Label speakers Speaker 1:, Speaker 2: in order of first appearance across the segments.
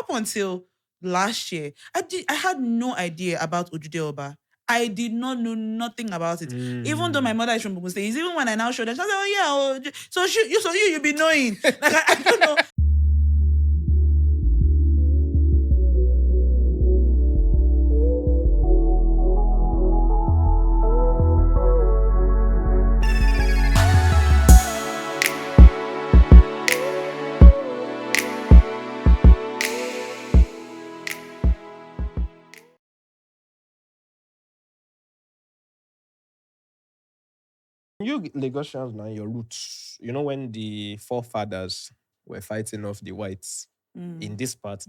Speaker 1: up until last year, I had no idea about Ojude Oba. I did not know nothing about it. Even though my mother is from Ogun State, even when I now showed her, she was like, "Oh yeah, so you be knowing." Like I don't know.
Speaker 2: You Lagosians now, your roots. You know when the forefathers were fighting off the whites in
Speaker 1: Mm,
Speaker 2: this part,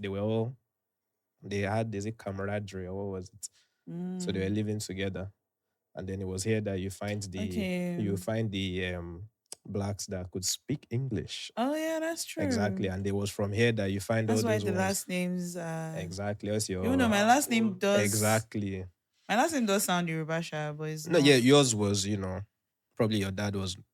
Speaker 2: they had this camaraderie or what was it? So they were
Speaker 1: mm.
Speaker 2: living together. And then it was here that
Speaker 1: Okay.
Speaker 2: you find the blacks that could speak English.
Speaker 1: Oh yeah, that's
Speaker 2: Exactly.
Speaker 1: true.
Speaker 2: And it was from here that you find all
Speaker 1: That's why
Speaker 2: those
Speaker 1: the
Speaker 2: ones.
Speaker 1: last names
Speaker 2: Exactly. That's
Speaker 1: even though
Speaker 2: your
Speaker 1: my last name does
Speaker 2: exactly.
Speaker 1: my last name does sound Yoruba, sha, but it's
Speaker 2: No, yeah,
Speaker 1: not.
Speaker 2: yours was, probably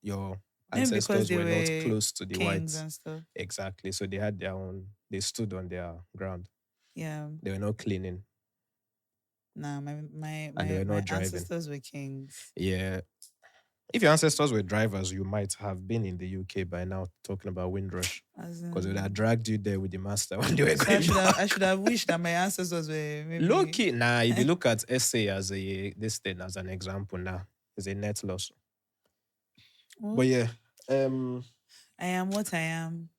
Speaker 2: your
Speaker 1: Maybe because
Speaker 2: ancestors
Speaker 1: they
Speaker 2: were not
Speaker 1: were
Speaker 2: close to the
Speaker 1: kings
Speaker 2: whites.
Speaker 1: and stuff.
Speaker 2: Exactly. So they had their own, they stood on their ground.
Speaker 1: Yeah.
Speaker 2: They were not cleaning
Speaker 1: Nah, my my
Speaker 2: and they
Speaker 1: my
Speaker 2: were
Speaker 1: my
Speaker 2: not driving.
Speaker 1: ancestors were kings.
Speaker 2: Yeah. If your ancestors were drivers, you might have been in the UK by now talking about Windrush
Speaker 1: As
Speaker 2: because they would have
Speaker 1: in,
Speaker 2: dragged you there with the master when they were
Speaker 1: so I
Speaker 2: going
Speaker 1: should have
Speaker 2: back.
Speaker 1: I should have wished that my ancestors were
Speaker 2: Low
Speaker 1: maybe
Speaker 2: key, nah, if you look at SA as this thing as an example now, it's a net loss.
Speaker 1: well,
Speaker 2: But yeah, um,
Speaker 1: I am what I am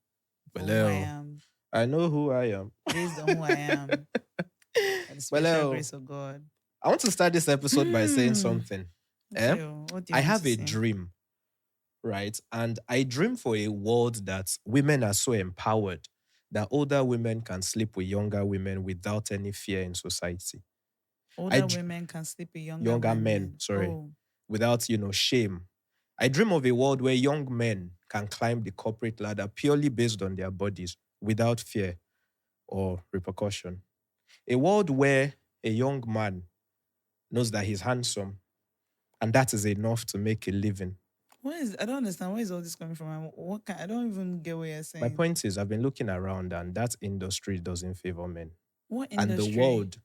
Speaker 1: for who I
Speaker 2: well,
Speaker 1: am,
Speaker 2: I know who I am.
Speaker 1: based on who I am, by the special
Speaker 2: Well,
Speaker 1: grace of God.
Speaker 2: I want to start this episode by saying
Speaker 1: Hmm.
Speaker 2: something. Eh?
Speaker 1: Okay, oh, what do
Speaker 2: I
Speaker 1: you want
Speaker 2: have
Speaker 1: to
Speaker 2: a
Speaker 1: say?
Speaker 2: dream, right? And I dream for a world that women are so empowered that older women can sleep with younger women without any fear in society. I
Speaker 1: Older
Speaker 2: dr-
Speaker 1: women can sleep with younger
Speaker 2: Younger men,
Speaker 1: women.
Speaker 2: sorry,
Speaker 1: Oh,
Speaker 2: without shame. I dream of a world where young men can climb the corporate ladder purely based on their bodies without fear or repercussion. A world where a young man knows that he's handsome and that is enough to make a living.
Speaker 1: I don't understand. Where is all this coming from? I don't even get what you're
Speaker 2: My
Speaker 1: saying.
Speaker 2: point is, I've been looking around and that industry doesn't favor men.
Speaker 1: What
Speaker 2: And the
Speaker 1: industry?
Speaker 2: world,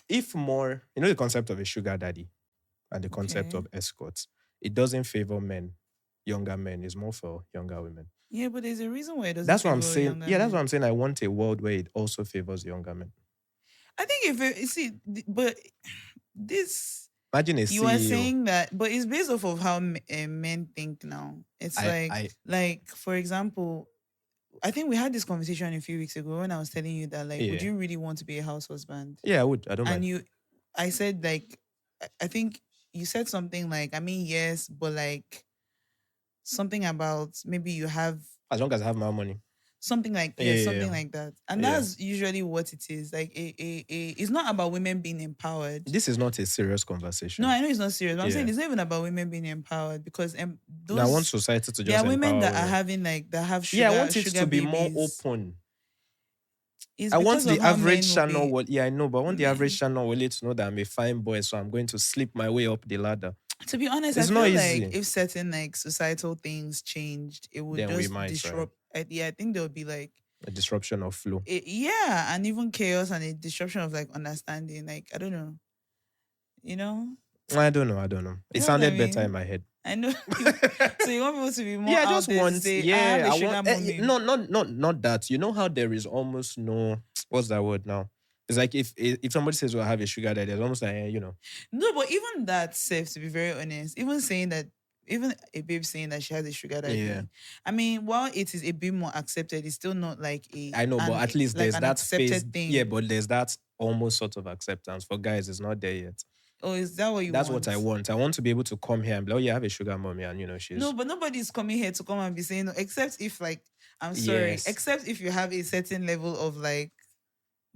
Speaker 2: if more, the concept of a sugar daddy and the concept
Speaker 1: Okay.
Speaker 2: of escorts, it doesn't favor men, younger men. It's more for younger women.
Speaker 1: Yeah, but there's a reason why it doesn't
Speaker 2: That's what I'm
Speaker 1: favor
Speaker 2: saying.
Speaker 1: younger
Speaker 2: Yeah, that's what
Speaker 1: men.
Speaker 2: I'm saying. I want a world where it also favors younger men.
Speaker 1: I think you see, but this
Speaker 2: Imagine a
Speaker 1: you are
Speaker 2: CEO.
Speaker 1: saying that, but it's based off of how men think now. It's
Speaker 2: I, I,
Speaker 1: like for example, I think we had this conversation a few weeks ago when I was telling you that like, would
Speaker 2: yeah,
Speaker 1: you really want to be a house husband?
Speaker 2: yeah, I would. I don't
Speaker 1: And
Speaker 2: mind.
Speaker 1: I said like, I think you said something like, I mean, yes, but like something about maybe you have
Speaker 2: As long as I have my money.
Speaker 1: something like
Speaker 2: Yeah,
Speaker 1: yes,
Speaker 2: yeah,
Speaker 1: something like that, and
Speaker 2: yeah.
Speaker 1: that's usually what it is. Like, it's not about women being empowered.
Speaker 2: This is not a serious
Speaker 1: No,
Speaker 2: conversation.
Speaker 1: I know it's not serious, but I'm saying
Speaker 2: Yeah.
Speaker 1: it's not even about women being empowered because
Speaker 2: Now I want
Speaker 1: those
Speaker 2: society to
Speaker 1: there
Speaker 2: just
Speaker 1: are women
Speaker 2: empower
Speaker 1: that are
Speaker 2: women.
Speaker 1: having like that have
Speaker 2: Yeah, I
Speaker 1: sugar
Speaker 2: want it
Speaker 1: sugar
Speaker 2: to be more
Speaker 1: babies.
Speaker 2: open.
Speaker 1: It's
Speaker 2: I want
Speaker 1: because
Speaker 2: the
Speaker 1: of how
Speaker 2: average
Speaker 1: men will
Speaker 2: channel
Speaker 1: be.
Speaker 2: will yeah, I know, but I want the average
Speaker 1: Men,
Speaker 2: channel will to know that I'm a fine boy, so I'm going to sleep my way up the ladder.
Speaker 1: to be honest, I
Speaker 2: It's not
Speaker 1: feel like
Speaker 2: easy.
Speaker 1: if certain like societal things changed, it would
Speaker 2: Then we
Speaker 1: just
Speaker 2: might, right?
Speaker 1: disrupt. Yeah, I think there would be like
Speaker 2: A disruption of flow.
Speaker 1: yeah, and even chaos and a disruption of like understanding. Like I don't know, you know,
Speaker 2: I don't know. I don't know.
Speaker 1: you
Speaker 2: It
Speaker 1: know what I
Speaker 2: sounded better in
Speaker 1: mean.
Speaker 2: my head.
Speaker 1: I know. So you want people to be more
Speaker 2: Yeah, I
Speaker 1: out
Speaker 2: just
Speaker 1: there to
Speaker 2: want,
Speaker 1: say, I have
Speaker 2: yeah,
Speaker 1: a
Speaker 2: I want
Speaker 1: sugar mommy.
Speaker 2: no, not that. You know how there is almost no what's that word now? It's like if somebody says, "Well, I have a sugar daddy," it's almost like
Speaker 1: No, but even that safe, to be very honest, even saying that, even a babe saying that she has a sugar
Speaker 2: yeah.
Speaker 1: daddy, I mean, while it is a bit more accepted, it's still not like
Speaker 2: I know, but at least
Speaker 1: like
Speaker 2: there's
Speaker 1: an
Speaker 2: that phase.
Speaker 1: accepted
Speaker 2: Yeah,
Speaker 1: thing.
Speaker 2: but there's that almost sort of acceptance for guys. It's not there yet.
Speaker 1: Oh, is that what you
Speaker 2: That's what
Speaker 1: want?
Speaker 2: I want. I want to be able to come here and be like, oh, yeah, I have a sugar mommy, and
Speaker 1: No,
Speaker 2: she's
Speaker 1: but nobody's coming here to come and be saying no, except if like, I'm sorry,
Speaker 2: yes.
Speaker 1: except if you have a certain level of like,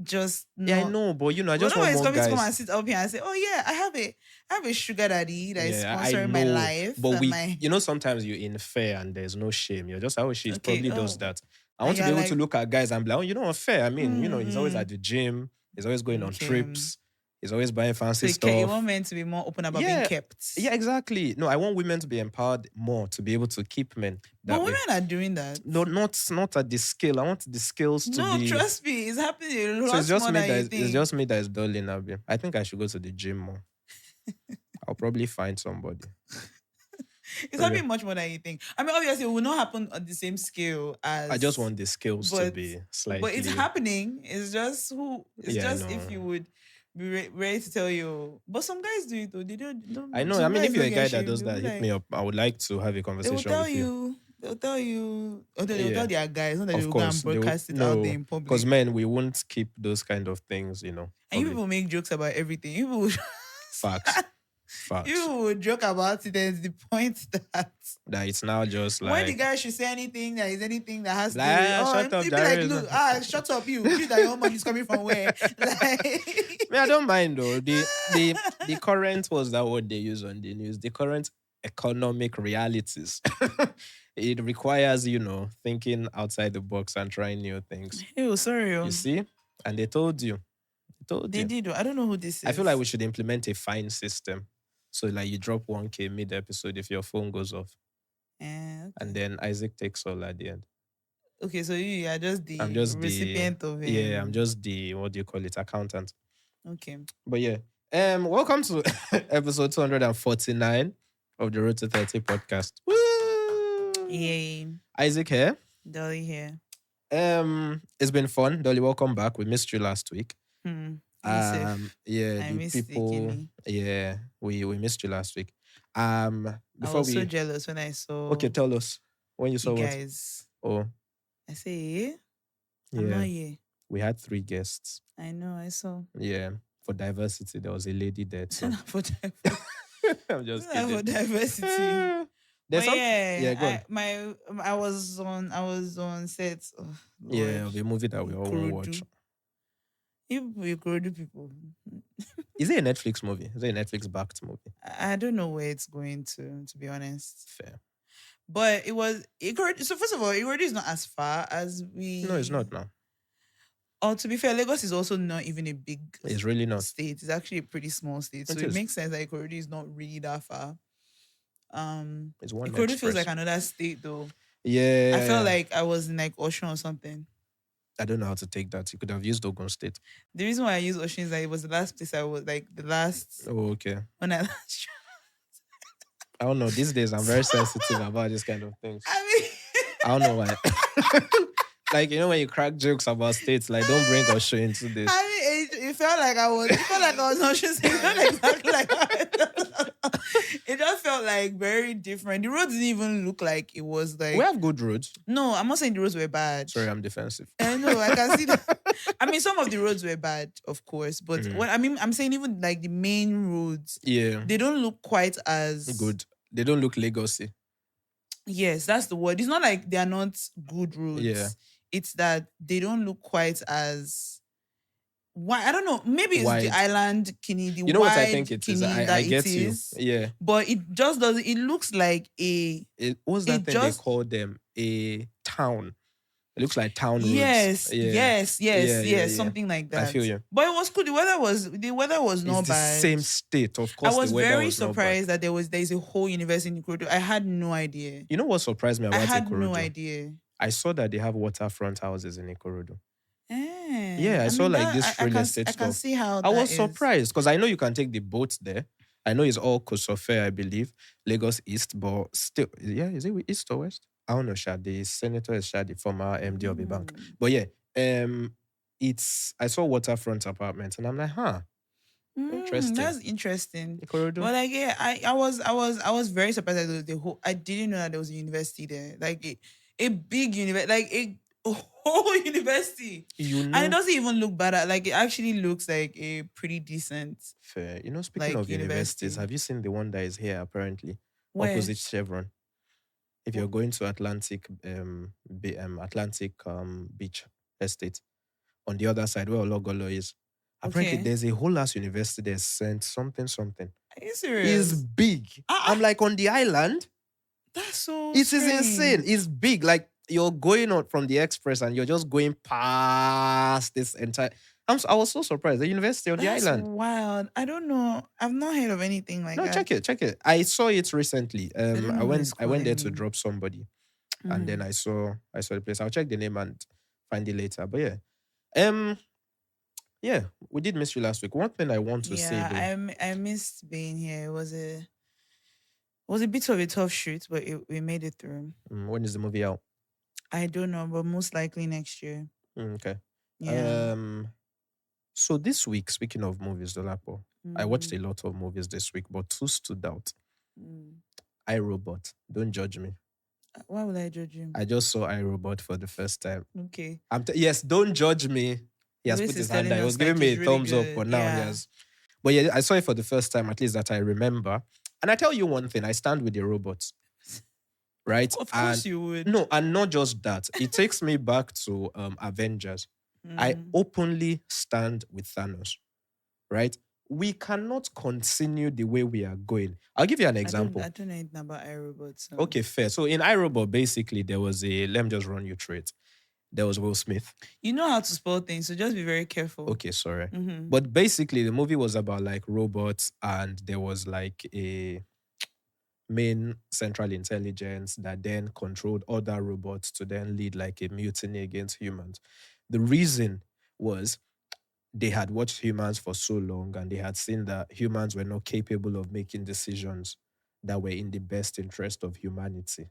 Speaker 1: just
Speaker 2: Yeah, I
Speaker 1: not.
Speaker 2: know, but I
Speaker 1: But
Speaker 2: just want
Speaker 1: nobody's
Speaker 2: more
Speaker 1: coming to come
Speaker 2: guys.
Speaker 1: and sit up here and say, "Oh yeah, I have a sugar daddy that is
Speaker 2: Yeah, I
Speaker 1: sponsoring my
Speaker 2: know,
Speaker 1: life
Speaker 2: but
Speaker 1: and my
Speaker 2: sometimes you infer and there's no shame. You're just like, oh, she
Speaker 1: okay."
Speaker 2: probably does
Speaker 1: Oh,
Speaker 2: that. I
Speaker 1: and
Speaker 2: want to be
Speaker 1: you're
Speaker 2: able to
Speaker 1: like,
Speaker 2: look at guys and be like, oh, you know what, fair. I mean, he's always
Speaker 1: mm,
Speaker 2: at the gym. He's always going on
Speaker 1: okay.
Speaker 2: trips. He's always buying fancy
Speaker 1: So you
Speaker 2: stuff.
Speaker 1: want men to be more open about being kept.
Speaker 2: Yeah, exactly. No, I want women to be empowered more to be able to keep men.
Speaker 1: But
Speaker 2: That way.
Speaker 1: women are doing that.
Speaker 2: No, not at the scale. I want the skills to
Speaker 1: No,
Speaker 2: be.
Speaker 1: trust me, it's happening a lot
Speaker 2: So it's just
Speaker 1: more
Speaker 2: me
Speaker 1: than
Speaker 2: that
Speaker 1: you
Speaker 2: is,
Speaker 1: think.
Speaker 2: it's just me that is dulling Abi. I think I should go to the gym more. I'll probably find somebody.
Speaker 1: It's happening much more than you think. I mean, obviously, it will not happen on the same scale as.
Speaker 2: I just want the skills to be slightly.
Speaker 1: But it's happening. It's just who. It's
Speaker 2: Yeah,
Speaker 1: just
Speaker 2: no.
Speaker 1: if you would be ready to tell you. But some guys do it though. They don't.
Speaker 2: I know. I
Speaker 1: some
Speaker 2: mean,
Speaker 1: guys
Speaker 2: if you're a
Speaker 1: don't
Speaker 2: guy
Speaker 1: get
Speaker 2: that
Speaker 1: shamed.
Speaker 2: does
Speaker 1: They'll
Speaker 2: that,
Speaker 1: be
Speaker 2: hit me up. I would like to have a
Speaker 1: They will
Speaker 2: conversation
Speaker 1: tell
Speaker 2: with you.
Speaker 1: you. They'll tell you. Or they'll
Speaker 2: Yeah.
Speaker 1: tell their guys. Not that
Speaker 2: Of
Speaker 1: they'll go
Speaker 2: course,
Speaker 1: and
Speaker 2: they will-
Speaker 1: broadcast it
Speaker 2: no,
Speaker 1: out there in public.
Speaker 2: Because men, we won't keep those kind of things,
Speaker 1: And you
Speaker 2: public.
Speaker 1: people make jokes about everything. You people.
Speaker 2: Facts. Facts.
Speaker 1: You would joke about it, and the point that
Speaker 2: That it's now just
Speaker 1: when the
Speaker 2: like
Speaker 1: guy should say anything, there is anything that has to
Speaker 2: Like, shut up,
Speaker 1: he'd be like,
Speaker 2: Jared.
Speaker 1: look, shut up, you that your money is coming from where? Like,
Speaker 2: Me, I don't mind though. The current, was that what they use on the news? The current economic realities. It requires, thinking outside the box and trying new things.
Speaker 1: Ew, sorry.
Speaker 2: You see? And they told you.
Speaker 1: They did. I don't know who this is.
Speaker 2: I feel like we should implement a fine system. So like you drop 1K mid-episode if your phone goes off.
Speaker 1: Okay.
Speaker 2: And then Isaac takes all at the end.
Speaker 1: Okay, so you are just the
Speaker 2: I'm just
Speaker 1: recipient of it.
Speaker 2: Yeah, I'm just the, what do you call it, accountant.
Speaker 1: Okay.
Speaker 2: But yeah. Welcome to episode 249 of the Road to 30 podcast. Woo!
Speaker 1: Yay.
Speaker 2: Isaac here.
Speaker 1: Dolly here.
Speaker 2: It's been fun. Dolly, welcome back. We missed you last week.
Speaker 1: Yeah,
Speaker 2: Yeah,
Speaker 1: I
Speaker 2: the
Speaker 1: missed it,
Speaker 2: people.
Speaker 1: Kenny.
Speaker 2: Yeah, we missed you last week.
Speaker 1: I
Speaker 2: Before
Speaker 1: was
Speaker 2: we
Speaker 1: so jealous when I saw
Speaker 2: okay, tell us when you saw
Speaker 1: you
Speaker 2: what.
Speaker 1: guys.
Speaker 2: Oh,
Speaker 1: I say, yeah? I'm
Speaker 2: yeah,
Speaker 1: not here.
Speaker 2: we had 3 guests.
Speaker 1: I know, I saw.
Speaker 2: Yeah, for diversity, there was a lady there. So
Speaker 1: for
Speaker 2: I'm just
Speaker 1: for
Speaker 2: kidding.
Speaker 1: diversity.
Speaker 2: There's
Speaker 1: But
Speaker 2: some,
Speaker 1: yeah,
Speaker 2: go on.
Speaker 1: I was on set. Oh,
Speaker 2: Yeah,
Speaker 1: Lord.
Speaker 2: of a movie that we all want to watch.
Speaker 1: You could do people.
Speaker 2: Is it a Netflix movie? Is it a Netflix backed movie?
Speaker 1: I don't know where it's going to be honest.
Speaker 2: Fair.
Speaker 1: But it was Ikorodu. So first of all, Ikorodu is not as far as we.
Speaker 2: No, it's not now.
Speaker 1: Or to be fair, Lagos is also not even a big
Speaker 2: It's really not.
Speaker 1: state. It's actually a pretty small state. So
Speaker 2: It
Speaker 1: it
Speaker 2: is.
Speaker 1: makes sense that Ikorodu is not really that far.
Speaker 2: It's one
Speaker 1: Ikorodu
Speaker 2: express.
Speaker 1: feels like another state though.
Speaker 2: Yeah.
Speaker 1: I felt like I was in like Ocean or something.
Speaker 2: I don't know how to take that. You could have used Ogun State.
Speaker 1: The reason why I use Ocean is that it was the last place I was like the last
Speaker 2: Oh, okay.
Speaker 1: when I last.
Speaker 2: I don't know. These days, I'm very sensitive about this kind of things.
Speaker 1: I mean,
Speaker 2: I don't know why. Like, when you crack jokes about states, like, don't bring Osho into this.
Speaker 1: it felt like I was. It felt like I was not sure. It felt exactly like it just felt like very different. The roads didn't even look like it was like.
Speaker 2: We have good roads.
Speaker 1: No, I'm not saying the roads were bad.
Speaker 2: Sorry, I'm defensive.
Speaker 1: I know, I can see that. I mean, some of the roads were bad, of course, but what I mean, I'm saying even like the main roads,
Speaker 2: Yeah.
Speaker 1: they don't look quite as
Speaker 2: Good. They don't look Lagosy.
Speaker 1: Yes, that's the word. It's not like they are not good roads.
Speaker 2: Yeah.
Speaker 1: It's that they don't look quite as why I don't know. Maybe it's
Speaker 2: Wide.
Speaker 1: the island kidney, the
Speaker 2: You know what I
Speaker 1: wide
Speaker 2: think it is?
Speaker 1: kidney
Speaker 2: I
Speaker 1: that
Speaker 2: get
Speaker 1: it
Speaker 2: you.
Speaker 1: is.
Speaker 2: Yeah.
Speaker 1: But it just doesn't. It looks like a
Speaker 2: What's that
Speaker 1: It
Speaker 2: thing
Speaker 1: just-
Speaker 2: they call them? A town. It looks like town roads.
Speaker 1: yes,
Speaker 2: Yeah.
Speaker 1: yes,
Speaker 2: Yeah, yeah.
Speaker 1: something like that.
Speaker 2: I feel you.
Speaker 1: But it was cool. The weather was not
Speaker 2: It's the
Speaker 1: bad.
Speaker 2: same state, of
Speaker 1: I
Speaker 2: course.
Speaker 1: was
Speaker 2: the weather
Speaker 1: very
Speaker 2: was not bad.
Speaker 1: surprised that there's a whole university in Ikorodu. I had no idea.
Speaker 2: You know what surprised me
Speaker 1: I
Speaker 2: about
Speaker 1: had
Speaker 2: Ikorodu?
Speaker 1: no idea.
Speaker 2: I saw that they have waterfront houses in Ikorodu.
Speaker 1: Eh,
Speaker 2: Yeah, I saw, like, this
Speaker 1: I
Speaker 2: real
Speaker 1: can,
Speaker 2: estate
Speaker 1: I can
Speaker 2: stuff.
Speaker 1: see how
Speaker 2: I
Speaker 1: that
Speaker 2: was
Speaker 1: is.
Speaker 2: surprised because I know you can take the boat there. I know it's all Kosofe, I believe, Lagos East, but still, yeah, is it East or West? I don't know, Shad. The senator is Shad, the former MD of the bank. But yeah, I saw waterfront apartments, and I'm like, interesting.
Speaker 1: That's interesting.
Speaker 2: Ikorodu.
Speaker 1: But like, yeah, I was very surprised that the whole. I didn't know that there was a university there, like a big university, like a whole university,
Speaker 2: You know,
Speaker 1: and it doesn't even look bad. Like it actually looks like a pretty decent.
Speaker 2: fair. Speaking
Speaker 1: like,
Speaker 2: of universities,
Speaker 1: university.
Speaker 2: have you seen the one that is here apparently?
Speaker 1: Where?
Speaker 2: Opposite Chevron. If you're going to Atlantic Beach Estate, on the other side where Ologolo is, apparently
Speaker 1: Okay.
Speaker 2: there's a whole ass university there, Saint something.
Speaker 1: Are you serious?
Speaker 2: It's big.
Speaker 1: Ah,
Speaker 2: I'm like on the island.
Speaker 1: That's so.
Speaker 2: It is insane.
Speaker 1: strange.
Speaker 2: It's big. Like you're going on from the express and you're just going past this entire. I was so surprised. The university on the
Speaker 1: That's
Speaker 2: island.
Speaker 1: wild. I don't know. I've not heard of anything like
Speaker 2: No,
Speaker 1: that.
Speaker 2: check it. I saw it recently.
Speaker 1: I don't know who is
Speaker 2: I went there
Speaker 1: calling
Speaker 2: to
Speaker 1: me.
Speaker 2: drop somebody, and
Speaker 1: Mhm.
Speaker 2: then I saw the place. I'll check the name and find it later. But yeah, yeah, we did miss you last week. One thing I want to say
Speaker 1: Yeah,
Speaker 2: though,
Speaker 1: I missed being here. It was a bit of a tough shoot, but we made it through.
Speaker 2: when is the movie out?
Speaker 1: I don't know, but most likely next year.
Speaker 2: Okay.
Speaker 1: Yeah.
Speaker 2: So this week, speaking of movies, Dolapo, I watched a
Speaker 1: Mm,
Speaker 2: lot of movies this week, but two stood out.
Speaker 1: mm.
Speaker 2: iRobot. Don't judge me.
Speaker 1: Why would I judge you?
Speaker 2: I just saw iRobot for the first time.
Speaker 1: Okay.
Speaker 2: Yes, don't judge me. He has
Speaker 1: Louis
Speaker 2: put
Speaker 1: is
Speaker 2: his hand down.
Speaker 1: telling
Speaker 2: He was
Speaker 1: us
Speaker 2: giving
Speaker 1: like
Speaker 2: me
Speaker 1: it's
Speaker 2: a
Speaker 1: really
Speaker 2: thumbs up,
Speaker 1: good.
Speaker 2: but now he
Speaker 1: Yeah.
Speaker 2: has. But yeah, I saw it for the first time, at least that I remember. And I tell you one thing, I stand with the robots, right?
Speaker 1: Of course you would.
Speaker 2: No, and not just that. It takes me back to Avengers. I
Speaker 1: Mm.
Speaker 2: openly stand with Thanos, right? We cannot continue the way we are going. I'll give you an example.
Speaker 1: I don't know anything about iRobots. So.
Speaker 2: Okay, fair. So in iRobot, basically, there was let me just run you through it. There was Will Smith.
Speaker 1: You know how to spell things, so just be very careful.
Speaker 2: Okay, sorry.
Speaker 1: Mm-hmm.
Speaker 2: But basically, the movie was about like robots, and there was like a main central intelligence that then controlled other robots to then lead like a mutiny against humans. The reason was they had watched humans for so long and they had seen that humans were not capable of making decisions that were in the best interest of humanity.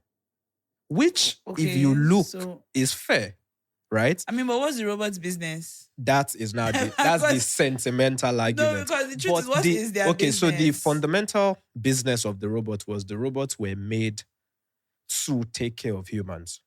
Speaker 2: Which, if you
Speaker 1: Okay,
Speaker 2: look,
Speaker 1: so
Speaker 2: is fair, right?
Speaker 1: I mean, but what's the robot's business?
Speaker 2: That's the
Speaker 1: Because-
Speaker 2: sentimental
Speaker 1: No,
Speaker 2: argument.
Speaker 1: because the truth
Speaker 2: But
Speaker 1: is, what is their
Speaker 2: okay, so the
Speaker 1: business?
Speaker 2: fundamental business of the robot was the robots were made to take care of humans,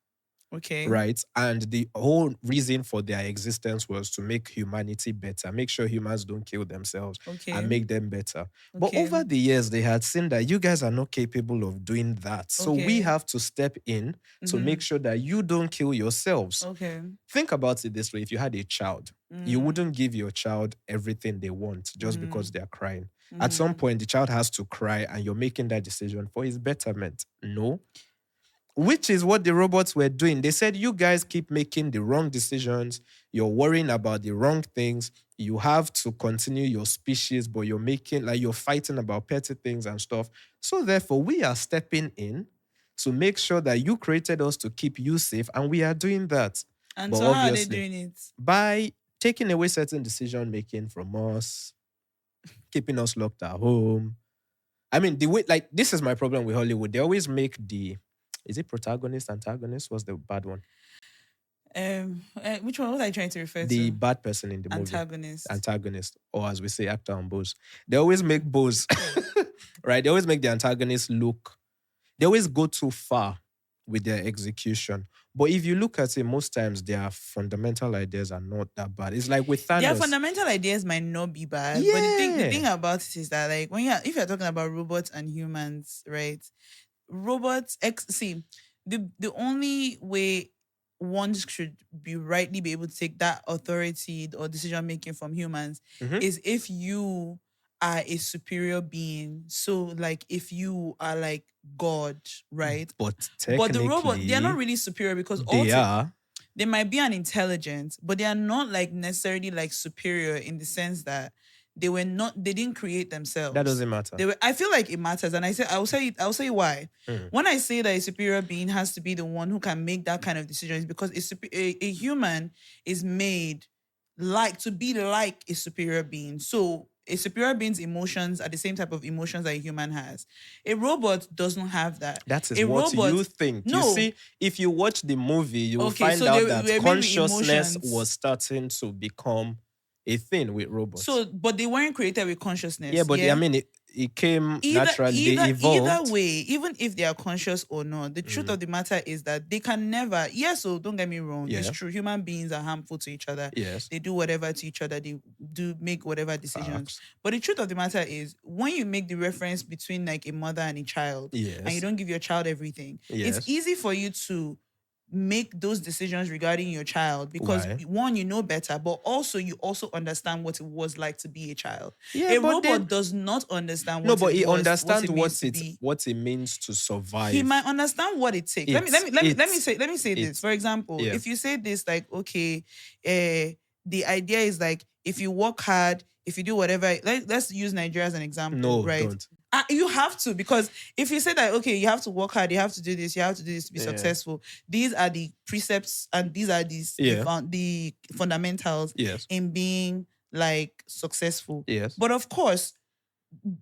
Speaker 1: Okay.
Speaker 2: right? And the whole reason for their existence was to make humanity better, make sure humans don't kill themselves
Speaker 1: Okay.
Speaker 2: and make them better. But
Speaker 1: Okay.
Speaker 2: over the years, they had seen that you guys are not capable of doing that. So we
Speaker 1: Okay.
Speaker 2: have to step in to
Speaker 1: Mhm.
Speaker 2: make sure that you don't kill yourselves.
Speaker 1: Okay.
Speaker 2: Think about it this way. If you had a child, you
Speaker 1: Mm.
Speaker 2: wouldn't give your child everything they want just
Speaker 1: Mhm.
Speaker 2: because they're crying. At some point, the child has to cry and you're making that decision for his betterment. No. Which is what the robots were doing. They said, you guys keep making the wrong decisions. You're worrying about the wrong things. You have to continue your species, but you're fighting about petty things and stuff. So therefore, we are stepping in to make sure that you created us to keep you safe, and we are doing that.
Speaker 1: And
Speaker 2: But
Speaker 1: so how are they
Speaker 2: obviously,
Speaker 1: doing it?
Speaker 2: by taking away certain decision making from us, keeping us locked at home. I mean, the way, like, this is my problem with Hollywood. They always make is it protagonist, antagonist? What's the bad one?
Speaker 1: Which one was I trying to refer
Speaker 2: The
Speaker 1: to?
Speaker 2: bad person in the movie.
Speaker 1: Antagonist.
Speaker 2: Or as we say, actor on both. They always make both, right? They always make the antagonist they always go too far with their execution. But if you look at it, most times their fundamental ideas are not that bad. It's like with Thanos.
Speaker 1: Their fundamental ideas might not be bad, but the thing about it is that, like, if you're talking about robots and humans, right? The only way one should be able to take that authority or decision making from humans is if you are a superior being. So, like, if you are like God, right?
Speaker 2: But
Speaker 1: the robot, they're not really superior because they might be an intelligence, but they are not like necessarily like superior in the sense that they didn't create themselves.
Speaker 2: That doesn't matter.
Speaker 1: I feel like it matters, and I'll say why. When I say that a superior being has to be the one who can make that kind of decision, is because a human is made to be like a superior being. So a superior being's emotions are the same type of emotions that a human has. A robot doesn't have that.
Speaker 2: That is what you think.
Speaker 1: No.
Speaker 2: You see, if you watch the movie, you will find out that consciousness was starting to become a thing with robots.
Speaker 1: So, but they weren't created with consciousness.
Speaker 2: Yeah, but I mean, it came naturally. They evolved.
Speaker 1: Either way, even if they are conscious or not, the truth of the matter is that they can never. Yes, so don't get me wrong. It's true. Human beings are harmful to each other.
Speaker 2: Yes,
Speaker 1: they do whatever to each other. They do make whatever decisions. But the truth of the matter is, when you make the reference between like a mother and a child, and you don't give your child everything, it's easy for you to make those decisions regarding your child because
Speaker 2: Why?
Speaker 1: one, you know better, but also you also understand what it was like to be a child.
Speaker 2: Yeah,
Speaker 1: A
Speaker 2: but then
Speaker 1: robot does not understand
Speaker 2: no,
Speaker 1: what
Speaker 2: but
Speaker 1: it
Speaker 2: he
Speaker 1: was, what
Speaker 2: understands
Speaker 1: it means to be.
Speaker 2: what it means to
Speaker 1: He
Speaker 2: survive.
Speaker 1: might understand what it takes.
Speaker 2: It's
Speaker 1: Let me say this.
Speaker 2: it's
Speaker 1: For example,
Speaker 2: yeah.
Speaker 1: if you say this like, okay, the idea is like if you work hard, if you do whatever, let's use Nigeria as an example,
Speaker 2: No,
Speaker 1: right?
Speaker 2: don't.
Speaker 1: You have to, because if you say that, okay, you have to work hard, you have to do this, you have to do this to be
Speaker 2: Yeah.
Speaker 1: successful. These are the precepts and these are
Speaker 2: Yeah.
Speaker 1: the fundamentals
Speaker 2: Yes.
Speaker 1: in being like successful.
Speaker 2: Yes.
Speaker 1: But of course,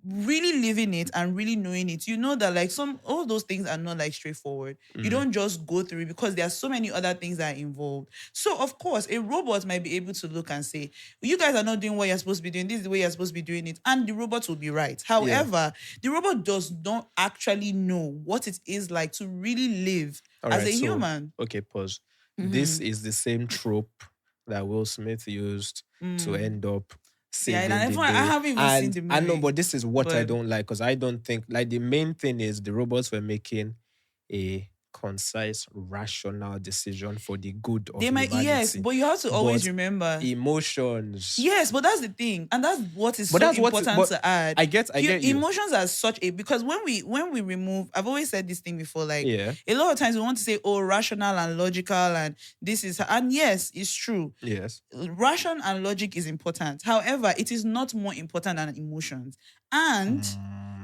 Speaker 1: really living it and really knowing it, you know that like all those things are not like straightforward. You don't just go through it because there are so many other things that are involved. So of course, a robot might be able to look and say, you guys are not doing what you're supposed to be doing. This is the way you're supposed to be doing it. And the robot will be right. However, the robot does not actually know what it is like to really live
Speaker 2: All
Speaker 1: as
Speaker 2: right,
Speaker 1: a
Speaker 2: so,
Speaker 1: human.
Speaker 2: Okay, pause. This is the same trope that Will Smith used to end up saving
Speaker 1: and
Speaker 2: the
Speaker 1: I
Speaker 2: day.
Speaker 1: haven't even seen the movie.
Speaker 2: I know, but this is what I
Speaker 1: but-
Speaker 2: don't like, because I don't think, like, the main thing is the robots were making a concise, rational decision for the good of
Speaker 1: They might,
Speaker 2: humanity.
Speaker 1: yes, but you have to always
Speaker 2: But
Speaker 1: remember
Speaker 2: emotions.
Speaker 1: Yes, but that's the thing, and that's what is
Speaker 2: But
Speaker 1: so
Speaker 2: that's what-
Speaker 1: important
Speaker 2: but
Speaker 1: to add.
Speaker 2: I get you.
Speaker 1: Emotions are such a, because when we remove, I've always said this thing before, like
Speaker 2: Yeah.
Speaker 1: a lot of times we want to say, oh, rational and logical, and this is, and yes, it's true.
Speaker 2: Yes.
Speaker 1: Ration and logic is important. However, it is not more important than emotions. And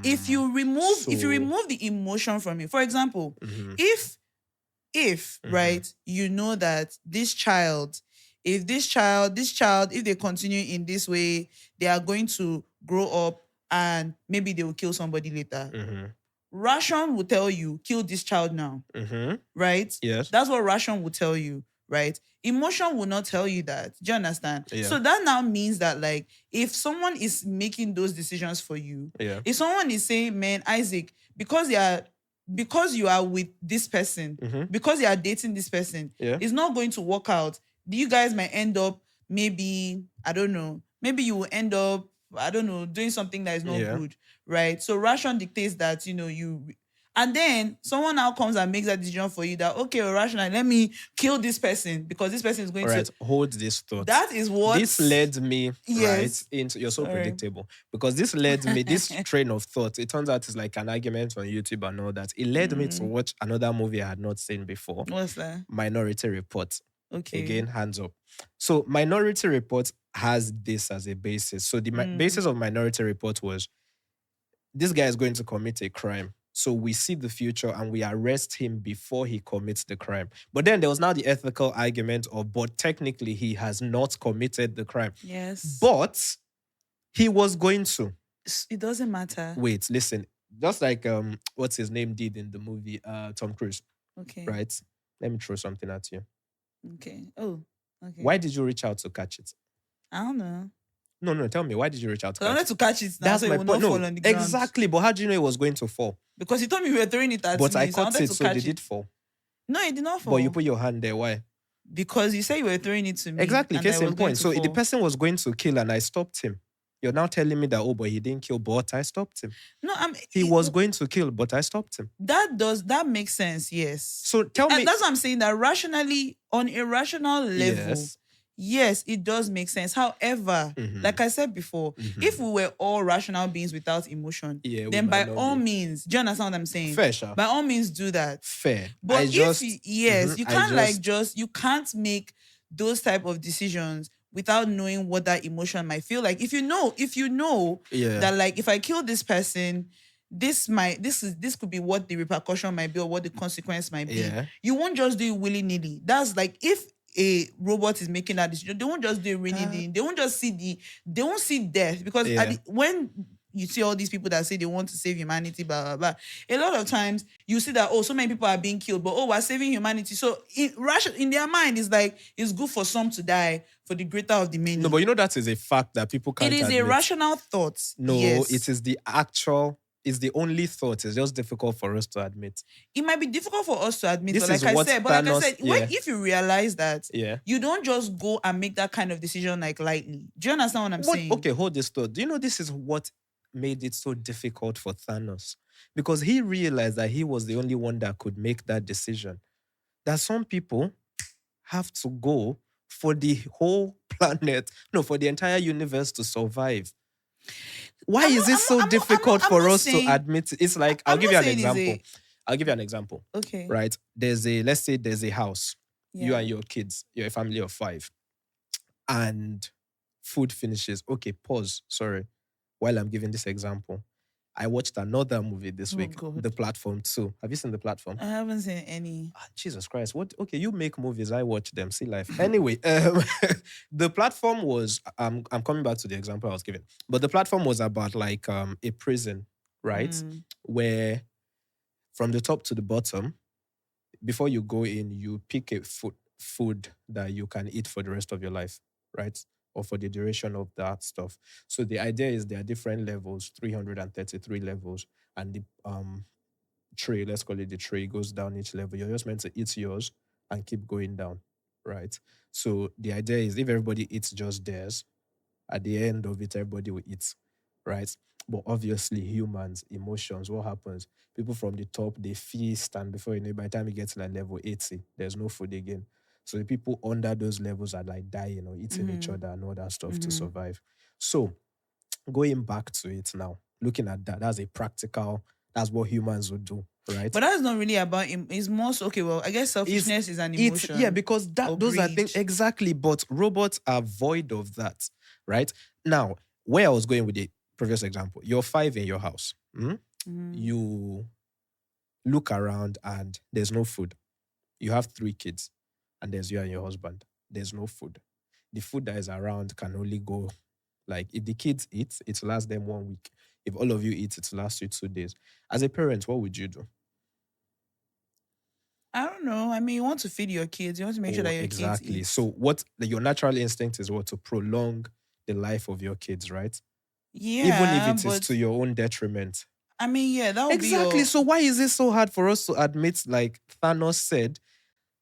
Speaker 1: if you remove the emotion from it, for example, if right, you know that this child, if they continue in this way, they are going to grow up and maybe they will kill somebody later. Ration will tell you, kill this child now. Right?
Speaker 2: Yes.
Speaker 1: That's what ration will tell you, right? Emotion will not tell you that. Do you understand?
Speaker 2: Yeah.
Speaker 1: So that now means that, like, if someone is making those decisions for you, if someone is saying, man, Isaac, because you are with this person, because you are dating this person, it's not going to work out. You guys might end up, maybe, I don't know, maybe you will end up, I don't know, doing something that is not good, right? So ration dictates that, and then someone now comes and makes that decision for you that, okay, rational, let me kill this person because this person is going
Speaker 2: to... hold this thought.
Speaker 1: That is what...
Speaker 2: This led me right into... You're so predictable. Because this led me, this train of thought, it turns out it's like an argument on YouTube and all that. It led me to watch another movie I had not seen before.
Speaker 1: What's that?
Speaker 2: Minority Report.
Speaker 1: Okay.
Speaker 2: Again, hands up. So Minority Report has this as a basis. So the basis of Minority Report was, this guy is going to commit a crime. So we see the future and we arrest him before he commits the crime. But then there was now the ethical argument of, but technically he has not committed the crime.
Speaker 1: Yes.
Speaker 2: But he was going to.
Speaker 1: It doesn't matter.
Speaker 2: Wait, listen. Just like what's his name did in the movie, Tom Cruise.
Speaker 1: Okay.
Speaker 2: Right? Let me throw something at you.
Speaker 1: Okay. Oh, okay.
Speaker 2: Why did you reach out to catch it?
Speaker 1: I don't know.
Speaker 2: No, tell me, why did you reach out to catch it?
Speaker 1: I wanted to catch it now.
Speaker 2: That's
Speaker 1: so
Speaker 2: my
Speaker 1: it will not
Speaker 2: point.
Speaker 1: fall on the ground.
Speaker 2: Exactly, but how do you know it was going to fall?
Speaker 1: Because he told me we were throwing it at
Speaker 2: but
Speaker 1: me.
Speaker 2: I caught it, so did it fall?
Speaker 1: No, it did not fall.
Speaker 2: But you put your hand there, why?
Speaker 1: Because you said you were throwing it to me.
Speaker 2: Exactly, case in point. So
Speaker 1: fall.
Speaker 2: the person was going to kill and I stopped him. You're now telling me that, oh, but he didn't kill, but I stopped him.
Speaker 1: No,
Speaker 2: he was going to kill, but I stopped him.
Speaker 1: That makes sense, yes.
Speaker 2: So tell me.
Speaker 1: That's what I'm saying, that rationally, on a rational level, yes, it does make sense. However, like I said before, if we were all rational beings without emotion, then by all means, do you understand what I'm saying?
Speaker 2: Fair, sure.
Speaker 1: By all means, do that.
Speaker 2: Fair.
Speaker 1: But you can't you can't make those type of decisions without knowing what that emotion might feel like. If you know that, like, if I kill this person, this could be what the repercussion might be or what the consequence might be. You won't just do it willy-nilly. That's like, if a robot is making that decision, they won't just do it willy-nilly. They won't just see death, because when you see all these people that say they want to save humanity, blah, blah, blah, a lot of times you see that, oh, so many people are being killed, but we're saving humanity. So in their mind, it's like, it's good for some to die for the greater of the many.
Speaker 2: No, but you know that is a fact that people can't admit.
Speaker 1: It is a rational thought.
Speaker 2: No, it is it's the only thought. It's just difficult for us to admit.
Speaker 1: It might be difficult for us to admit,
Speaker 2: this
Speaker 1: but like I said,
Speaker 2: Thanos,
Speaker 1: if you realize that, you don't just go and make that kind of decision like lightly. Do you understand what I'm saying?
Speaker 2: Okay, hold this thought. Do you know this is what made it so difficult for Thanos? Because he realized that he was the only one that could make that decision. that some people have to go for the whole planet, no, for the entire universe to survive. Why is it so difficult for us to admit it? It's like, I'll give you an example. I'll give you an example.
Speaker 1: Okay.
Speaker 2: Right? Let's say there's a house. Yeah. You and your kids, you're a family of 5. And food finishes. Okay, pause. Sorry. While I'm giving this example, I watched another movie this week,
Speaker 1: God.
Speaker 2: The Platform 2. Have you seen The Platform?
Speaker 1: I haven't seen any.
Speaker 2: Jesus Christ. What? Okay, you make movies. I watch them. See life. Anyway, The Platform was, I'm coming back to the example I was giving, but The Platform was about like a prison, right? Where from the top to the bottom, before you go in, you pick a food that you can eat for the rest of your life, right? Or for the duration of that stuff. So the idea is there are different levels, 333 levels, and the tray, let's call it the tray, goes down each level. You're just meant to eat yours and keep going down, right? So the idea is if everybody eats just theirs, at the end of it, everybody will eat, right? But obviously, humans, emotions, what happens? People from the top, they feast, and before you know, by the time you get to like level 80, there's no food again. So the people under those levels are like dying or eating each other and all that stuff to survive. So going back to it now, looking at that, that's what humans would do, right?
Speaker 1: But that's not really about it's more so, okay, well, I guess selfishness is an emotion.
Speaker 2: Yeah, because those are things exactly, but robots are void of that, right? Now, where I was going with the previous example, you're 5 in your house. You look around and there's no food. You have 3 kids and there's you and your husband. There's no food. The food that is around can only go, like, if the kids eat, it lasts them 1 week. If all of you eat, it lasts you 2 days. As a parent, what would you do?
Speaker 1: I don't know. I mean, you want to feed your kids. You want to make sure that your kids eat.
Speaker 2: So what your natural instinct is what? To prolong the life of your kids, right?
Speaker 1: Yeah.
Speaker 2: Even if it is to your own detriment.
Speaker 1: I mean, yeah, that would be
Speaker 2: exactly. So why is it so hard for us to admit, like Thanos said,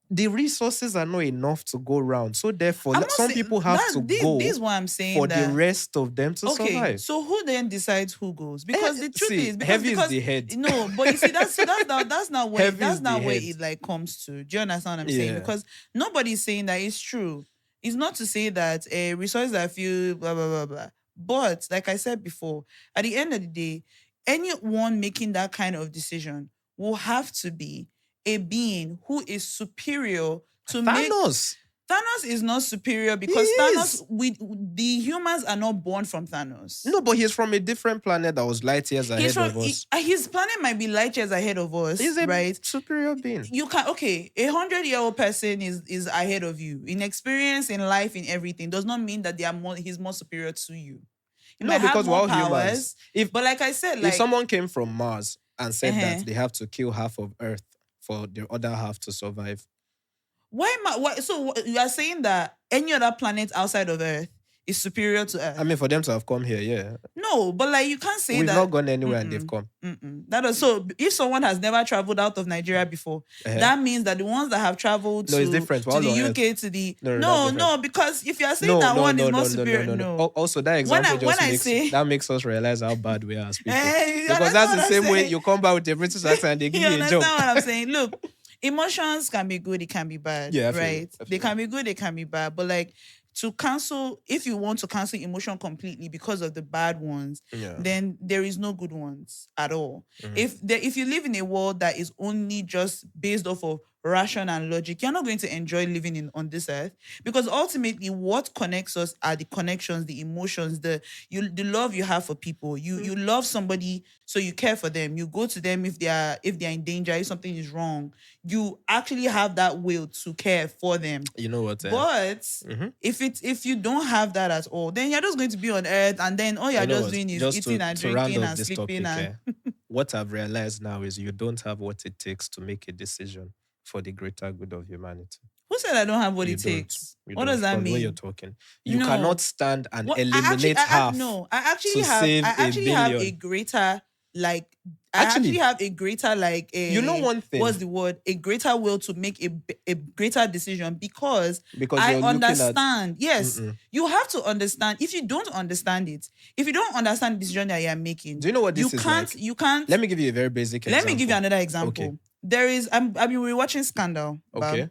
Speaker 2: the resources are not enough to go around. So therefore, some people have to go
Speaker 1: this is what I'm saying
Speaker 2: for the rest of them to survive.
Speaker 1: So who then decides who goes? Because the truth is,
Speaker 2: heavy is the head.
Speaker 1: No, but you see, that's not where it like comes to. Do you understand what I'm saying? Because nobody's saying that it's true. It's not to say that resources are few, blah blah blah blah. But like I said before, at the end of the day, anyone making that kind of decision will have to be a being who is superior to
Speaker 2: Thanos.
Speaker 1: Thanos is not superior because the humans are not born from Thanos.
Speaker 2: No, but he's from a different planet that was light years ahead of us.
Speaker 1: His planet might be light years ahead of us.
Speaker 2: He's a superior being.
Speaker 1: You can 100-year-old person is ahead of you in experience, in life, in everything. Does not mean that he's more superior to you.
Speaker 2: No, because we're all humans.
Speaker 1: But like I said,
Speaker 2: if someone came from Mars and said that they have to kill half of Earth for the other half to survive.
Speaker 1: So you are saying that any other planet outside of Earth is superior to Earth?
Speaker 2: I mean, for them to have come here, yeah.
Speaker 1: No, but like you can't say
Speaker 2: We've
Speaker 1: that.
Speaker 2: We've not gone anywhere and they've come.
Speaker 1: So if someone has never traveled out of Nigeria before, that means that the ones that have traveled to the UK, to the... No, because if you are saying one is more superior, no.
Speaker 2: Also, that example that makes us realize how bad we are as people. Because that's the same way you come back with a British accent and they give you a job.
Speaker 1: You understand what I'm saying? Look, emotions can be good, it can be bad, right? They can be good, they can be bad, but like if you want to cancel emotion completely because of the bad ones, then there is no good ones at all. If you live in a world that is only just based off of ration and logic, you're not going to enjoy living on this earth, because ultimately what connects us are the connections, the emotions, the love you have for people. You love somebody, so you care for them. You go to them if they are in danger, if something is wrong. You actually have that will to care for them.
Speaker 2: You know what?
Speaker 1: But if you don't have that at all, then you're just going to be on earth, and then all you're just doing is eating and drinking and sleeping.
Speaker 2: What I've realized now is you don't have what it takes to make a decision for the greater good of humanity.
Speaker 1: Who said I don't have what it takes? What does that mean?
Speaker 2: When you're talking, you cannot stand and eliminate half.
Speaker 1: I actually have a greater
Speaker 2: you know one thing.
Speaker 1: What's the word? A greater will to make a greater decision because I understand. Yes, you have to understand. If you don't understand it, if you don't understand the decision that you are making,
Speaker 2: do you know what this is like?
Speaker 1: You can't.
Speaker 2: Let me give you a very basic example.
Speaker 1: Let me give you another example.
Speaker 2: Okay.
Speaker 1: there is. I mean, we're watching Scandal,
Speaker 2: Okay.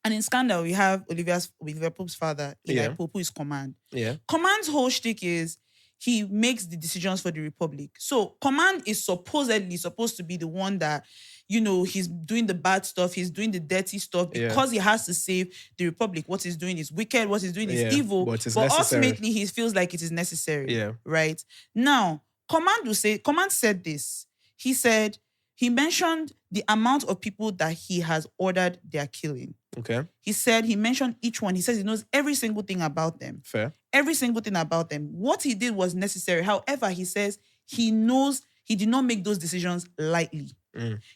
Speaker 1: and in Scandal we have Olivia Pope's father, Eli
Speaker 2: Yeah.
Speaker 1: Pope, who is Command.
Speaker 2: Yeah.
Speaker 1: Command's whole shtick is he makes the decisions for the Republic. So Command is supposedly supposed to be the one that, he's doing the bad stuff, he's doing the dirty stuff because he has to save the Republic. What he's doing is wicked, what he's doing is evil,
Speaker 2: but it's
Speaker 1: but
Speaker 2: necessary.
Speaker 1: ultimately he feels like it is necessary.
Speaker 2: Yeah.
Speaker 1: Right? Now, Command said this. He mentioned the amount of people that he has ordered their killing.
Speaker 2: Okay.
Speaker 1: He mentioned each one. He says he knows every single thing about them.
Speaker 2: Fair.
Speaker 1: Every single thing about them. What he did was necessary. However, he says he knows he did not make those decisions lightly.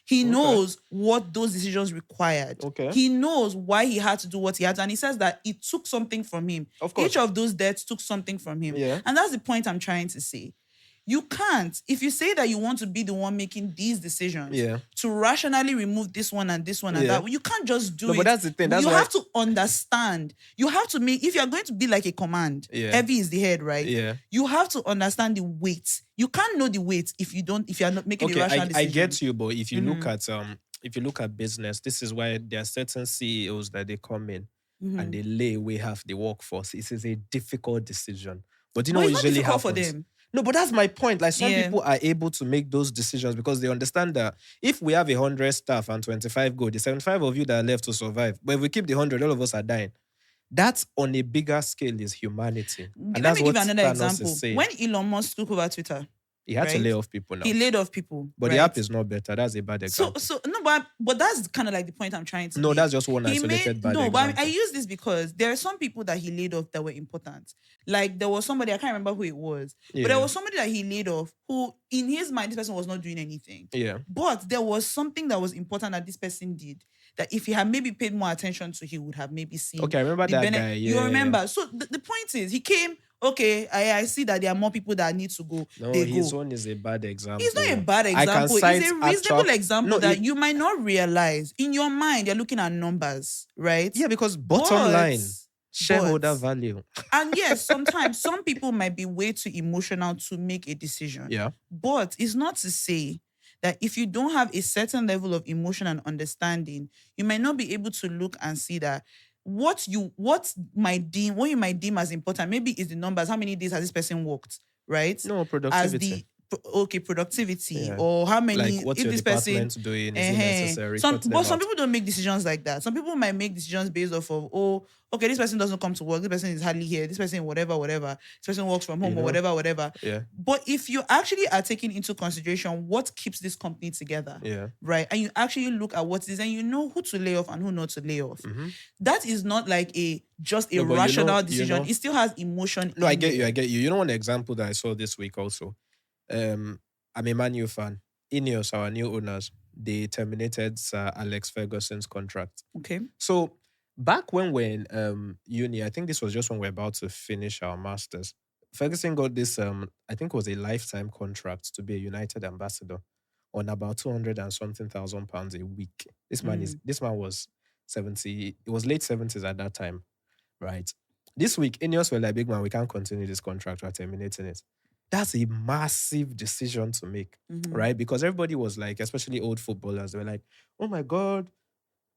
Speaker 1: He knows what those decisions required.
Speaker 2: Okay.
Speaker 1: He knows why he had to do what he had to. And he says that it took something from him.
Speaker 2: Of course.
Speaker 1: Each of those deaths took something from him.
Speaker 2: Yeah.
Speaker 1: And that's the point I'm trying to say. You can't, if you say that you want to be the one making these decisions, to rationally remove this one and this one and that, you can't just do it.
Speaker 2: But that's the thing. That's
Speaker 1: you
Speaker 2: why
Speaker 1: have to understand. You have to if you're going to be like a Command, heavy is the head, right?
Speaker 2: Yeah.
Speaker 1: You have to understand the weight. You can't know the weight if you're not making a rational decision.
Speaker 2: I get you, but if you look at business, this is why there are certain CEOs that they come in and they lay away half the workforce. It is a difficult decision. But do you know what usually happens?
Speaker 1: For them.
Speaker 2: No, but that's my point. Like some people are able to make those decisions because they understand that if we have 100 staff and 25 go, the 75 of you that are left to survive. But if we keep the 100, all of us are dying. That's on a bigger scale is humanity. And
Speaker 1: Let me give you another
Speaker 2: Thanos
Speaker 1: example.
Speaker 2: is saying.
Speaker 1: When Elon Musk took over Twitter,
Speaker 2: he had to lay off people now.
Speaker 1: He laid off people.
Speaker 2: But the app is not better. That's a bad example.
Speaker 1: But that's kind of like the point I'm trying to make.
Speaker 2: That's just one isolated bad example.
Speaker 1: But I use this because there are some people that he laid off that were important. Like there was somebody, I can't remember who it was, but there was somebody that he laid off who, in his mind, this person was not doing anything.
Speaker 2: Yeah.
Speaker 1: But there was something that was important that this person did that if he had maybe paid more attention to, he would have maybe seen.
Speaker 2: Okay, I remember that guy.
Speaker 1: You remember? So the point is, he came. Okay, I see that there are more people that need to go.
Speaker 2: No, his own is a bad example.
Speaker 1: It's not a bad example. It's a reasonable example that you might not realize. In your mind, you're looking at numbers, right?
Speaker 2: Yeah, because bottom line, shareholder value.
Speaker 1: And yes, sometimes some people might be way too emotional to make a decision.
Speaker 2: Yeah.
Speaker 1: But it's not to say that if you don't have a certain level of emotion and understanding, you might not be able to look and see that what you might deem as important, maybe is the numbers. How many days has this person worked, right?
Speaker 2: No, productivity.
Speaker 1: Productivity or how many,
Speaker 2: like what's
Speaker 1: if
Speaker 2: your
Speaker 1: this
Speaker 2: department
Speaker 1: person
Speaker 2: doing, is it necessary?
Speaker 1: Some people don't make decisions like that. Some people might make decisions based off of, okay, this person doesn't come to work, this person is hardly here, this person whatever, this person works from home or whatever.
Speaker 2: Yeah.
Speaker 1: But if you actually are taking into consideration what keeps this company together, right, and you actually look at what it is and you know who to lay off and who not to lay off, that is not like just a rational decision. It still has emotion.
Speaker 2: No, I get you. You know one example that I saw this week also? I'm a Man U fan. Ineos, our new owners, they terminated Sir Alex Ferguson's contract.
Speaker 1: Okay.
Speaker 2: So back when we're in uni, I think this was just when we're about to finish our masters. Ferguson got this, I think it was a lifetime contract to be a United ambassador on about 200 and something thousand pounds a week. This man was 70. It was late 70s at that time, right? This week, Ineos were like, big man, we can't continue this contract. We're terminating it. That's a massive decision to make, right? Because everybody was like, especially old footballers, they were like, oh my God,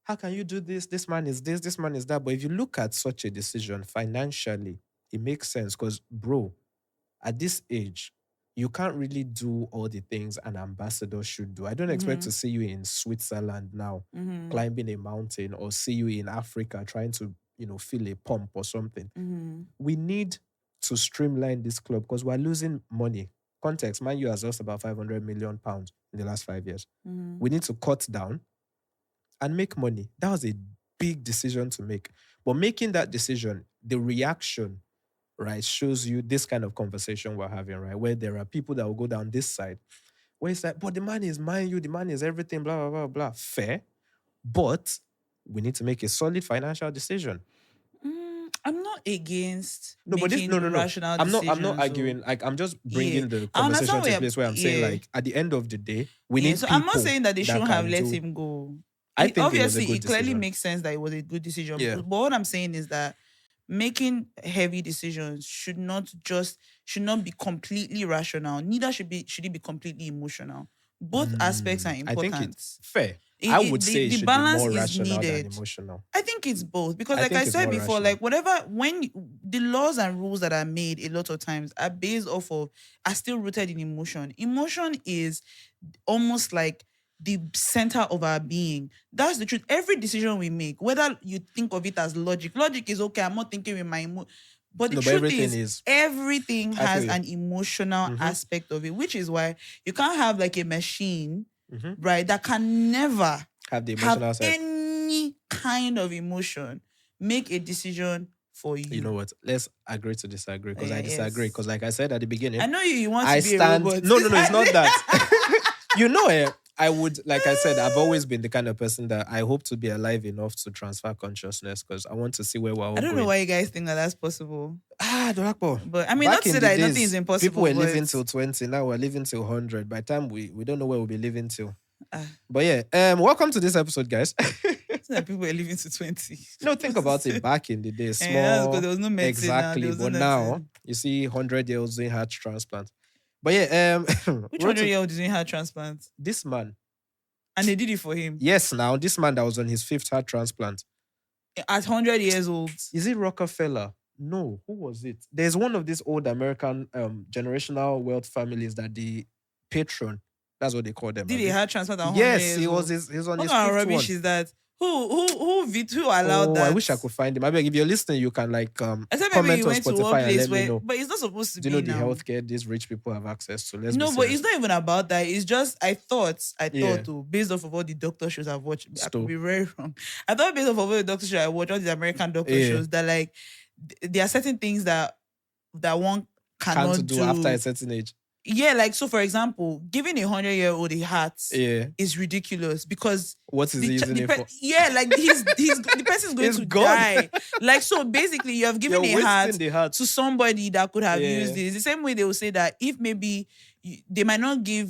Speaker 2: how can you do this? This man is this man is that. But if you look at such a decision financially, it makes sense because, bro, at this age, you can't really do all the things an ambassador should do. I don't expect to see you in Switzerland now, climbing a mountain, or see you in Africa trying to, fill a pump or something. We need to streamline this club because we're losing money. Context, Man U has lost about £500 million in the last 5 years. We need to cut down and make money. That was a big decision to make. But making that decision, the reaction, right, shows you this kind of conversation we're having, right, where there are people that will go down this side, where it's like, but the man is Man U, the man is everything, blah, blah, blah, blah. Fair. But we need to make a solid financial decision.
Speaker 1: I'm not against making rational decisions.
Speaker 2: I'm not arguing. Like, I'm just bringing the conversation to a place where I'm saying, like, at the end of the day, we need.
Speaker 1: So I'm not saying that they shouldn't have let him go.
Speaker 2: I think
Speaker 1: obviously
Speaker 2: it
Speaker 1: clearly makes sense that it was a good decision.
Speaker 2: Yeah.
Speaker 1: But what I'm saying is that making heavy decisions should not be completely rational. Neither should it be completely emotional. Both aspects are important.
Speaker 2: I think it's fair. I would say it
Speaker 1: the
Speaker 2: should be
Speaker 1: balance
Speaker 2: more
Speaker 1: is
Speaker 2: rational than
Speaker 1: needed.
Speaker 2: emotional.
Speaker 1: I think it's both because,
Speaker 2: I
Speaker 1: like I
Speaker 2: think it's
Speaker 1: said
Speaker 2: more
Speaker 1: before,
Speaker 2: rational.
Speaker 1: like whatever the laws and rules that are made a lot of times are based off of are still rooted in emotion. Emotion is almost like the center of our being. That's the truth. Every decision we make, whether you think of it as logic is okay. I'm not thinking with my but the
Speaker 2: No, but
Speaker 1: truth
Speaker 2: everything
Speaker 1: is,
Speaker 2: is.
Speaker 1: everything
Speaker 2: I feel
Speaker 1: has
Speaker 2: you.
Speaker 1: an emotional aspect of it, which is why you can't have like a machine, right, that can never
Speaker 2: Have the
Speaker 1: have
Speaker 2: emotional side.
Speaker 1: any kind of emotion, make a decision for you.
Speaker 2: You know what? Let's agree to disagree because I disagree.
Speaker 1: Yes.
Speaker 2: Because, like I said at the beginning,
Speaker 1: I know you want
Speaker 2: I
Speaker 1: to be
Speaker 2: stand.
Speaker 1: a robot.
Speaker 2: No, it's not that. You know, I would, like I said, I've always been the kind of person that I hope to be alive enough to transfer consciousness because I want to see where we're all
Speaker 1: I don't
Speaker 2: going.
Speaker 1: know why you guys think that that's possible.
Speaker 2: Dolakpo.
Speaker 1: But I mean,
Speaker 2: Back
Speaker 1: not to
Speaker 2: in
Speaker 1: say
Speaker 2: the
Speaker 1: that
Speaker 2: days,
Speaker 1: nothing is impossible.
Speaker 2: people were
Speaker 1: but
Speaker 2: living till 20. Now we're living till 100. By the time we don't know where we'll be living till.
Speaker 1: Ah.
Speaker 2: But yeah, welcome to this episode, guys.
Speaker 1: it's not that people were living to 20.
Speaker 2: No, think about it. Back in the days,
Speaker 1: That's
Speaker 2: small.
Speaker 1: because there was no medicine.
Speaker 2: Exactly.
Speaker 1: There was
Speaker 2: But
Speaker 1: no
Speaker 2: now
Speaker 1: nothing.
Speaker 2: you see 100-year-olds doing heart transplant. But yeah,
Speaker 1: Which 100-year-old is doing heart transplant?
Speaker 2: This man.
Speaker 1: And they did it for him.
Speaker 2: Yes, now this man that was on his 5th heart transplant.
Speaker 1: At 100 years old.
Speaker 2: Is it Rockefeller? No, who was it? There's one of these old American generational wealth families that the patron, that's what they call them.
Speaker 1: Did he heart transplant at 100 years
Speaker 2: Yes, he
Speaker 1: old?
Speaker 2: was he's on
Speaker 1: What
Speaker 2: his
Speaker 1: kind of
Speaker 2: 5th
Speaker 1: rubbish
Speaker 2: one.
Speaker 1: is that? Who allowed that?
Speaker 2: I wish I could find him. Maybe if you're listening, you can like
Speaker 1: Except maybe
Speaker 2: comment
Speaker 1: you
Speaker 2: on
Speaker 1: went to one
Speaker 2: Spotify and
Speaker 1: place
Speaker 2: let me
Speaker 1: where,
Speaker 2: know.
Speaker 1: but it's not supposed to
Speaker 2: Do
Speaker 1: be
Speaker 2: you know the
Speaker 1: now.
Speaker 2: healthcare these rich people have access to? Let's
Speaker 1: No,
Speaker 2: be
Speaker 1: but
Speaker 2: serious.
Speaker 1: it's not even about that. It's just I thought,
Speaker 2: Yeah.
Speaker 1: based off of all the doctor shows I've watched, I
Speaker 2: Stop.
Speaker 1: could be very wrong. I thought based off of all the doctor shows I watched, all these American doctor
Speaker 2: Yeah.
Speaker 1: shows, that like there are certain things that one cannot
Speaker 2: Can't do after a certain age.
Speaker 1: Yeah, like so. For example, giving a 100-year-old a heart is ridiculous because
Speaker 2: what is he using it for?
Speaker 1: Yeah, like he's the person's going
Speaker 2: He's
Speaker 1: to
Speaker 2: gone.
Speaker 1: die. Like so, basically, you have given
Speaker 2: You're
Speaker 1: a heart
Speaker 2: wasting the heart.
Speaker 1: to somebody that could have
Speaker 2: Yeah.
Speaker 1: used it. It's the same way they will say that if maybe they might not give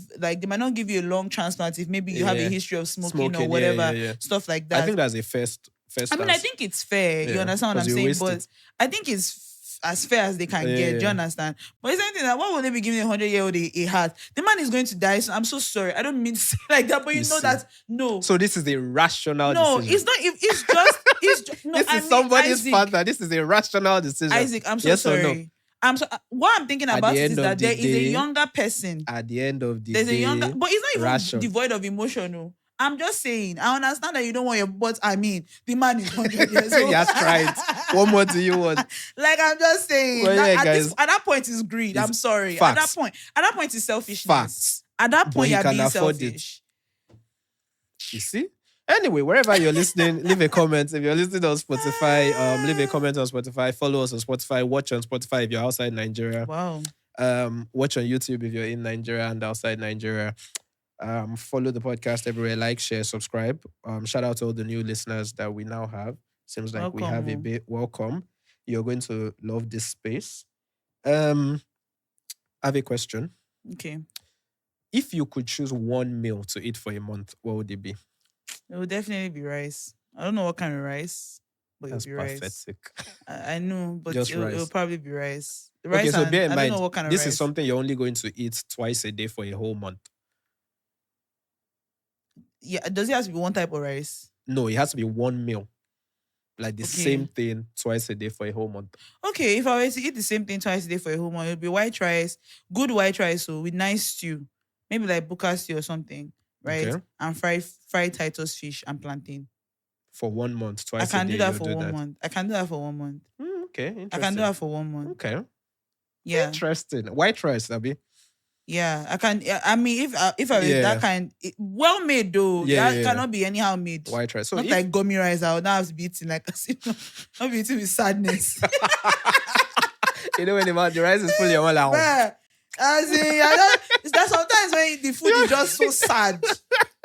Speaker 1: you a long transplant if maybe you have a history of smoking or whatever stuff like that.
Speaker 2: I think that's a first.
Speaker 1: I mean, I think it's fair. You understand what I'm saying? But I think it's as fair as they can get. Do you understand? But it's anything that why would they be giving a 100-year-old a heart? The man is going to die. So I'm so sorry. I don't mean to say like that, but you know that no.
Speaker 2: So this is a rational
Speaker 1: decision.
Speaker 2: decision.
Speaker 1: It's not. It's just no.
Speaker 2: This is somebody's father. This is a rational decision.
Speaker 1: Isaac, I'm so sorry. What I'm thinking about is that there is a younger person.
Speaker 2: At the end of the day,
Speaker 1: there's a younger, but it's not even
Speaker 2: ration.
Speaker 1: devoid of emotion. No. I'm just saying, I understand that you don't want your, but I mean, the man is 100 years old.
Speaker 2: He has tried. What more do you want?
Speaker 1: Like, I'm just saying,
Speaker 2: well,
Speaker 1: that
Speaker 2: guys,
Speaker 1: at that point is greed. I'm sorry.
Speaker 2: Facts.
Speaker 1: At that point is selfishness.
Speaker 2: Facts.
Speaker 1: At that point, you're being
Speaker 2: It.
Speaker 1: selfish.
Speaker 2: You see? Anyway, wherever you're listening, leave a comment. If you're listening on Spotify, leave a comment on Spotify. Follow us on Spotify. Watch on Spotify if you're outside Nigeria.
Speaker 1: Wow.
Speaker 2: Watch on YouTube if you're in Nigeria and outside Nigeria. Follow the podcast everywhere. Like, share, subscribe. Shout out to all the new listeners that we now have. Seems like we have a bit. Welcome. You're going to love this space. I have a question.
Speaker 1: Okay.
Speaker 2: If you could choose one meal to eat for a month, what would it be?
Speaker 1: It would definitely be rice. I don't know what kind of rice, but
Speaker 2: That's
Speaker 1: it would be
Speaker 2: pathetic.
Speaker 1: rice. I know, but
Speaker 2: Just
Speaker 1: it'll probably be rice.
Speaker 2: Okay, so bear in
Speaker 1: I
Speaker 2: mind,
Speaker 1: don't know what kind of
Speaker 2: this
Speaker 1: rice.
Speaker 2: is something you're only going to eat twice a day for a whole month.
Speaker 1: Yeah, does it have to be one type of rice?
Speaker 2: No, it has to be one meal. Like the same thing twice a day for a whole month.
Speaker 1: Okay, if I were to eat the same thing twice a day for a whole month, it would be white rice, good white rice, so with nice stew. Maybe like buka stew or something, right?
Speaker 2: Okay.
Speaker 1: And fried Titus fish and plantain.
Speaker 2: For 1 month, twice a day.
Speaker 1: I can do that for 1 month. I can do that for 1 month.
Speaker 2: Okay, interesting.
Speaker 1: I can do that for 1 month.
Speaker 2: Okay.
Speaker 1: Yeah.
Speaker 2: Interesting. White rice, Abby.
Speaker 1: Yeah, I can. I mean, if I was that kind, well made though. That cannot be anyhow made.
Speaker 2: White rice. So
Speaker 1: not like gummy rice. I would not have to be eating like I'll be eating with sadness.
Speaker 2: You know when the rice is full, you're all out.
Speaker 1: As in, that sometimes when the food is just so sad,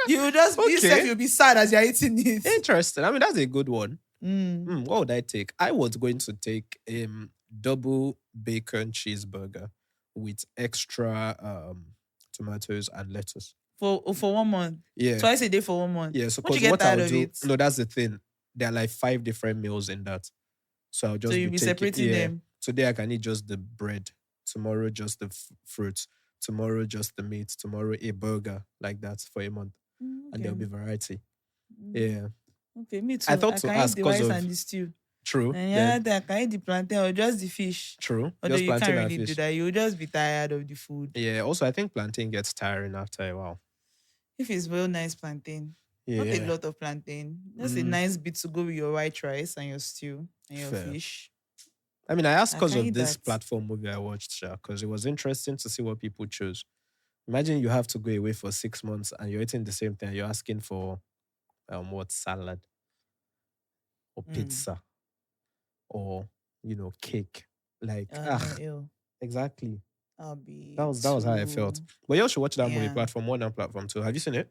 Speaker 1: you just yourself you'll be sad as you're eating it.
Speaker 2: Interesting. I mean, that's a good one.
Speaker 1: Mm.
Speaker 2: What would I take? I was going to take double bacon cheeseburger with extra tomatoes and lettuce.
Speaker 1: For 1 month?
Speaker 2: Yeah.
Speaker 1: Twice a day for 1 month?
Speaker 2: Yeah, so
Speaker 1: Once you get tired of it?
Speaker 2: No, that's the thing. There are like 5 different meals in that. So I'll just
Speaker 1: you'll be separating them?
Speaker 2: Today I can eat just the bread. Tomorrow just the fruits. Tomorrow just the meat. Tomorrow a burger. Like that for a month.
Speaker 1: Okay.
Speaker 2: And there'll be variety. Yeah.
Speaker 1: Okay, me too.
Speaker 2: I thought
Speaker 1: I
Speaker 2: to
Speaker 1: can eat
Speaker 2: ask
Speaker 1: the
Speaker 2: because
Speaker 1: rice
Speaker 2: of
Speaker 1: and the stew.
Speaker 2: true.
Speaker 1: And
Speaker 2: Then
Speaker 1: yeah, I can eat the plantain or just the fish.
Speaker 2: true.
Speaker 1: Although
Speaker 2: Just
Speaker 1: you can't
Speaker 2: plantain and
Speaker 1: really do
Speaker 2: fish.
Speaker 1: that. You'll just be tired of the food.
Speaker 2: Yeah. Also, I think plantain gets tiring after a while.
Speaker 1: If it's well nice plantain. Not a
Speaker 2: Yeah.
Speaker 1: lot of plantain. Just a nice bit to go with your white rice and your stew and your
Speaker 2: Fair.
Speaker 1: fish.
Speaker 2: I mean, I asked
Speaker 1: I
Speaker 2: because
Speaker 1: can
Speaker 2: of
Speaker 1: eat
Speaker 2: this
Speaker 1: that.
Speaker 2: platform movie I watched, because it was interesting to see what people chose. Imagine you have to go away for 6 months and you're eating the same thing. You're asking for what salad or
Speaker 1: Mm.
Speaker 2: pizza or cake. Like
Speaker 1: No, ew.
Speaker 2: exactly.
Speaker 1: I'll be
Speaker 2: That was how I felt.
Speaker 1: too.
Speaker 2: But you should watch that movie,
Speaker 1: Yeah.
Speaker 2: platform 1 and platform 2. Have you seen it?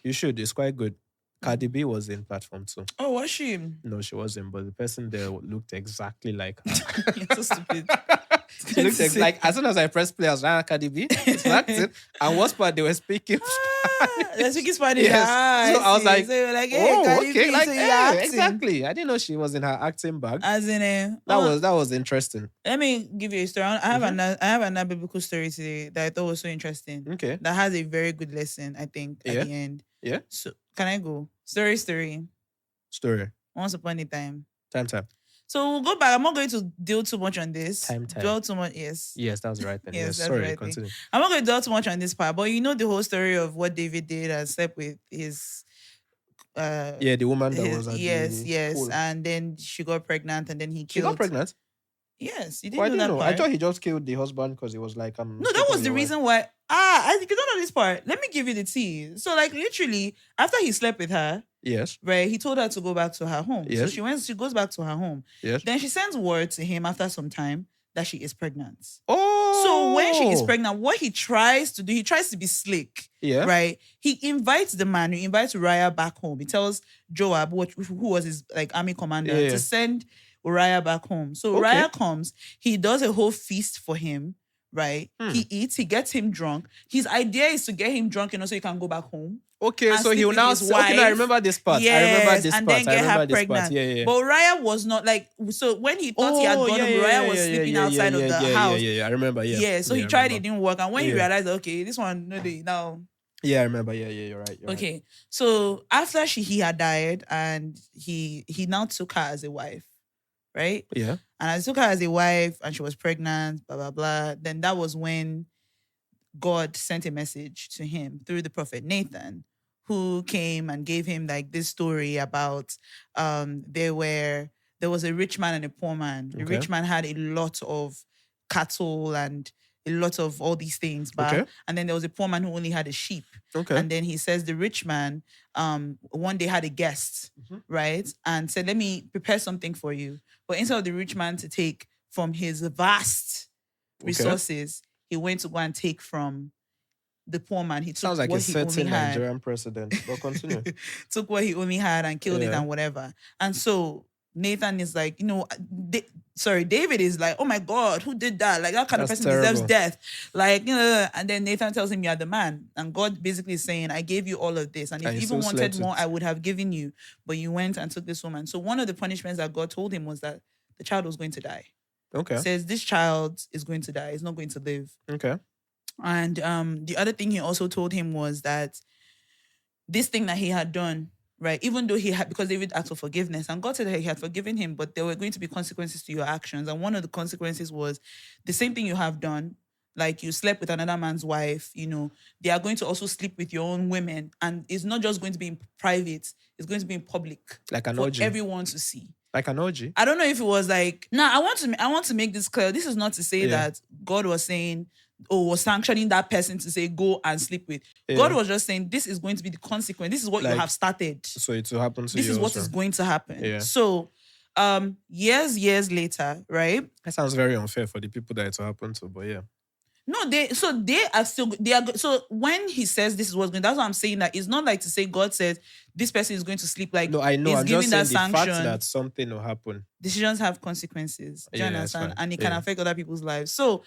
Speaker 2: You should. It's quite good. Cardi B was in platform 2.
Speaker 1: Oh, was she?
Speaker 2: No, she wasn't, but the person there looked exactly like her.
Speaker 1: You're so stupid.
Speaker 2: She looked like, as soon as I pressed play, I was like, Cardi B, it's acting. And what's part they were speaking Spanish.
Speaker 1: They're speaking Spanish.
Speaker 2: Yes.
Speaker 1: Ah,
Speaker 2: So I was
Speaker 1: see.
Speaker 2: like,
Speaker 1: So you're like, hey,
Speaker 2: oh,
Speaker 1: Cardi
Speaker 2: okay,
Speaker 1: B,
Speaker 2: like,
Speaker 1: so you're
Speaker 2: hey,
Speaker 1: acting.
Speaker 2: exactly. I didn't know she was in her acting bag.
Speaker 1: As in
Speaker 2: That was interesting.
Speaker 1: let me give you a story. I have another biblical story today that I thought was so interesting.
Speaker 2: Okay.
Speaker 1: That has a very good lesson, I think, at
Speaker 2: Yeah.
Speaker 1: the end.
Speaker 2: Yeah.
Speaker 1: So can I go? Story.
Speaker 2: Story.
Speaker 1: Once upon a time.
Speaker 2: Time.
Speaker 1: So we'll go back. I'm not going to deal too much on this.
Speaker 2: Time.
Speaker 1: Dwell too much. Yes.
Speaker 2: Yes, that was the right thing.
Speaker 1: Yes,
Speaker 2: Yes,
Speaker 1: that's
Speaker 2: sorry,
Speaker 1: the right thing.
Speaker 2: continue.
Speaker 1: I'm not going to dwell too much on this part, but you know the whole story of what David did and slept with his
Speaker 2: Yeah, the woman that was at
Speaker 1: yes,
Speaker 2: the pool.
Speaker 1: and then she got pregnant and then he
Speaker 2: She
Speaker 1: killed.
Speaker 2: got pregnant?
Speaker 1: Yes, you
Speaker 2: Oh, I
Speaker 1: didn't know
Speaker 2: didn't
Speaker 1: that
Speaker 2: know. I
Speaker 1: part.
Speaker 2: thought he just killed the husband because he was like,
Speaker 1: No, that was the reason why. I think you don't know this part. Let me give you the tea. So, like, literally, after he slept with her,
Speaker 2: Yes.
Speaker 1: right, he told her to go back to her home. So
Speaker 2: Yes.
Speaker 1: she goes back to her home.
Speaker 2: Yes.
Speaker 1: Then she sends word to him after some time that she is pregnant.
Speaker 2: Oh.
Speaker 1: So when she is pregnant, what he tries to do, he tries to be slick.
Speaker 2: Yeah.
Speaker 1: Right? He invites the man, he invites Uriah back home. He tells Joab, who was his like army commander,
Speaker 2: Yeah.
Speaker 1: to send Uriah back home. So
Speaker 2: Okay.
Speaker 1: Uriah comes, he does a whole feast for him, right? He eats, he gets him drunk. His idea is to get him drunk, so he can go back home.
Speaker 2: Okay,
Speaker 1: and
Speaker 2: so
Speaker 1: sleep
Speaker 2: he will
Speaker 1: with
Speaker 2: now
Speaker 1: his
Speaker 2: say, okay, now I
Speaker 1: wife.
Speaker 2: remember this part.
Speaker 1: Yes,
Speaker 2: I remember this
Speaker 1: and
Speaker 2: part.
Speaker 1: then
Speaker 2: I
Speaker 1: get
Speaker 2: remember
Speaker 1: her
Speaker 2: this
Speaker 1: pregnant.
Speaker 2: part. Yeah.
Speaker 1: But Uriah was not like, so when he thought he had gone home, Uriah was sleeping outside of the house.
Speaker 2: Yeah, I remember. Yeah.
Speaker 1: Yeah, so he
Speaker 2: I
Speaker 1: tried,
Speaker 2: remember.
Speaker 1: it didn't work. And when he
Speaker 2: Yeah.
Speaker 1: realized, okay, this one, no, they now.
Speaker 2: Yeah, I remember. Yeah, you're right. You're
Speaker 1: Okay,
Speaker 2: right.
Speaker 1: so after he had died, and he now took her as a wife, right?
Speaker 2: Yeah.
Speaker 1: And I took her as a wife, and she was pregnant, blah blah blah. Then that was when God sent a message to him through the prophet Nathan, who came and gave him like this story about there was a rich man and a poor man. The
Speaker 2: Okay.
Speaker 1: rich man had a lot of cattle and a lot of all these things, but
Speaker 2: Okay.
Speaker 1: and then there was a poor man who only had a sheep.
Speaker 2: Okay.
Speaker 1: And then he says the rich man one day had a guest, right? And said, let me prepare something for you. But instead of the rich man to take from his vast resources, he went to go and take from the poor man. He took
Speaker 2: Sounds like
Speaker 1: what
Speaker 2: a
Speaker 1: he only
Speaker 2: certain
Speaker 1: had.
Speaker 2: Nigerian president. But continue.
Speaker 1: Took what he only had and killed it
Speaker 2: Yeah.
Speaker 1: and whatever. And so Nathan is like, David is like, oh my God, who did that? Like that kind
Speaker 2: That's
Speaker 1: of person deserves
Speaker 2: terrible.
Speaker 1: death. Like, and then Nathan tells him, you're the man. And God basically is saying, I gave you all of this. And if
Speaker 2: And
Speaker 1: you
Speaker 2: you
Speaker 1: even
Speaker 2: still
Speaker 1: wanted
Speaker 2: slept
Speaker 1: more,
Speaker 2: with-
Speaker 1: I would have given you. But you went and took this woman. So one of the punishments that God told him was that the child was going to die.
Speaker 2: Okay.
Speaker 1: Says this child is going to die. He's not going to live.
Speaker 2: Okay.
Speaker 1: And the other thing he also told him was that this thing that he had done, right, even though he had, because David asked for forgiveness, and God said that he had forgiven him, but there were going to be consequences to your actions. And one of the consequences was the same thing you have done, like you slept with another man's wife, they are going to also sleep with your own women. And it's not just going to be in private, it's going to be in public.
Speaker 2: Like an
Speaker 1: for
Speaker 2: orgy.
Speaker 1: everyone to see.
Speaker 2: Like an orgy.
Speaker 1: I don't know if it was like, I want to make this clear. This is not to say
Speaker 2: Yeah.
Speaker 1: that God was saying, was sanctioning that person to say, go and sleep with.
Speaker 2: Yeah.
Speaker 1: God was just saying, this is going to be the consequence. This is what you
Speaker 2: Like,
Speaker 1: have started.
Speaker 2: So it will happen to
Speaker 1: This
Speaker 2: you
Speaker 1: is what
Speaker 2: also.
Speaker 1: is going to happen.
Speaker 2: Yeah.
Speaker 1: So, years later, right?
Speaker 2: That sounds very unfair for the people that it will happen to, but yeah.
Speaker 1: No, so when he says this is what's going, that's what I'm saying, that it's not like to say God says this person is going to sleep, like,
Speaker 2: No, I know.
Speaker 1: he's
Speaker 2: I'm
Speaker 1: giving
Speaker 2: just saying
Speaker 1: that
Speaker 2: the fact
Speaker 1: sanction.
Speaker 2: that something will happen.
Speaker 1: Decisions have consequences. Do you
Speaker 2: Yeah, that's
Speaker 1: understand?
Speaker 2: fine.
Speaker 1: And it can
Speaker 2: Yeah.
Speaker 1: affect other people's lives. So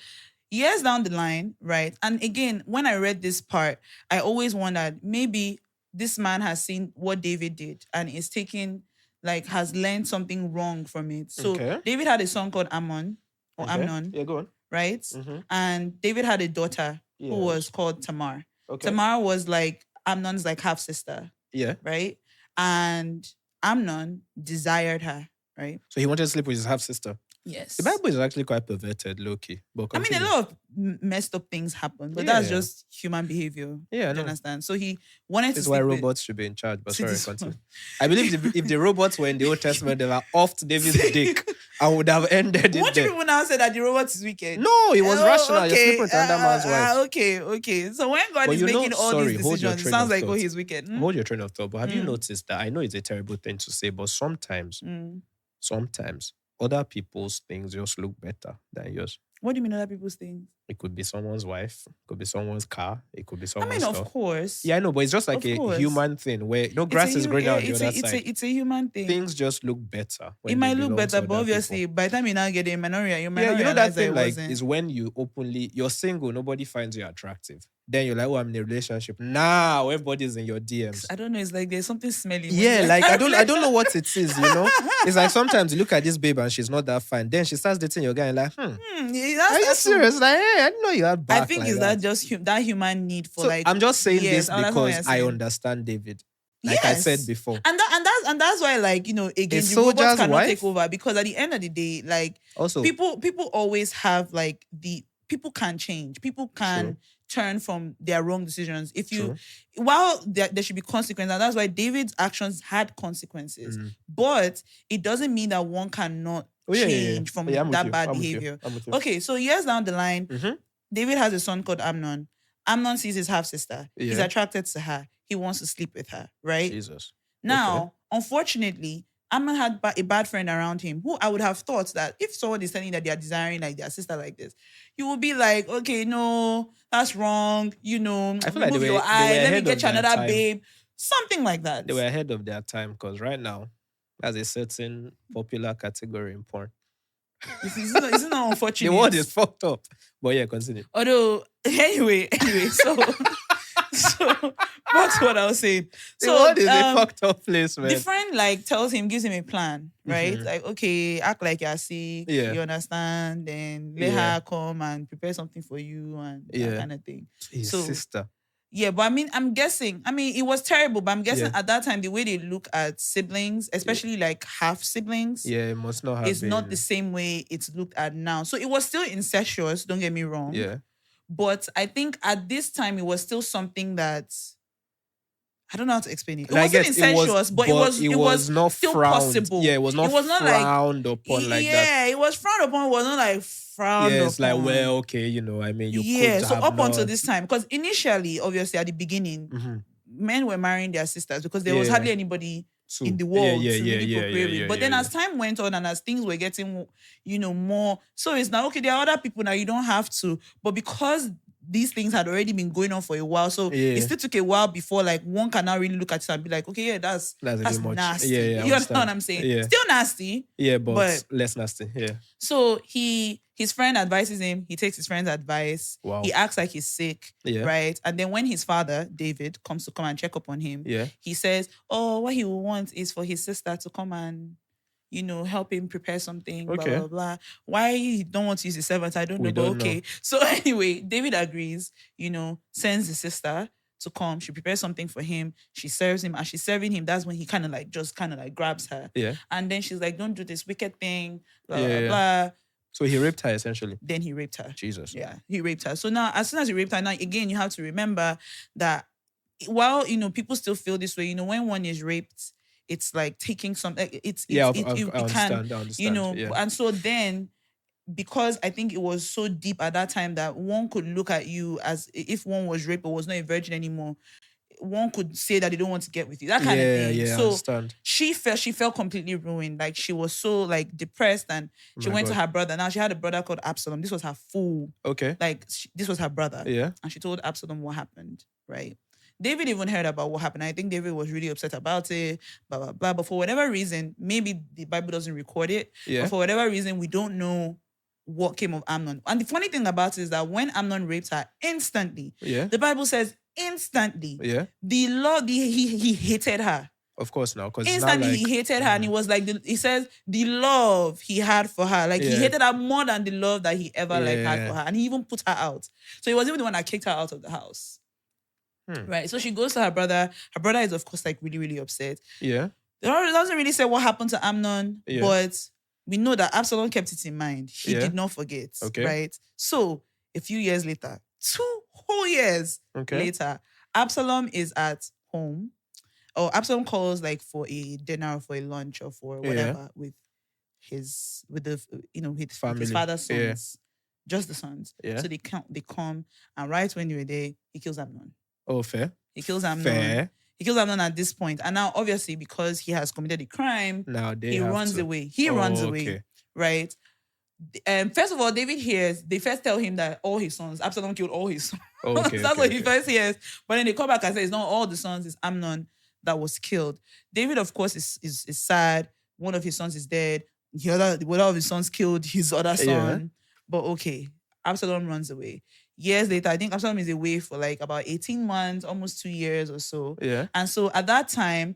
Speaker 1: years down the line, right? And again, when I read this part, I always wondered, maybe this man has seen what David did and is taking, like, has learned something wrong from it. So
Speaker 2: Okay.
Speaker 1: David had a son called Amnon or
Speaker 2: Okay.
Speaker 1: Amnon,
Speaker 2: Yeah, go on.
Speaker 1: right?
Speaker 2: Mhm.
Speaker 1: And David had a daughter who
Speaker 2: Yes.
Speaker 1: was called Tamar.
Speaker 2: Okay.
Speaker 1: Tamar was like Amnon's like half sister,
Speaker 2: Yeah.
Speaker 1: right? and Amnon desired her, right?
Speaker 2: So he wanted to sleep with his half sister.
Speaker 1: Yes.
Speaker 2: The Bible is actually quite perverted, low-key. But
Speaker 1: I mean,
Speaker 2: continue.
Speaker 1: a lot of messed up things happen, but that's
Speaker 2: Yeah.
Speaker 1: just human behavior.
Speaker 2: Yeah, I
Speaker 1: Do
Speaker 2: know.
Speaker 1: you understand? So he wanted
Speaker 2: This
Speaker 1: to
Speaker 2: is why
Speaker 1: sleep with-
Speaker 2: robots should be in charge. But
Speaker 1: See,
Speaker 2: sorry,
Speaker 1: this
Speaker 2: continue.
Speaker 1: one.
Speaker 2: I believe if the robots were in the Old Testament, they were off David's
Speaker 1: See?
Speaker 2: dick and would have ended it
Speaker 1: Won't you
Speaker 2: there.
Speaker 1: people now say that the robot is wicked?
Speaker 2: No, it was
Speaker 1: Oh,
Speaker 2: rational. You're
Speaker 1: okay.
Speaker 2: sleeping with another man's wife.
Speaker 1: Okay. So when God
Speaker 2: But
Speaker 1: is
Speaker 2: you know-
Speaker 1: making all
Speaker 2: sorry,
Speaker 1: these
Speaker 2: hold your
Speaker 1: decisions, it
Speaker 2: train
Speaker 1: sounds
Speaker 2: of
Speaker 1: like, oh,
Speaker 2: thought.
Speaker 1: he's wicked.
Speaker 2: Hold your train of thought. But have you
Speaker 1: Mm.
Speaker 2: noticed that? I know it's a terrible thing to say, but sometimes
Speaker 1: Mm.
Speaker 2: other people's things just look better than yours.
Speaker 1: What do you mean other people's things?
Speaker 2: It could be someone's wife, it could be someone's car, it could be
Speaker 1: I
Speaker 2: someone's
Speaker 1: mean,
Speaker 2: stuff.
Speaker 1: of course.
Speaker 2: Yeah, I know, but it's just like
Speaker 1: Of
Speaker 2: a
Speaker 1: course.
Speaker 2: human thing where
Speaker 1: It's
Speaker 2: grass
Speaker 1: a
Speaker 2: is
Speaker 1: hu-
Speaker 2: greener
Speaker 1: yeah,
Speaker 2: on the
Speaker 1: it's
Speaker 2: other
Speaker 1: a, it's
Speaker 2: side.
Speaker 1: a human thing.
Speaker 2: Things just look better. When
Speaker 1: It
Speaker 2: they
Speaker 1: might look
Speaker 2: belong to
Speaker 1: better, but
Speaker 2: other
Speaker 1: obviously,
Speaker 2: people.
Speaker 1: by the time you now get a minority, you might
Speaker 2: Yeah,
Speaker 1: not
Speaker 2: you know that
Speaker 1: realize
Speaker 2: thing
Speaker 1: it
Speaker 2: like
Speaker 1: wasn't.
Speaker 2: is when you're single, nobody finds you attractive. Then you're like, oh, I'm in a relationship. Now everybody's in your DMs.
Speaker 1: I don't know. It's like there's something smelly. when
Speaker 2: Yeah,
Speaker 1: you're-
Speaker 2: like I don't know what it is, you know. It's like sometimes you look at this babe and she's not that fine. Then she starts dating your guy and like,
Speaker 1: Yeah,
Speaker 2: are you
Speaker 1: that's
Speaker 2: serious? Like, hey, I didn't know you had back.
Speaker 1: I think
Speaker 2: like
Speaker 1: is that just that human need for
Speaker 2: So
Speaker 1: like.
Speaker 2: I'm just saying
Speaker 1: yes,
Speaker 2: this
Speaker 1: that's what
Speaker 2: because
Speaker 1: you're
Speaker 2: I
Speaker 1: saying.
Speaker 2: understand David. Like I said before.
Speaker 1: And that's why, like, you know, again,
Speaker 2: A
Speaker 1: the
Speaker 2: soldier's
Speaker 1: robots cannot
Speaker 2: wife?
Speaker 1: take over, because at the end of the day, like,
Speaker 2: Also,
Speaker 1: people always have like people can change. People can
Speaker 2: True.
Speaker 1: turn from their wrong decisions. If you
Speaker 2: True.
Speaker 1: while there should be consequences, and that's why David's actions had consequences. But it doesn't mean that one cannot
Speaker 2: Oh, yeah.
Speaker 1: change from
Speaker 2: Yeah, I'm with
Speaker 1: that
Speaker 2: you.
Speaker 1: bad
Speaker 2: I'm with you.
Speaker 1: behavior.
Speaker 2: I'm with you.
Speaker 1: Okay, so years down the line,
Speaker 2: Mhm.
Speaker 1: David has a son called Amnon. Amnon sees his half sister. He's
Speaker 2: Yeah.
Speaker 1: attracted to her. He wants to sleep with her, right?
Speaker 2: Jesus.
Speaker 1: Now, unfortunately, Amnon had a bad friend around him who I would have thought that if someone is telling that they are desiring like their sister like this, you will be like, okay, no, that's wrong. You know,
Speaker 2: I feel like
Speaker 1: move
Speaker 2: they
Speaker 1: your
Speaker 2: were
Speaker 1: eye. Let me
Speaker 2: ahead
Speaker 1: get
Speaker 2: of
Speaker 1: you
Speaker 2: their
Speaker 1: another
Speaker 2: time.
Speaker 1: babe. Something like that.
Speaker 2: They were ahead of their time because right now, there's a certain popular category in porn.
Speaker 1: Isn't that unfortunate?
Speaker 2: The word is fucked up. But yeah, continue.
Speaker 1: Although, anyway, so back to what I was saying.
Speaker 2: The
Speaker 1: So
Speaker 2: word is a fucked up place, man.
Speaker 1: the friend like tells him, gives him a plan, right?
Speaker 2: Mhm.
Speaker 1: Like, okay, act like you're sick.
Speaker 2: Yeah.
Speaker 1: You understand? Then let
Speaker 2: Yeah.
Speaker 1: her come and prepare something for you and
Speaker 2: Yeah.
Speaker 1: that kind of thing.
Speaker 2: His
Speaker 1: So-
Speaker 2: sister.
Speaker 1: Yeah, but I mean, I'm guessing. I mean, it was terrible, but I'm guessing
Speaker 2: Yeah.
Speaker 1: at that time the way they look at siblings, especially like half siblings,
Speaker 2: Yeah, it must not have
Speaker 1: is
Speaker 2: been.
Speaker 1: not the same way it's looked at now. So it was still incestuous. Don't get me wrong.
Speaker 2: Yeah.
Speaker 1: But I think at this time it was still something that I don't know how to explain it. It
Speaker 2: And I
Speaker 1: wasn't
Speaker 2: guess
Speaker 1: incestuous, but it was
Speaker 2: not
Speaker 1: still
Speaker 2: frowned.
Speaker 1: possible.
Speaker 2: Yeah, it was not frowned upon like that.
Speaker 1: Yeah, it was frowned upon. It was not like frowned
Speaker 2: Yeah, it's like,
Speaker 1: upon.
Speaker 2: well, okay, you know, I mean, you
Speaker 1: yeah.
Speaker 2: could
Speaker 1: So
Speaker 2: have
Speaker 1: up until
Speaker 2: not-
Speaker 1: this time, because initially, obviously, at the beginning,
Speaker 2: Mhm.
Speaker 1: men were marrying their sisters because there was
Speaker 2: Yeah.
Speaker 1: hardly anybody
Speaker 2: So,
Speaker 1: in the world
Speaker 2: yeah,
Speaker 1: to really
Speaker 2: yeah,
Speaker 1: procreate with.
Speaker 2: yeah,
Speaker 1: But then
Speaker 2: yeah,
Speaker 1: as time went on and as things were getting, more, so it's now, okay, there are other people now, you don't have to. But because these things had already been going on for a while, so
Speaker 2: Yeah.
Speaker 1: it still took a while before like one can now really look at it and be like, okay, yeah, that's
Speaker 2: That's a bit much.
Speaker 1: nasty.
Speaker 2: Yeah, yeah, I
Speaker 1: You understand
Speaker 2: understand.
Speaker 1: what I'm saying?
Speaker 2: Yeah.
Speaker 1: Still nasty.
Speaker 2: Yeah, but
Speaker 1: But-
Speaker 2: less nasty. Yeah.
Speaker 1: So his friend advises him. He takes his friend's advice.
Speaker 2: Wow.
Speaker 1: He acts like he's sick,
Speaker 2: Yeah.
Speaker 1: right? And then when his father, David, comes to come and check up on him,
Speaker 2: Yeah.
Speaker 1: he says, oh, what he will want is for his sister to come and, help him prepare something, blah,
Speaker 2: Okay.
Speaker 1: blah, blah. Why he don't want to use his servant, I don't
Speaker 2: We
Speaker 1: know, but
Speaker 2: don't know.
Speaker 1: okay. So anyway, David agrees, sends his sister to come. She prepares something for him. She serves him. As she's serving him, that's when he kind of like grabs her.
Speaker 2: Yeah.
Speaker 1: And then she's like, don't do this wicked thing, blah,
Speaker 2: Yeah,
Speaker 1: blah,
Speaker 2: yeah.
Speaker 1: blah.
Speaker 2: So he raped her essentially.
Speaker 1: Then he raped her.
Speaker 2: Jesus.
Speaker 1: Yeah, he raped her. So now, as soon as he raped her, now again, you have to remember that while people still feel this way, when one is raped, it's like taking some. It's
Speaker 2: Yeah,
Speaker 1: it
Speaker 2: I
Speaker 1: can,
Speaker 2: understand. I understand. Yeah.
Speaker 1: and so then. Because I think it was so deep at that time that one could look at you as if one was raped or was not a virgin anymore, one could say that they don't want to get with you. That kind of thing.
Speaker 2: Yeah, I
Speaker 1: So
Speaker 2: understand.
Speaker 1: she felt completely ruined. Like she was so like depressed, and she
Speaker 2: My
Speaker 1: went to
Speaker 2: God.
Speaker 1: her brother. Now she had a brother called Absalom. This was her full.
Speaker 2: Okay.
Speaker 1: Like this was her brother.
Speaker 2: Yeah.
Speaker 1: And she told Absalom what happened, right? David even heard about what happened. I think David was really upset about it, blah, blah, blah. But for whatever reason, maybe the Bible doesn't record it.
Speaker 2: Yeah.
Speaker 1: But for whatever reason, we don't know what came of Amnon. And the funny thing about it is that when Amnon raped her, instantly,
Speaker 2: Yeah.
Speaker 1: the Bible says instantly,
Speaker 2: Yeah.
Speaker 1: the Lord, he hated her.
Speaker 2: Of course now. Because
Speaker 1: Instantly, he hated her, and he was like, he says the love he had for her, like he
Speaker 2: Yeah.
Speaker 1: hated her more than the love that he ever like had
Speaker 2: Yeah.
Speaker 1: for her, and he even put her out. So he was even the one that kicked her out of the house. Right. So she goes to her brother. Her brother is, of course, like really, really upset.
Speaker 2: Yeah.
Speaker 1: It doesn't really say what happened to Amnon,
Speaker 2: Yeah.
Speaker 1: but we know that Absalom kept it in mind. He
Speaker 2: Yeah.
Speaker 1: did not forget.
Speaker 2: Okay.
Speaker 1: Right. So a few years later, 2 whole years later, Absalom is at home. Or Absalom calls like for a dinner or for a lunch or for whatever with his his father's sons. Just the sons.
Speaker 2: Yeah.
Speaker 1: So they come, and right when they were there, he kills Amnon.
Speaker 2: Oh, fair.
Speaker 1: He kills Amnon.
Speaker 2: Fair.
Speaker 1: He kills Amnon at this point. And now, obviously, because he has committed a crime,
Speaker 2: now
Speaker 1: he runs away. He runs away. Right? First of all, David hears, they first tell him that all his sons, Absalom killed all his sons. That's what he first hears. But then they come back and say, it's not all the sons, it's Amnon that was killed. David, of course, is sad. One of his sons is dead. One of his sons killed his other son. Yeah. But okay, Absalom runs away. Years later, I think Absalom is away for like about 18 months, almost 2 years or so.
Speaker 2: Yeah.
Speaker 1: And so at that time,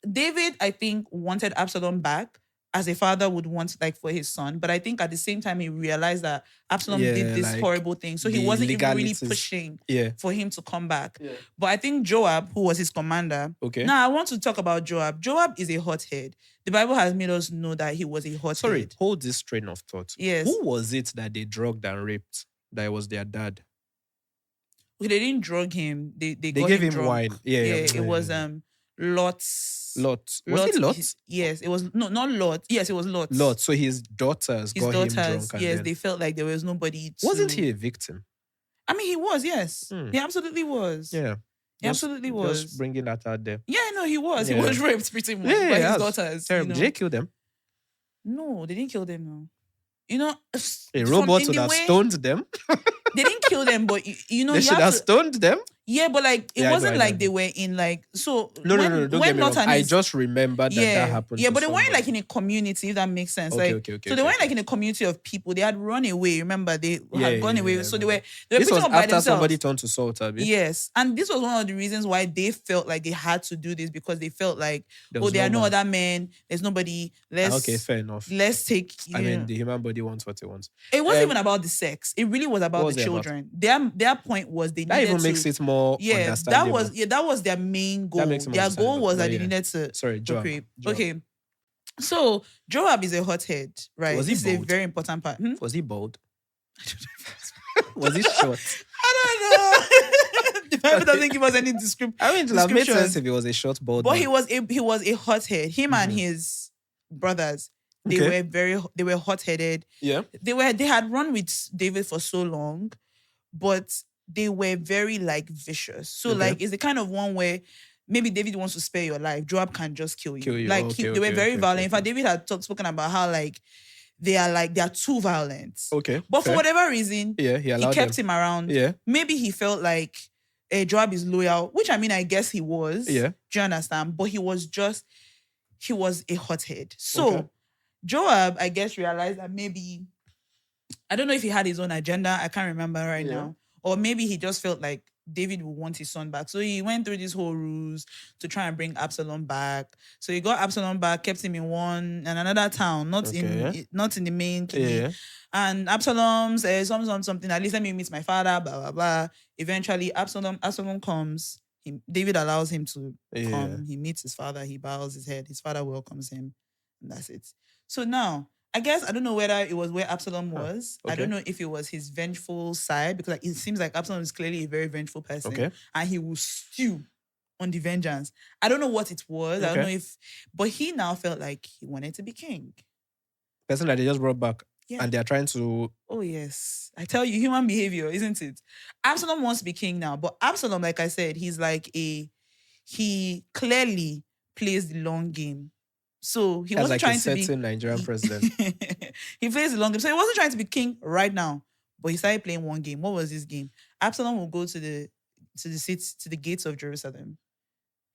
Speaker 1: David, I think, wanted Absalom back as a father would want like for his son. But I think at the same time, he realized that Absalom did this horrible thing. So he wasn't even really pushing for him to come back. Yeah. But I think Joab, who was his commander.
Speaker 2: Okay.
Speaker 1: Now, I want to talk about Joab. Joab is a hothead. The Bible has made us know that he was a hothead.
Speaker 2: Sorry, hold this train of thought.
Speaker 1: Yes.
Speaker 2: Who was it that they drugged and raped? That was their dad?
Speaker 1: Okay, they didn't drug him. They
Speaker 2: gave him
Speaker 1: drunk.
Speaker 2: Wine. Yeah.
Speaker 1: It was Lot's.
Speaker 2: Was it Lot?
Speaker 1: Yes, it was not Lot. Yes, it was Lot.
Speaker 2: Lot. So his daughters got him drunk.
Speaker 1: Yes, they felt like there was nobody to...
Speaker 2: Wasn't he a victim?
Speaker 1: I mean, he was, yes. He absolutely was.
Speaker 2: Yeah.
Speaker 1: He absolutely was.
Speaker 2: Just bringing that out there.
Speaker 1: Yeah, no, he was. Yeah. He was raped pretty much by his daughters.
Speaker 2: Terrible. Did they kill them?
Speaker 1: No, they didn't kill them, no.
Speaker 2: A robot would have stoned them.
Speaker 1: They didn't kill them, but they
Speaker 2: should have stoned them.
Speaker 1: Yeah, but like it wasn't like they were in like so.
Speaker 2: No. Don't get me wrong. I just remembered that happened.
Speaker 1: Yeah, but they weren't like in a community. If that makes sense.
Speaker 2: Okay.
Speaker 1: So they weren't like in a community of people. They had run away. Remember, they had gone away. So they were.
Speaker 2: This was
Speaker 1: up by
Speaker 2: after
Speaker 1: themselves.
Speaker 2: Somebody turned to salt, Abby.
Speaker 1: Yes, and this was one of the reasons why they felt like they had to do this, because they felt like, there are no other men. There's nobody.
Speaker 2: Okay, fair enough.
Speaker 1: Let's take.
Speaker 2: I mean, the human body wants what it wants.
Speaker 1: It wasn't even about the sex. It really was about the children. Their point was they needed
Speaker 2: that even makes it more understandable.
Speaker 1: That was their main goal. Their goal was that they needed to
Speaker 2: Joab.
Speaker 1: Okay. So Joab is a hothead, right?
Speaker 2: Was he
Speaker 1: this is a very important part.
Speaker 2: Was he bald? Was he short?
Speaker 1: I don't know. The Bible doesn't give us any description.
Speaker 2: I mean, it made sense if he was a short bald.
Speaker 1: But man. He was a hothead. Him and his brothers, they were hot-headed.
Speaker 2: Yeah.
Speaker 1: They had run with David for so long, but they were very like vicious. So like it's the kind of one where maybe David wants to spare your life, Joab can just kill you. Like they were very violent. In fact, David had spoken about how like they are too violent.
Speaker 2: Okay.
Speaker 1: But for whatever reason,
Speaker 2: he
Speaker 1: kept him around.
Speaker 2: Yeah.
Speaker 1: Maybe he felt like Joab is loyal, which I mean I guess he was.
Speaker 2: Yeah.
Speaker 1: Do you understand? But he was a hothead. So Joab, I guess, realized that maybe, I don't know if he had his own agenda. I can't remember right now. Or maybe he just felt like David would want his son back. So he went through this whole ruse to try and bring Absalom back. So he got Absalom back, kept him in another town, not in the main key.
Speaker 2: Yeah.
Speaker 1: And Absalom says something, at least let me meet my father, blah, blah, blah. Eventually, Absalom comes. David allows him to come. He meets his father. He bows his head. His father welcomes him. And that's it. So now, I guess I don't know whether it was where Absalom was. I don't know if it was his vengeful side, because it seems like Absalom is clearly a very vengeful person, and he will stew on the vengeance. I don't know what it was. I don't know but he now felt like he wanted to be king.
Speaker 2: Person that they just brought back, and they are trying to.
Speaker 1: Oh yes, I tell you, human behavior, isn't it? Absalom wants to be king now, but Absalom, like I said, he clearly plays the long game. So he wasn't trying to be...
Speaker 2: As like a certain Nigerian president.
Speaker 1: He plays the long game. So he wasn't trying to be king right now, but he started playing one game. What was this game? Absalom will go to the gates of Jerusalem.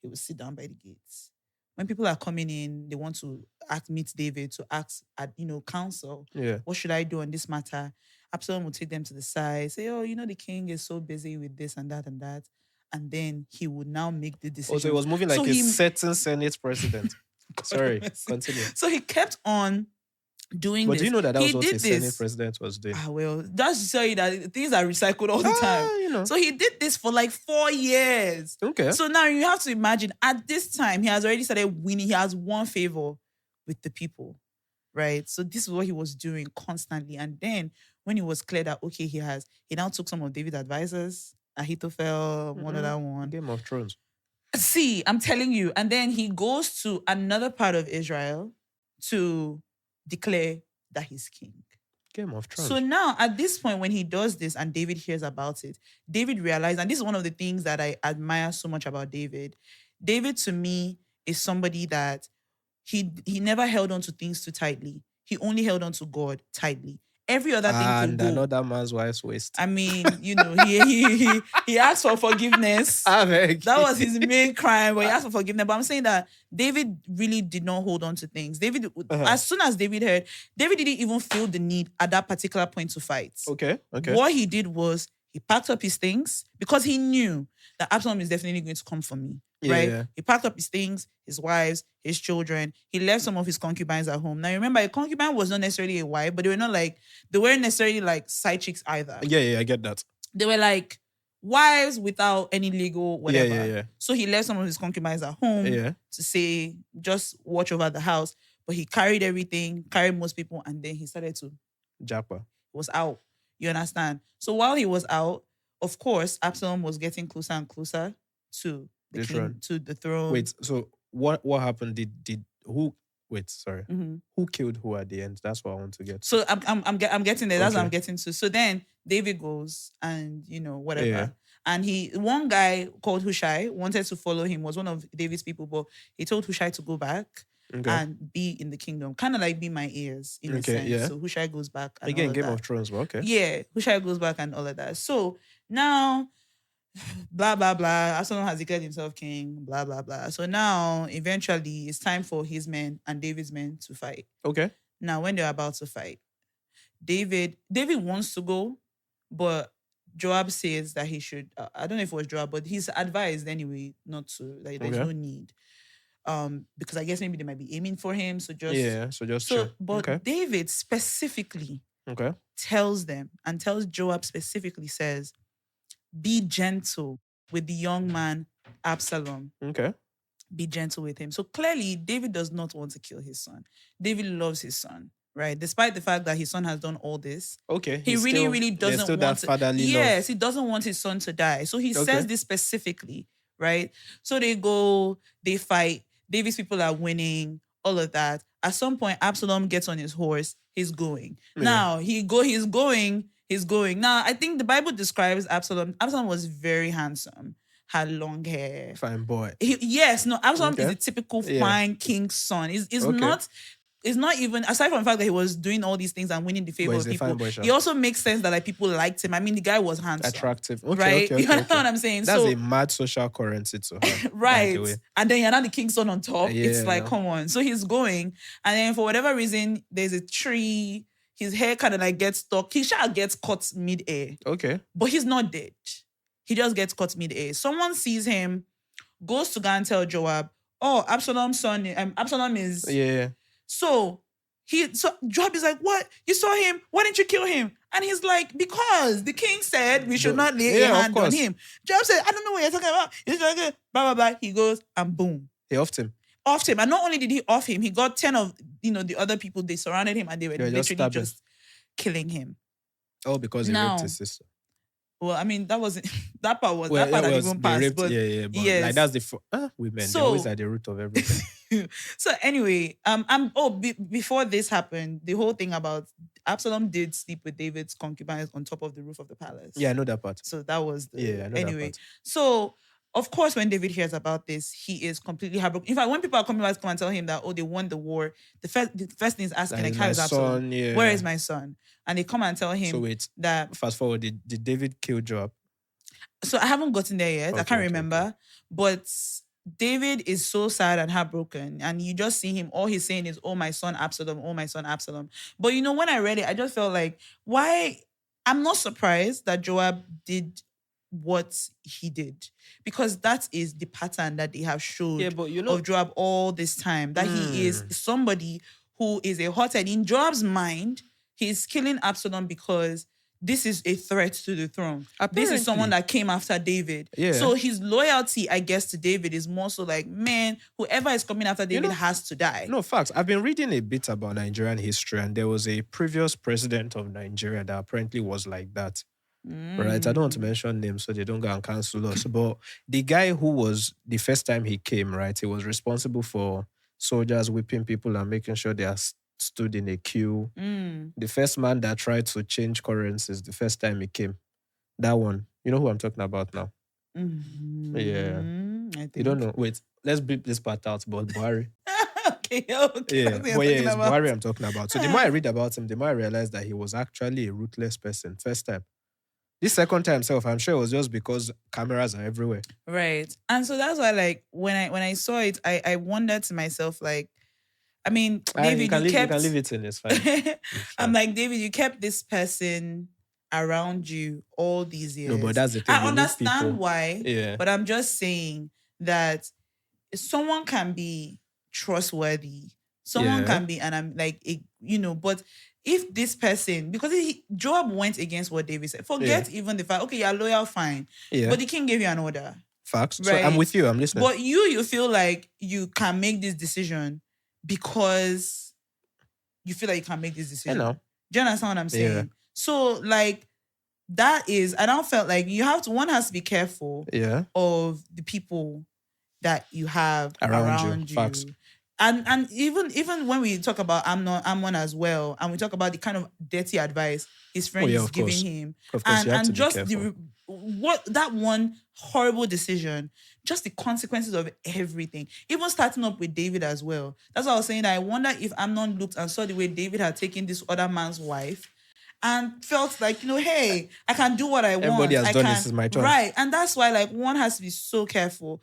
Speaker 1: He will sit down by the gates. When people are coming in, they want to meet David to ask at counsel.
Speaker 2: Yeah.
Speaker 1: What should I do on this matter? Absalom will take them to the side, say, the king is so busy with this and that and that. And then he would now make the decision.
Speaker 2: So he was moving like a certain Senate president. Sorry, continue.
Speaker 1: So he kept on doing
Speaker 2: But
Speaker 1: this.
Speaker 2: do you know that
Speaker 1: He
Speaker 2: was what
Speaker 1: did
Speaker 2: a Senate
Speaker 1: this.
Speaker 2: president was doing?
Speaker 1: Well, that's to tell you that things are recycled all the time.
Speaker 2: You know.
Speaker 1: So he did this for like 4 years.
Speaker 2: Okay.
Speaker 1: So now you have to imagine at this time, he has already started winning. He has won favor with the people, right? So this is what he was doing constantly. And then when it was clear that, okay, he now took some of David's advisors, Ahithophel, one other one.
Speaker 2: Game of Thrones.
Speaker 1: See, I'm telling you. And then he goes to another part of Israel to declare that he's king.
Speaker 2: Game of Thrones.
Speaker 1: So now at this point, when he does this and David hears about it, David realized, and this is one of the things that I admire so much about David. David, to me, is somebody that he never held on to things too tightly. He only held on to God tightly. Every other thing could go.
Speaker 2: And another man's wife's waist.
Speaker 1: I mean, he asked for forgiveness. That was his main crime, but he asked for forgiveness. But I'm saying that David really did not hold on to things. David, as soon as David heard, David didn't even feel the need at that particular point to fight.
Speaker 2: Okay.
Speaker 1: What he did was he packed up his things because he knew that Absalom is definitely going to come for me. Right?
Speaker 2: Yeah.
Speaker 1: He packed up his things, his wives, his children. He left some of his concubines at home. Now remember, a concubine was not necessarily a wife, but they weren't necessarily like side chicks either.
Speaker 2: Yeah, I get that.
Speaker 1: They were like wives without any legal whatever.
Speaker 2: Yeah.
Speaker 1: So he left some of his concubines at home to say, just watch over the house. But he carried everything, carried most people, and then he started to
Speaker 2: Japa.
Speaker 1: He was out. You understand? So while he was out, of course, Absalom was getting closer and closer to the king, to the throne.
Speaker 2: Wait, so what happened? Did who? Wait, sorry. Who killed who at the end? That's what I want to get.
Speaker 1: So I'm getting there. That's what I'm getting to. So then David goes and whatever.
Speaker 2: Yeah.
Speaker 1: And one guy called Hushai wanted to follow him, was one of David's people, but he told Hushai to go back and be in the kingdom, kind of like be my ears in a sense.
Speaker 2: Yeah.
Speaker 1: So Hushai goes back. And
Speaker 2: again,
Speaker 1: all of
Speaker 2: Game
Speaker 1: that.
Speaker 2: of Thrones. But okay.
Speaker 1: Yeah, Hushai goes back and all of that. So now, blah blah blah. Absalom has declared himself king. Blah blah blah. So now, eventually, it's time for his men and David's men to fight.
Speaker 2: Okay.
Speaker 1: Now, when they're about to fight, David wants to go, but Joab says that he should. I don't know if it was Joab, but he's advised anyway not to. Like, there's no need. Because I guess maybe they might be aiming for him. So just but David specifically tells them and tells Joab specifically, says, be gentle with the young man Absalom.
Speaker 2: Okay.
Speaker 1: Be gentle with him. So clearly, David does not want to kill his son. David loves his son, right? Despite the fact that his son has done all this.
Speaker 2: Okay.
Speaker 1: He really doesn't want to.
Speaker 2: Yes,
Speaker 1: he doesn't want his son to die. So he says this specifically, right? So they go, they fight. David's people are winning, all of that. At some point, Absalom gets on his horse. He's going. Yeah. Now, he's going. Now, I think the Bible describes Absalom. Absalom was very handsome, had long hair.
Speaker 2: Fine boy.
Speaker 1: Absalom is a typical fine king's son. It's not even, aside from the fact that he was doing all these things and winning the favor of people, he also makes sense that like people liked him. I mean, the guy was handsome.
Speaker 2: Attractive.
Speaker 1: Right? You know what I'm saying?
Speaker 2: That's a mad social currency to have.
Speaker 1: Right. And then you're not the king's son on top. It's like, come on. So he's going. And then for whatever reason, there's a tree. His hair kind of like gets stuck. He gets caught mid-air.
Speaker 2: Okay.
Speaker 1: But he's not dead. He just gets caught mid-air. Someone sees him, goes to go and tell Joab, oh, Absalom's son, Absalom is...
Speaker 2: Yeah.
Speaker 1: So Joab is like, what? You saw him? Why didn't you kill him? And he's like, because the king said we should not lay a hand on him. Joab said, I don't know what you're talking about. He's like, blah, blah, blah. He goes and boom.
Speaker 2: He offed him.
Speaker 1: And not only did he off him, he got 10 of the other people. They surrounded him and they were literally just killing him.
Speaker 2: Oh, because he raped his sister.
Speaker 1: Well, I mean, that part that even passed. But
Speaker 2: yes. Like that's the women. They always at the root of everything.
Speaker 1: So anyway, before this happened, the whole thing about Absalom did sleep with David's concubines on top of the roof of the palace.
Speaker 2: Yeah, I know that part.
Speaker 1: So that was
Speaker 2: I know that part.
Speaker 1: So of course, when David hears about this, he is completely heartbroken. In fact, when people are coming back to come and tell him that, they won the war, the first thing is asking, like, how is Absalom? Where is my son? And they come and tell him that...
Speaker 2: Fast forward, did David kill Joab?
Speaker 1: So I haven't gotten there yet. I can't remember. Okay. But David is so sad and heartbroken. And you just see him, all he's saying is, oh, my son Absalom, oh, my son Absalom. But when I read it, I just felt like, why? I'm not surprised that Joab did what he did, because that is the pattern that they have showed of Joab all this time, that he is somebody who is a hothead. In Joab's mind, he's killing Absalom because this is a threat to the throne. This is someone
Speaker 2: Apparently.
Speaker 1: that came after David.
Speaker 2: Yeah.
Speaker 1: So his loyalty, I guess, to David is more so like, man, whoever is coming after David
Speaker 2: know,
Speaker 1: has to die.
Speaker 2: No, facts. I've been reading a bit about Nigerian history, and there was a previous president of Nigeria that apparently was like that. Right? I don't want to mention names so they don't go and cancel us. But the guy who was, the first time he came, right, he was responsible for soldiers whipping people and making sure they are stood in a queue. The first man that tried to change currencies the first time he came. That one. You know who I'm talking about now? Yeah.
Speaker 1: I think.
Speaker 2: You don't know. Wait, let's beep this part out about Buhari.
Speaker 1: Okay.
Speaker 2: Yeah,
Speaker 1: But
Speaker 2: yeah, it's Buhari I'm talking about. So the more I read about him, the more I realized that he was actually a ruthless person. First time. This second time self, I'm sure it was just because cameras are everywhere.
Speaker 1: Right. And so that's why, like, when I saw it, I wondered to myself, like, I mean, David,
Speaker 2: you can
Speaker 1: kept...
Speaker 2: leave it in, it's fine. It's
Speaker 1: I'm
Speaker 2: fine.
Speaker 1: like, David, you kept this person around you all these years.
Speaker 2: No, but that's the thing.
Speaker 1: I
Speaker 2: you need
Speaker 1: understand
Speaker 2: people.
Speaker 1: why,
Speaker 2: Yeah.
Speaker 1: but I'm just saying that someone can be trustworthy. Someone
Speaker 2: Yeah.
Speaker 1: can be, and I'm like, but if this person, because Joab went against what David said, forget even the fact, okay, you're loyal, fine.
Speaker 2: Yeah.
Speaker 1: But the king gave you an order.
Speaker 2: Facts.
Speaker 1: Right.
Speaker 2: So I'm with you. I'm listening.
Speaker 1: But you feel like you can make this decision because you feel like you can make this decision.
Speaker 2: know.
Speaker 1: Do you understand what I'm saying?
Speaker 2: Yeah.
Speaker 1: So, like, that is, I don't feel like one has to be careful
Speaker 2: Yeah.
Speaker 1: of the people that you have around you.
Speaker 2: Facts.
Speaker 1: And even when we talk about Amnon as well, and we talk about the kind of dirty advice his friend is giving him,
Speaker 2: Of course, you have to be
Speaker 1: just
Speaker 2: careful.
Speaker 1: that one horrible decision, just the consequences of everything, even starting up with David as well. That's what I was saying. That I wonder if Amnon looked and saw the way David had taken this other man's wife and felt like, hey, I can do what I want.
Speaker 2: Everybody has done this, is my turn.
Speaker 1: Right. And that's why, like, one has to be so careful.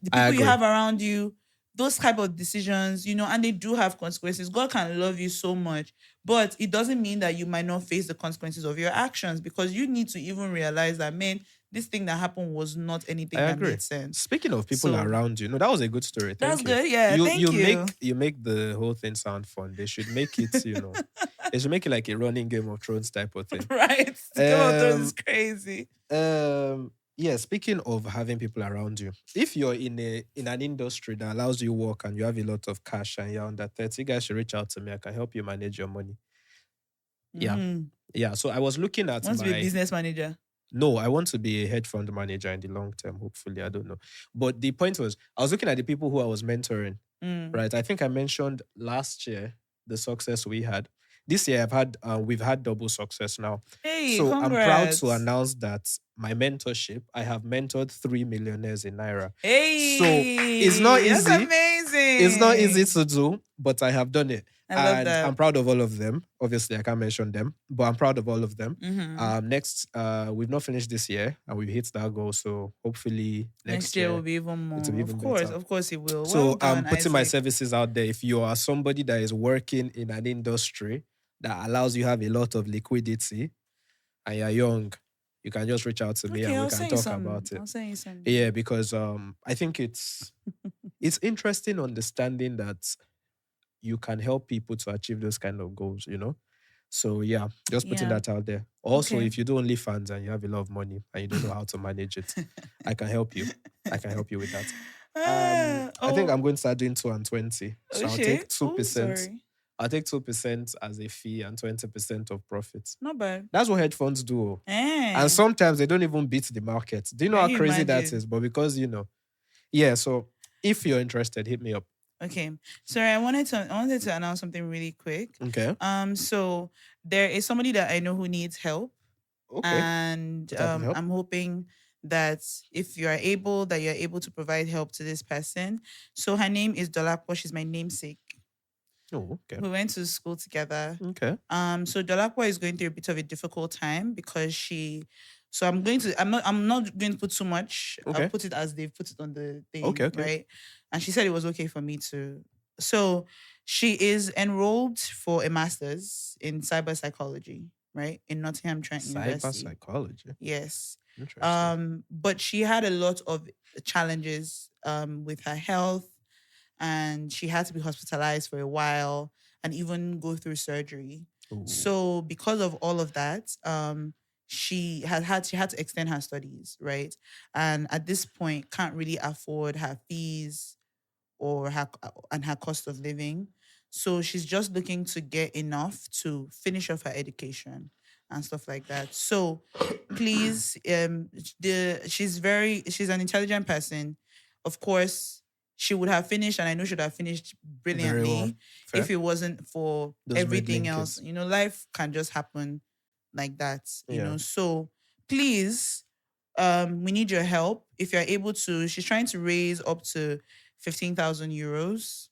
Speaker 1: The people you have around you, those type of decisions, and they do have consequences. God can love you so much, but it doesn't mean that you might not face the consequences of your actions, because you need to even realize that, man, this thing that happened was not anything that made sense.
Speaker 2: Speaking of people around you, that was a good story.
Speaker 1: That's good. Yeah, thank you.
Speaker 2: You make the whole thing sound fun. They should make it, they should make it like a running Game of Thrones type of thing.
Speaker 1: Right. Game of Thrones is crazy.
Speaker 2: Yeah, speaking of having people around you, if you're in an industry that allows you work and you have a lot of cash and you're under 30, you guys should reach out to me. I can help you manage your money. Yeah. Yeah. So I was looking at
Speaker 1: to be a business manager.
Speaker 2: No, I want to be a hedge fund manager in the long term, hopefully. I don't know. But the point was, I was looking at the people who I was mentoring, right? I think I mentioned last year the success we had. This year we've had double success now.
Speaker 1: Hey,
Speaker 2: so
Speaker 1: congrats.
Speaker 2: I'm proud to announce that my mentorship, I have mentored 3 millionaires in Naira.
Speaker 1: Hey,
Speaker 2: so it's not easy.
Speaker 1: That's amazing.
Speaker 2: It's not easy to do, but I have done it.
Speaker 1: I love that.
Speaker 2: I'm proud of all of them. Obviously, I can't mention them, but I'm proud of all of them. Next, we've not finished this year and we've hit that goal. So hopefully next year
Speaker 1: will be even more.
Speaker 2: It'll be even better.
Speaker 1: Of course it will.
Speaker 2: So
Speaker 1: well done,
Speaker 2: I'm putting
Speaker 1: Isaac.
Speaker 2: my services out there. If you are somebody that is working in an industry that allows you have a lot of liquidity and you're young, you can just reach out to me and we can talk about it.
Speaker 1: I'll send you some.
Speaker 2: Yeah, because I think it's interesting understanding that you can help people to achieve those kind of goals, So yeah, just putting that out there. Also, if you do OnlyFans and you have a lot of money and you don't know how to manage it, I can help you. I can help you with that. I think I'm going to start doing 2 and 20. So I'll take 2%. I'll take 2% as a fee and 20% of profits.
Speaker 1: Not bad.
Speaker 2: That's what hedge funds do. And sometimes they don't even beat the market. Do you know how crazy that is? But because, yeah, so if you're interested, hit me up.
Speaker 1: Okay. Sorry, I wanted to announce something really quick.
Speaker 2: Okay.
Speaker 1: So there is somebody that I know who needs help.
Speaker 2: Okay.
Speaker 1: And I'm hoping that if you're able to provide help to this person. So her name is Dolakwa. She's my namesake.
Speaker 2: Oh, okay.
Speaker 1: We went to school together.
Speaker 2: Okay.
Speaker 1: So Dolakwa is going through a bit of a difficult time because I'm not going to put too much.
Speaker 2: Okay.
Speaker 1: I'll put it as they've put it on the thing.
Speaker 2: Okay.
Speaker 1: Right. And she said it was okay for me to. So she is enrolled for a master's in cyber psychology, right? In Nottingham Trent University.
Speaker 2: Cyber psychology.
Speaker 1: Yes.
Speaker 2: Interesting.
Speaker 1: But she had a lot of challenges with her health, and she had to be hospitalized for a while. and even go through surgery.
Speaker 2: Ooh.
Speaker 1: So because of all of that, she had to extend her studies, right? And at this point, can't really afford her fees or her cost of living. So she's just looking to get enough to finish off her education and stuff like that. So please, she's an intelligent person. Of course, she would have finished, and I know she would have finished
Speaker 2: Very well.
Speaker 1: brilliantly
Speaker 2: Fair.
Speaker 1: if it wasn't for
Speaker 2: Those
Speaker 1: everything
Speaker 2: middling
Speaker 1: else.
Speaker 2: kids.
Speaker 1: Life can just happen like that.
Speaker 2: Yeah.
Speaker 1: So please, we need your help. If you're able to, she's trying to raise up to 15,000 euros.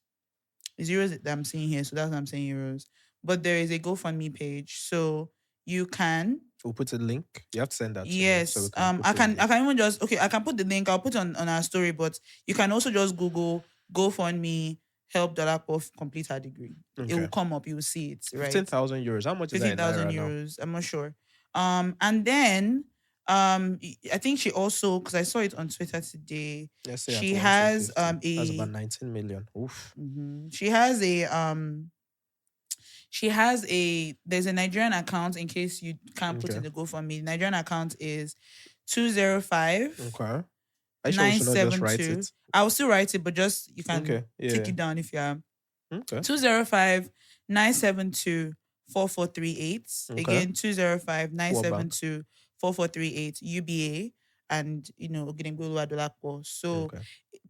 Speaker 1: It's euros that I'm seeing here, so that's what I'm saying euros. But there is a GoFundMe page, so you can.
Speaker 2: We'll put a link. You have to send that to me so we
Speaker 1: Yes,
Speaker 2: can put
Speaker 1: I
Speaker 2: it in
Speaker 1: can.
Speaker 2: the.
Speaker 1: I can even just okay. I can put the link. I'll put it on our story, but you can also just Google GoFundMe help Dolapo complete her degree. It will
Speaker 2: Okay.
Speaker 1: come up. You will see it, right?
Speaker 2: 15,000 euros. How much is that
Speaker 1: fifteen
Speaker 2: in
Speaker 1: thousand
Speaker 2: Naira now?
Speaker 1: euros. I'm not sure. And then I think she also, because I saw it on Twitter today.
Speaker 2: Let's say at
Speaker 1: She
Speaker 2: one two
Speaker 1: has
Speaker 2: fifty. That's about 19 million. Oof.
Speaker 1: she has a there's a Nigerian account in case you can't put
Speaker 2: Okay.
Speaker 1: in the GoFundMe. Nigerian account is 205
Speaker 2: Okay. Are you sure we
Speaker 1: nine
Speaker 2: should not just
Speaker 1: seven
Speaker 2: write
Speaker 1: two.
Speaker 2: it?
Speaker 1: I will still write it, but just you can
Speaker 2: Okay.
Speaker 1: take
Speaker 2: Yeah.
Speaker 1: it down if you are.
Speaker 2: Okay.
Speaker 1: 205 972 4438.
Speaker 2: Okay.
Speaker 1: Again, 205 nine
Speaker 2: What
Speaker 1: seven
Speaker 2: bank?
Speaker 1: two 4438 UBA, and Ogedengulu Adolapo. So
Speaker 2: Okay.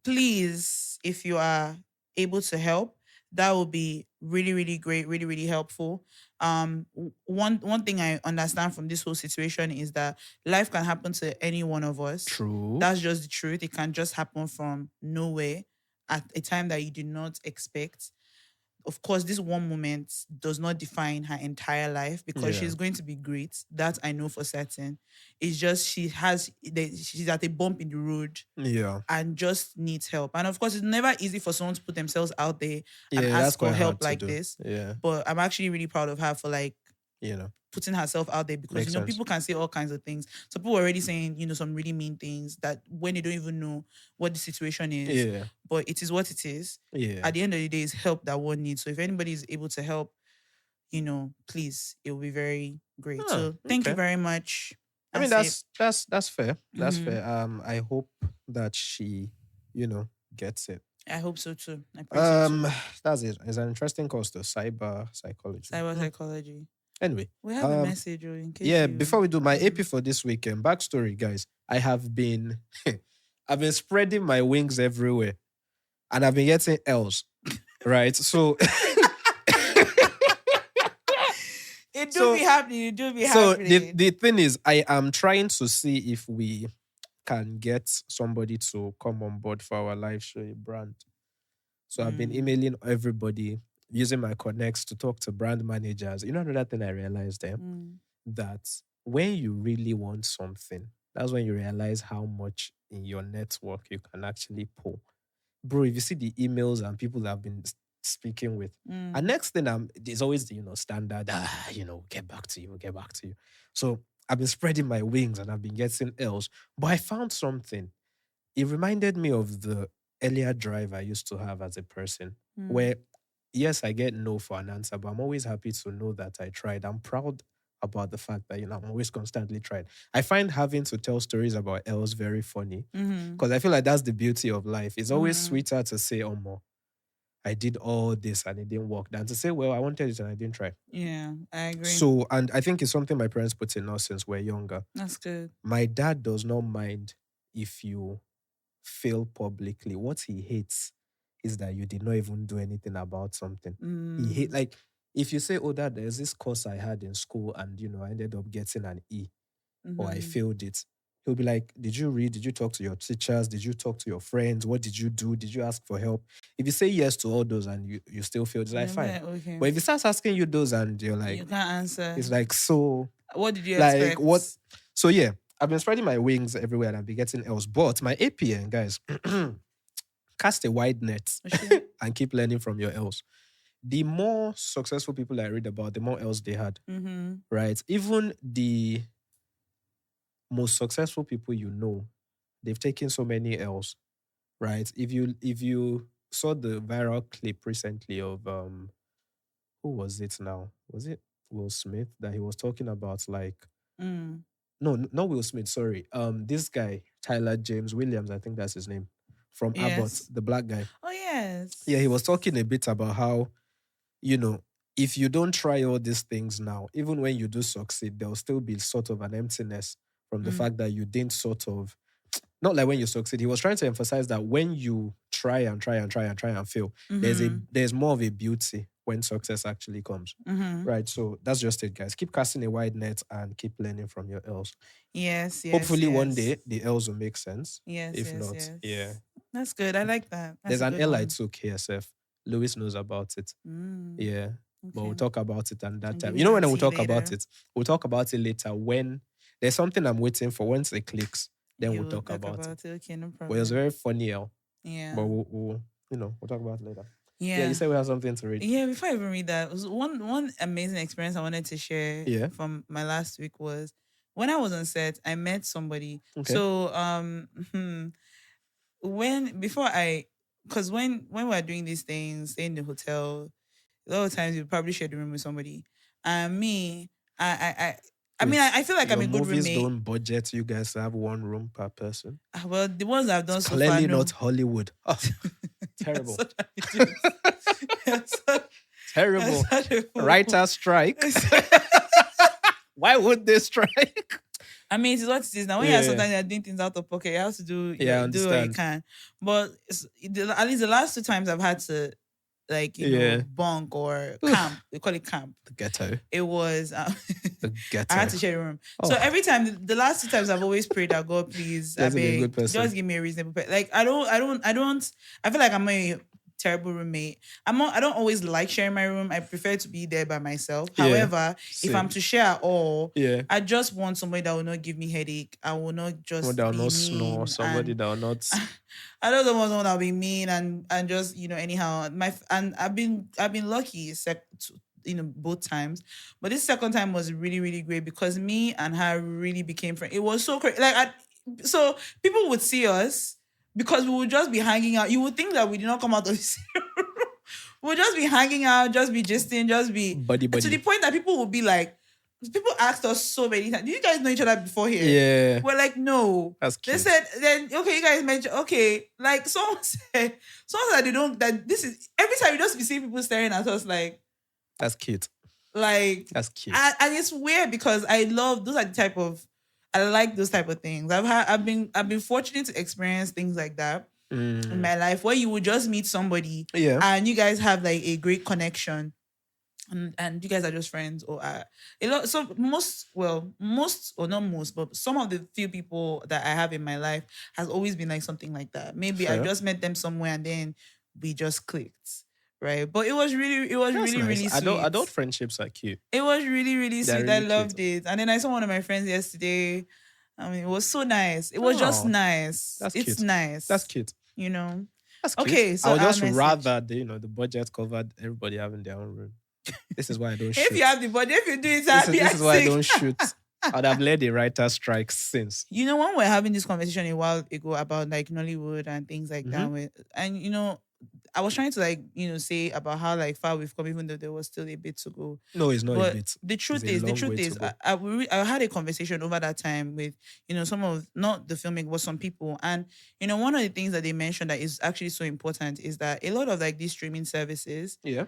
Speaker 1: please, if you are able to help, that will be really, really great, really, really helpful. One thing I understand from this whole situation is that life can happen to any one of us.
Speaker 2: True.
Speaker 1: That's just the truth. It can just happen from nowhere at a time that you did not expect. Of course, this one moment does not define her entire life because
Speaker 2: Yeah.
Speaker 1: she's going to be great. That I know for certain. It's just she's at a bump in the road
Speaker 2: Yeah.
Speaker 1: and just needs help. And of course, it's never easy for someone to put themselves out there and
Speaker 2: Yeah, that's
Speaker 1: ask for
Speaker 2: quite hard
Speaker 1: help
Speaker 2: to
Speaker 1: like
Speaker 2: do.
Speaker 1: this.
Speaker 2: Yeah.
Speaker 1: But I'm actually really proud of her for
Speaker 2: You know.
Speaker 1: putting herself out there because
Speaker 2: Makes sense.
Speaker 1: people can say all kinds of things. So people are already saying some really mean things that when they don't even know what the situation is.
Speaker 2: Yeah.
Speaker 1: But it is what it is.
Speaker 2: Yeah.
Speaker 1: At the end of the day, it's help that one needs. So if anybody is able to help, please, it will be very great.
Speaker 2: Huh,
Speaker 1: So thank you
Speaker 2: okay.
Speaker 1: very much.
Speaker 2: I mean
Speaker 1: That's it.
Speaker 2: that's fair. That's
Speaker 1: Mhm.
Speaker 2: fair. I hope that she, gets it.
Speaker 1: I hope so too. I pray so too.
Speaker 2: That's it. It's an interesting course though, cyber psychology.
Speaker 1: Cyber psychology.
Speaker 2: Anyway,
Speaker 1: We have a message, in case
Speaker 2: yeah,
Speaker 1: you.
Speaker 2: before we do my AP for this weekend, backstory, guys. I have been I've been spreading my wings everywhere. And I've been getting L's. Right? So
Speaker 1: It do
Speaker 2: So-
Speaker 1: be happening. It do be
Speaker 2: so
Speaker 1: happening.
Speaker 2: the thing is, I am trying to see if we can get somebody to come on board for our live show, a brand. So I've been emailing everybody, using my connects to talk to brand managers. Another thing I realized that when you really want something, that's when you realize how much in your network you can actually pull. Bro, if you see the emails and people that I've been speaking with, and next thing there's always the standard, get back to you, get back to you. So I've been spreading my wings and I've been getting else. But I found something. It reminded me of the earlier drive I used to have as a person, where yes, I get no for an answer, but I'm always happy to know that I tried. I'm proud about the fact that I'm always constantly trying. I find having to tell stories about else very funny because I feel like that's the beauty of life. It's always sweeter to say, "Oh, more, I did all this and it didn't work," than to say, "Well, I wanted it and I didn't try."
Speaker 1: Yeah, I agree.
Speaker 2: So, and I think it's something my parents put in us since we're younger.
Speaker 1: That's good.
Speaker 2: My dad does not mind if you fail publicly. What he hates is that you did not even do anything about something. He hate if you say, "Oh, Dad, there's this course I had in school and I ended up getting an E or I failed it." He'll be like, "Did you read? Did you talk to your teachers? Did you talk to your friends? What did you do? Did you ask for help?" If you say yes to all those and you still failed, it's like, fine.
Speaker 1: Okay.
Speaker 2: But if he starts asking you those and you're like,
Speaker 1: you can't answer.
Speaker 2: it's like, so
Speaker 1: What did you
Speaker 2: like
Speaker 1: expect?
Speaker 2: what? So yeah, I've been spreading my wings everywhere and I've been getting else. But my APN, guys, cast a wide net and keep learning from your else. The more successful people I read about, the more else they had. Right? Even the most successful people they've taken so many L's. Right? If you saw the viral clip recently of who was it now? Was it Will Smith that he was talking about? Like,
Speaker 1: Mm.
Speaker 2: no, not Will Smith. Sorry, this guy Tyler James Williams, I think that's his name, from Abbott,
Speaker 1: Yes.
Speaker 2: the black guy.
Speaker 1: Oh yes.
Speaker 2: Yeah, he was talking a bit about how, you know, if you don't try all these things now, even when you do succeed, there'll still be sort of an emptiness from the
Speaker 1: Mm.
Speaker 2: fact that you didn't sort of, not like when you succeed. He was trying to emphasize that when you try and try and try and try and fail, there's more of a beauty when success actually comes.
Speaker 1: Mm-hmm.
Speaker 2: Right. So that's just it, guys. Keep casting a wide net and keep learning from your L's.
Speaker 1: Yes, yes.
Speaker 2: Hopefully one
Speaker 1: yes.
Speaker 2: day the L's will make sense.
Speaker 1: Yes,
Speaker 2: If
Speaker 1: yes,
Speaker 2: not,
Speaker 1: yes.
Speaker 2: yeah.
Speaker 1: That's good. I like that. That's
Speaker 2: There's
Speaker 1: a
Speaker 2: an
Speaker 1: good
Speaker 2: L I
Speaker 1: one.
Speaker 2: took KSF. Lewis knows about it.
Speaker 1: Mm.
Speaker 2: Yeah. But we'll
Speaker 1: Okay.
Speaker 2: talk about it at that
Speaker 1: I'll
Speaker 2: time.
Speaker 1: give
Speaker 2: You know
Speaker 1: you
Speaker 2: when
Speaker 1: the
Speaker 2: we'll
Speaker 1: tea
Speaker 2: talk about
Speaker 1: later.
Speaker 2: it? We'll talk about it later when there's something I'm waiting for. Once it clicks, then
Speaker 1: You
Speaker 2: we'll
Speaker 1: will
Speaker 2: talk about it.
Speaker 1: Okay, no
Speaker 2: But it was
Speaker 1: problem.
Speaker 2: very funny, L.
Speaker 1: Yeah.
Speaker 2: But we'll talk about it later.
Speaker 1: Yeah.
Speaker 2: Yeah, you said we have something to read.
Speaker 1: Yeah, before I even read that, was one amazing experience I wanted to share
Speaker 2: Yeah.
Speaker 1: from my last week was when I was on set, I met somebody.
Speaker 2: Okay.
Speaker 1: So because when we were doing these things, stay in the hotel, a lot of times you probably share the room with somebody. And me, I mean, I feel like I'm
Speaker 2: Your
Speaker 1: a good
Speaker 2: movies
Speaker 1: roommate.
Speaker 2: don't budget you guys to have one room per person.
Speaker 1: Well, the ones I've done
Speaker 2: It's
Speaker 1: so
Speaker 2: clearly
Speaker 1: far, no.
Speaker 2: not Hollywood. Oh, terrible.
Speaker 1: Such an idiot. You're such-
Speaker 2: Terrible.
Speaker 1: you're such a fool.
Speaker 2: Writer strike. Why would they strike?
Speaker 1: I mean, it is what it is. Now, when
Speaker 2: Yeah.
Speaker 1: you're sometimes you're doing things out of pocket, you have to do,
Speaker 2: Yeah, I
Speaker 1: do what you
Speaker 2: understand.
Speaker 1: can. But at least the last two times I've had to, like, you
Speaker 2: Yeah.
Speaker 1: know, bunk or camp. We call it camp.
Speaker 2: The ghetto.
Speaker 1: It was,
Speaker 2: The ghetto.
Speaker 1: I had to share a room.
Speaker 2: Oh.
Speaker 1: So every time, the last two times I've always prayed that God, please, I
Speaker 2: Just be a
Speaker 1: beg,
Speaker 2: good person.
Speaker 1: just give me a reasonable Like, I feel like I'm a terrible roommate. I don't always like sharing my room. I prefer to be there by myself.
Speaker 2: Yeah,
Speaker 1: However, if
Speaker 2: same.
Speaker 1: I'm to share at all,
Speaker 2: Yeah.
Speaker 1: I just want somebody that will not give me headache. I will not just
Speaker 2: Someone that will
Speaker 1: be
Speaker 2: not
Speaker 1: mean
Speaker 2: snore. Somebody
Speaker 1: and-
Speaker 2: that will not.
Speaker 1: I don't want someone that will be mean and just, you know, anyhow. And I've been lucky both times, but this second time was really, really great because me and her really became friends. It was so crazy. So people would see us because we would just be hanging out. You would think that we did not come out of this room. We'll just be hanging out, just be gisting, just be
Speaker 2: Buddy.
Speaker 1: to the point that people would be like, people asked us so many times, "Do you guys know each other before here?"
Speaker 2: Yeah.
Speaker 1: We're like, "No."
Speaker 2: That's
Speaker 1: They
Speaker 2: cute.
Speaker 1: said, "Then okay, you guys mentioned okay." Like someone said they don't. That this is every time you just be seeing people staring at us like
Speaker 2: That's cute.
Speaker 1: That's
Speaker 2: cute.
Speaker 1: and it's weird because I love those are the type of I like those type of things. I've been fortunate to experience things like that in my life where you would just meet somebody
Speaker 2: Yeah.
Speaker 1: and you guys have like a great connection. And you guys are just friends or a lot. So most or not most, but some of the few people that I have in my life has always been like something like that. Maybe I
Speaker 2: Fair.
Speaker 1: just met them somewhere and then we just clicked, right? But it was really
Speaker 2: That's
Speaker 1: really
Speaker 2: nice.
Speaker 1: really sweet.
Speaker 2: Adult friendships are cute.
Speaker 1: It was really really
Speaker 2: They're
Speaker 1: sweet. I
Speaker 2: really
Speaker 1: loved it. And then I saw one of my friends yesterday. I mean, it was so nice. It was just
Speaker 2: Oh,
Speaker 1: nice.
Speaker 2: that's
Speaker 1: It's
Speaker 2: cute.
Speaker 1: nice.
Speaker 2: That's cute.
Speaker 1: You know.
Speaker 2: That's cute.
Speaker 1: Okay, so
Speaker 2: I would
Speaker 1: our
Speaker 2: just
Speaker 1: message.
Speaker 2: rather the budget covered everybody having their own room. This is why I don't shoot.
Speaker 1: If you have the budget, if you do it,
Speaker 2: this is why I don't shoot. I'd have led a writer strike since.
Speaker 1: You know, when we're having this conversation a while ago about like Nollywood and things like that, and you know, I was trying to like, you know, say about how like far we've come, even though there was still a bit to go.
Speaker 2: No, it's not
Speaker 1: But
Speaker 2: a bit.
Speaker 1: the truth
Speaker 2: It's a
Speaker 1: is,
Speaker 2: long way to go.
Speaker 1: I had a conversation over that time with, you know, some of, not the filmmaker, but some people. And, you know, one of the things that they mentioned that is actually so important is that a lot of like these streaming services,
Speaker 2: Yeah.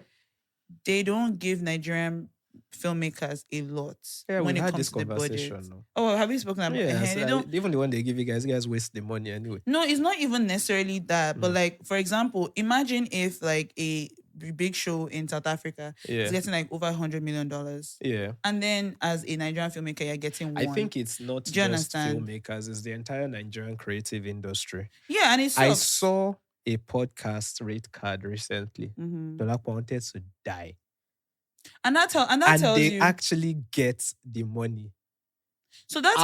Speaker 1: they don't give Nigerian filmmakers a lot
Speaker 2: Yeah,
Speaker 1: when
Speaker 2: we
Speaker 1: it
Speaker 2: had
Speaker 1: comes
Speaker 2: this
Speaker 1: to the budget.
Speaker 2: conversation. No?
Speaker 1: Oh, have you spoken about
Speaker 2: Yeah,
Speaker 1: it?
Speaker 2: so even the one they give you guys waste the money anyway.
Speaker 1: No, it's not even necessarily that. But like, for example, imagine if like a big show in South Africa is getting like over $100 million.
Speaker 2: Yeah.
Speaker 1: And then as a Nigerian filmmaker, you're getting one.
Speaker 2: I think it's not
Speaker 1: Do you
Speaker 2: just
Speaker 1: understand?
Speaker 2: filmmakers, it's the entire Nigerian creative industry.
Speaker 1: Yeah, and it's
Speaker 2: I saw a podcast rate card recently.
Speaker 1: Mhm.
Speaker 2: Dolapo wanted to die.
Speaker 1: And that tells
Speaker 2: they
Speaker 1: you.
Speaker 2: actually get the money.
Speaker 1: So that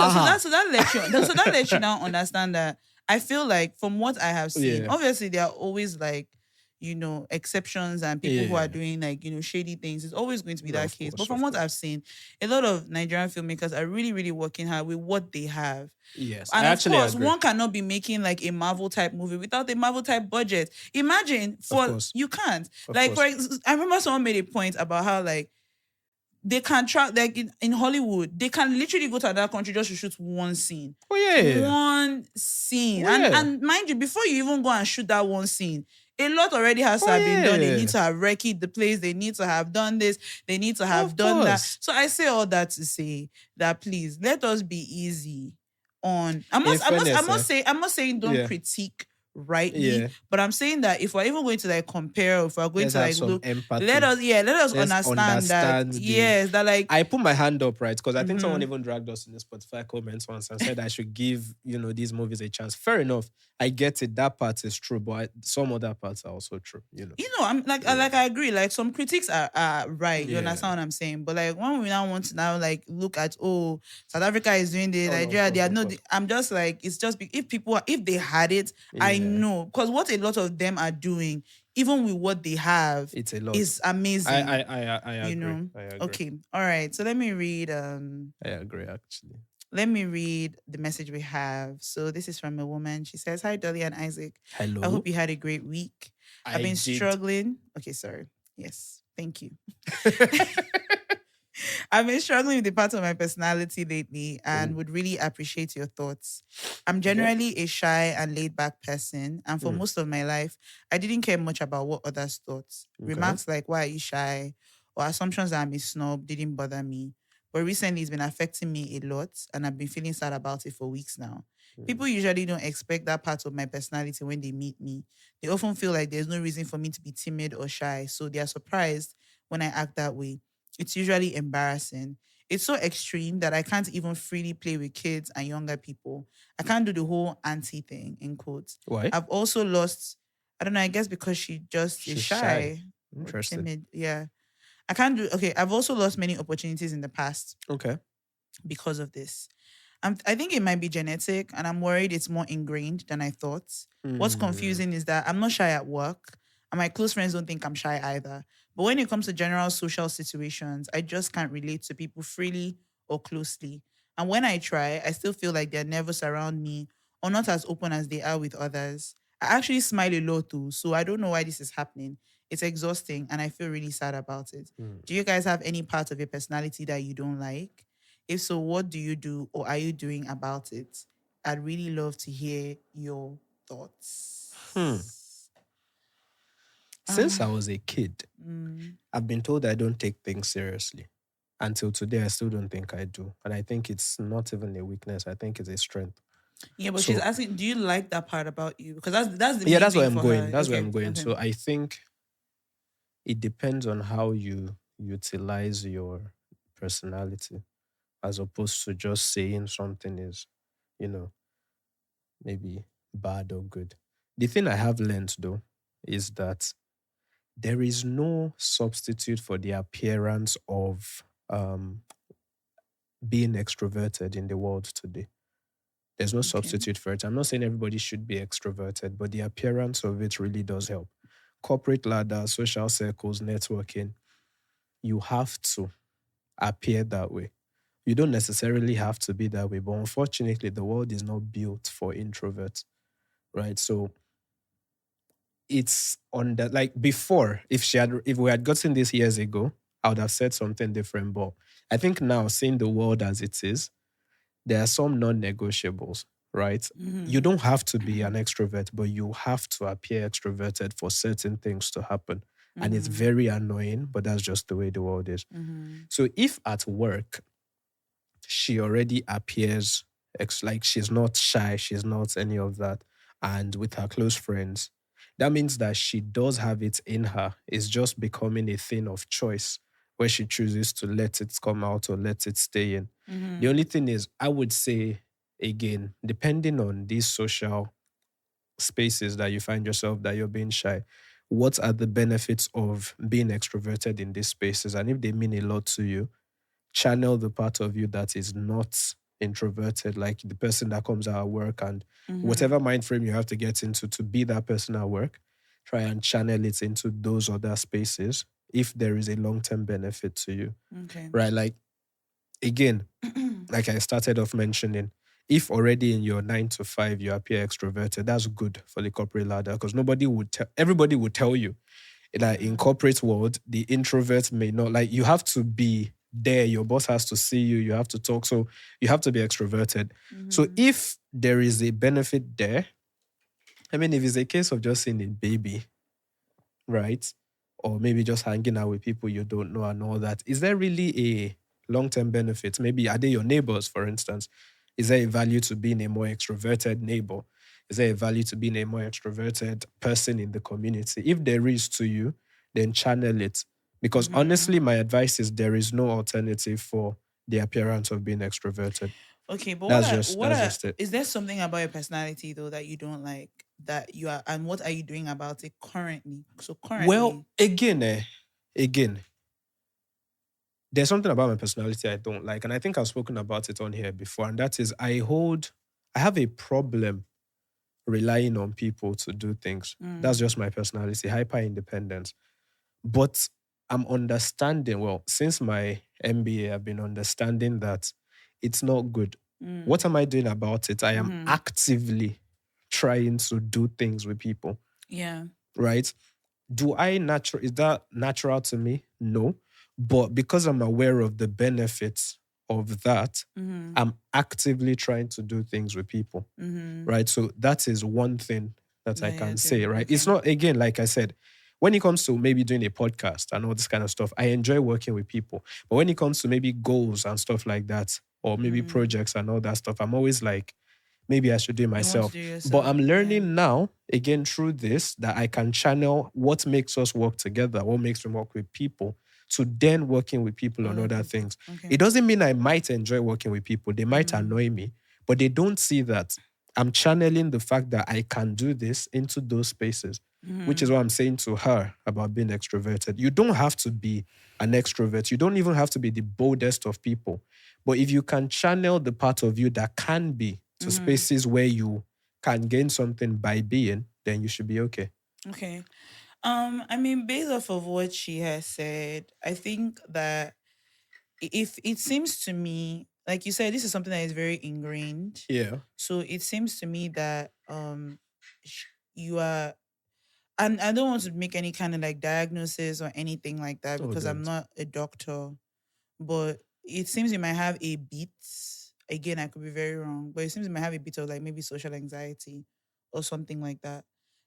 Speaker 1: lets you now understand that I feel like from what I have seen,
Speaker 2: Yeah.
Speaker 1: obviously there are always like, exceptions and people who are
Speaker 2: Yeah.
Speaker 1: doing like, shady things. It's always going to be
Speaker 2: No,
Speaker 1: that
Speaker 2: of
Speaker 1: case.
Speaker 2: course,
Speaker 1: But from
Speaker 2: of
Speaker 1: what I've
Speaker 2: course.
Speaker 1: seen, a lot of Nigerian filmmakers are really, really working hard with what they have.
Speaker 2: Yes, I
Speaker 1: And of
Speaker 2: actually
Speaker 1: course,
Speaker 2: agree.
Speaker 1: one cannot be making like a Marvel type movie without a Marvel type budget. Imagine
Speaker 2: Of
Speaker 1: for
Speaker 2: course,
Speaker 1: you can't.
Speaker 2: of
Speaker 1: Like
Speaker 2: course.
Speaker 1: I remember someone made a point about how like they can try like in Hollywood, they can literally go to another country just to shoot one scene.
Speaker 2: Oh yeah.
Speaker 1: One scene.
Speaker 2: Oh
Speaker 1: And
Speaker 2: yeah.
Speaker 1: and mind you, before you even go and shoot that one scene, a lot already has to
Speaker 2: Oh
Speaker 1: have been done. They need
Speaker 2: yeah.
Speaker 1: to have wrecked the place. They need to have done this. They need to have
Speaker 2: Of
Speaker 1: done that.
Speaker 2: course.
Speaker 1: So I say all that to say that please let us be easy on.
Speaker 2: In fairness,
Speaker 1: I'm not saying don't
Speaker 2: yeah,
Speaker 1: critique rightly,
Speaker 2: yeah.
Speaker 1: but I'm saying that if we're even going to like compare, or if we're going
Speaker 2: Let's
Speaker 1: to
Speaker 2: have
Speaker 1: like
Speaker 2: some
Speaker 1: look, let
Speaker 2: empathy.
Speaker 1: us let us
Speaker 2: Let's
Speaker 1: understand that
Speaker 2: understand the.
Speaker 1: yes, that like
Speaker 2: I put my hand up, right? Because I think someone
Speaker 1: mhm.
Speaker 2: even dragged us in the Spotify comments once and said I should give, these movies a chance. Fair enough. I get it. That part is true, but some other parts are also true.
Speaker 1: I'm like
Speaker 2: Yeah.
Speaker 1: I agree. Like some critics are right. You
Speaker 2: Yeah.
Speaker 1: understand what I'm saying? But like when we now want to now like look at South Africa is doing this,
Speaker 2: Oh, no, of
Speaker 1: Nigeria they
Speaker 2: course,
Speaker 1: are
Speaker 2: of
Speaker 1: not.
Speaker 2: course.
Speaker 1: I'm just like it's just if they had it, I
Speaker 2: Yeah.
Speaker 1: know because what a lot of them are doing, even with what they have,
Speaker 2: It's a lot.
Speaker 1: is amazing.
Speaker 2: I agree. I agree.
Speaker 1: Okay. All right. So let me read.
Speaker 2: I agree, actually.
Speaker 1: Let me read the message we have. So this is from a woman. She says, "Hi Dolly and Isaac. I
Speaker 2: Hello.
Speaker 1: hope you had a great week. I've
Speaker 2: I
Speaker 1: been
Speaker 2: did.
Speaker 1: struggling. Okay, sorry. Yes, thank you. I've been struggling with the part of my personality lately and
Speaker 2: Oh,
Speaker 1: would really appreciate your thoughts. I'm
Speaker 2: okay.
Speaker 1: generally a shy and laid back person, and for
Speaker 2: Mm,
Speaker 1: most of my life, I didn't care much about what others thought.
Speaker 2: okay.
Speaker 1: Remarks like, "Why are you shy?" or assumptions that I'm a snob didn't bother me. But recently, it's been affecting me a lot, and I've been feeling sad about it for weeks now.
Speaker 2: Mm,
Speaker 1: People usually don't expect that part of my personality when they meet me. They often feel like there's no reason for me to be timid or shy, so they are surprised when I act that way. It's usually embarrassing. It's so extreme that I can't even freely play with kids and younger people. I can't do the whole auntie thing, in quotes.
Speaker 2: Why?
Speaker 1: I've also lost, I don't know, I guess because she just is
Speaker 2: She's shy.
Speaker 1: shy or
Speaker 2: Interesting.
Speaker 1: timid. Yeah. I can't do, okay, I've also lost many opportunities in the past
Speaker 2: Okay.
Speaker 1: because of this. I think it might be genetic, and I'm worried it's more ingrained than I thought. What's
Speaker 2: Mm,
Speaker 1: confusing is that I'm not shy at work, and my close friends don't think I'm shy either. But when it comes to general social situations, I just can't relate to people freely or closely. And when I try, I still feel like they're nervous around me or not as open as they are with others. I actually smile a lot too, so I don't know why this is happening. It's exhausting, and I feel really sad about it.
Speaker 2: mm.
Speaker 1: Do you guys have any part of your personality that you don't like? If so, what do you do or are you doing about it? I'd really love to hear your
Speaker 2: Hmm.
Speaker 1: thoughts.
Speaker 2: Since I was a kid,
Speaker 1: Mm.
Speaker 2: I've been told I don't take things seriously. Until today, I still don't think I do. And I think it's not even a weakness. I think it's a strength.
Speaker 1: Yeah, but she's
Speaker 2: So,
Speaker 1: asking, do you like that part about you? Because that's the
Speaker 2: yeah,
Speaker 1: main
Speaker 2: that's where
Speaker 1: thing
Speaker 2: I'm
Speaker 1: for
Speaker 2: going.
Speaker 1: her.
Speaker 2: That's where
Speaker 1: Okay,
Speaker 2: I'm going.
Speaker 1: okay.
Speaker 2: So, I think it depends on how you utilize your personality as opposed to just saying something is, you know, maybe bad or good. The thing I have learned though is that there is no substitute for the appearance of being extroverted in the world today. There's no
Speaker 1: Okay.
Speaker 2: substitute for it. I'm not saying everybody should be extroverted, but the appearance of it really does help. Corporate ladder, social circles, networking, you have to appear that way. You don't necessarily have to be that way, but unfortunately, the world is not built for introverts, right? So it's on that. Like before, if we had gotten this years ago, I would have said something different. But I think now, seeing the world as it is, there are some non-negotiables, right? You
Speaker 1: Mm-hmm.
Speaker 2: don't have to be an extrovert, but you have to appear extroverted for certain things to happen. And it's
Speaker 1: Mm-hmm.
Speaker 2: very annoying, but that's just the way the world is.
Speaker 1: Mm-hmm.
Speaker 2: So if at work she already appears like she's not shy, she's not any of that, and with her close friends, that means that she does have it in her. It's just becoming a thing of choice where she chooses to let it come out or let it stay in. The
Speaker 1: Mm-hmm.
Speaker 2: only thing is, I would say, again, depending on these social spaces that you find yourself that you're being shy, what are the benefits of being extroverted in these spaces? And if they mean a lot to you, channel the part of you that is not introverted, like the person that comes out at work and
Speaker 1: Mm-hmm.
Speaker 2: whatever mind frame you have to get into to be that person at work. try and channel it into those other spaces if there is a long-term benefit to you,
Speaker 1: Okay.
Speaker 2: right? Like, again, like I started off mentioning, if already in your 9 to 5 you appear extroverted, that's good for the corporate ladder because everybody would tell you that in corporate world, the introvert may not, like, you have to be there. Your boss has to see you. You have to talk. So you have to be extroverted. So if there is a benefit there, I mean, if it's a case of just seeing a baby, right? Or maybe just hanging out with people you don't know and all that, is there really a long-term benefit? Maybe are they your neighbors, for instance? Is there a value to being a more extroverted neighbor? Is there a value to being a more extroverted person in the community? If there is to you, then channel it. Because honestly, my advice is there is no alternative for the appearance of being extroverted.
Speaker 1: Okay, but
Speaker 2: That's just it.
Speaker 1: is there something about your personality though that you don't like that you are, and what are you doing about it currently? So
Speaker 2: Well,
Speaker 1: currently,
Speaker 2: again, there's something about my personality I don't like. And I think I've spoken about it on here before. And that is I have a problem relying on people to do things. That's just my personality, hyper independence. But I'm understanding, well, since my MBA, I've been understanding that it's not good. What am I doing about it? I am actively trying to do things with people,
Speaker 1: yeah.
Speaker 2: right? Is that natural to me? No. But because I'm aware of the benefits of that, I'm actively trying to do things with people. Right. So that is one thing that I
Speaker 1: Yeah, yeah,
Speaker 2: can say, right? It's
Speaker 1: okay.
Speaker 2: not, again, like I said, when it comes to maybe doing a podcast and all this kind of stuff, I enjoy working with people. But when it comes to maybe goals and stuff like that, or maybe projects and all that stuff, I'm always like, maybe I should do it
Speaker 1: You want to
Speaker 2: myself.
Speaker 1: do
Speaker 2: But
Speaker 1: yourself.
Speaker 2: I'm
Speaker 1: Yeah.
Speaker 2: learning now, again, through this, that I can channel what makes us work together, what makes me work with people, to then working with people on other things.
Speaker 1: Okay.
Speaker 2: It doesn't mean I might enjoy working with people. They might annoy me, but they don't see that. I'm channeling the fact that I can do this into those spaces, which is what I'm saying to her about being extroverted. You don't have to be an extrovert. You don't even have to be the boldest of people. But if you can channel the part of you that can be to spaces where you can gain something by being, then you should be okay.
Speaker 1: Okay. I mean, based off of what she has said, I think that if it seems to me, like you said, this is something that is very ingrained.
Speaker 2: Yeah.
Speaker 1: So it seems to me that you are, and I don't want to make any kind of like diagnosis or anything like that
Speaker 2: Oh,
Speaker 1: because I'm
Speaker 2: don't.
Speaker 1: not a doctor, but it seems you might have a bit. Again, I could be very wrong, but it seems you might have a bit of like maybe social anxiety or something like that.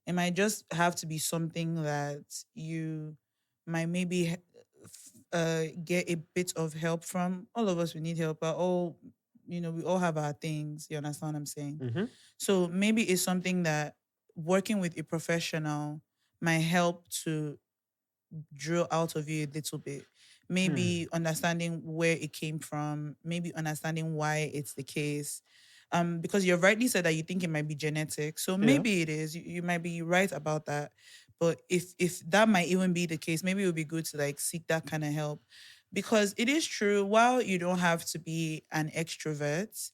Speaker 1: It might just have to be something that you might maybe get a bit of help from. All of us, we need help, but all, we all have our things. You understand what I'm saying?
Speaker 2: Mm-hmm.
Speaker 1: So maybe it's something that working with a professional might help to drill out of you a little bit. Maybe understanding where it came from, maybe understanding why it's the case. Because you've rightly said that you think it might be genetic. So
Speaker 2: Yeah.
Speaker 1: maybe it is. You might be right about that. But if that might even be the case, maybe it would be good to like seek that kind of help. Because it is true, while you don't have to be an extrovert,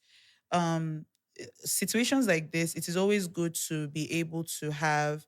Speaker 1: um situations like this, it is always good to be able to have,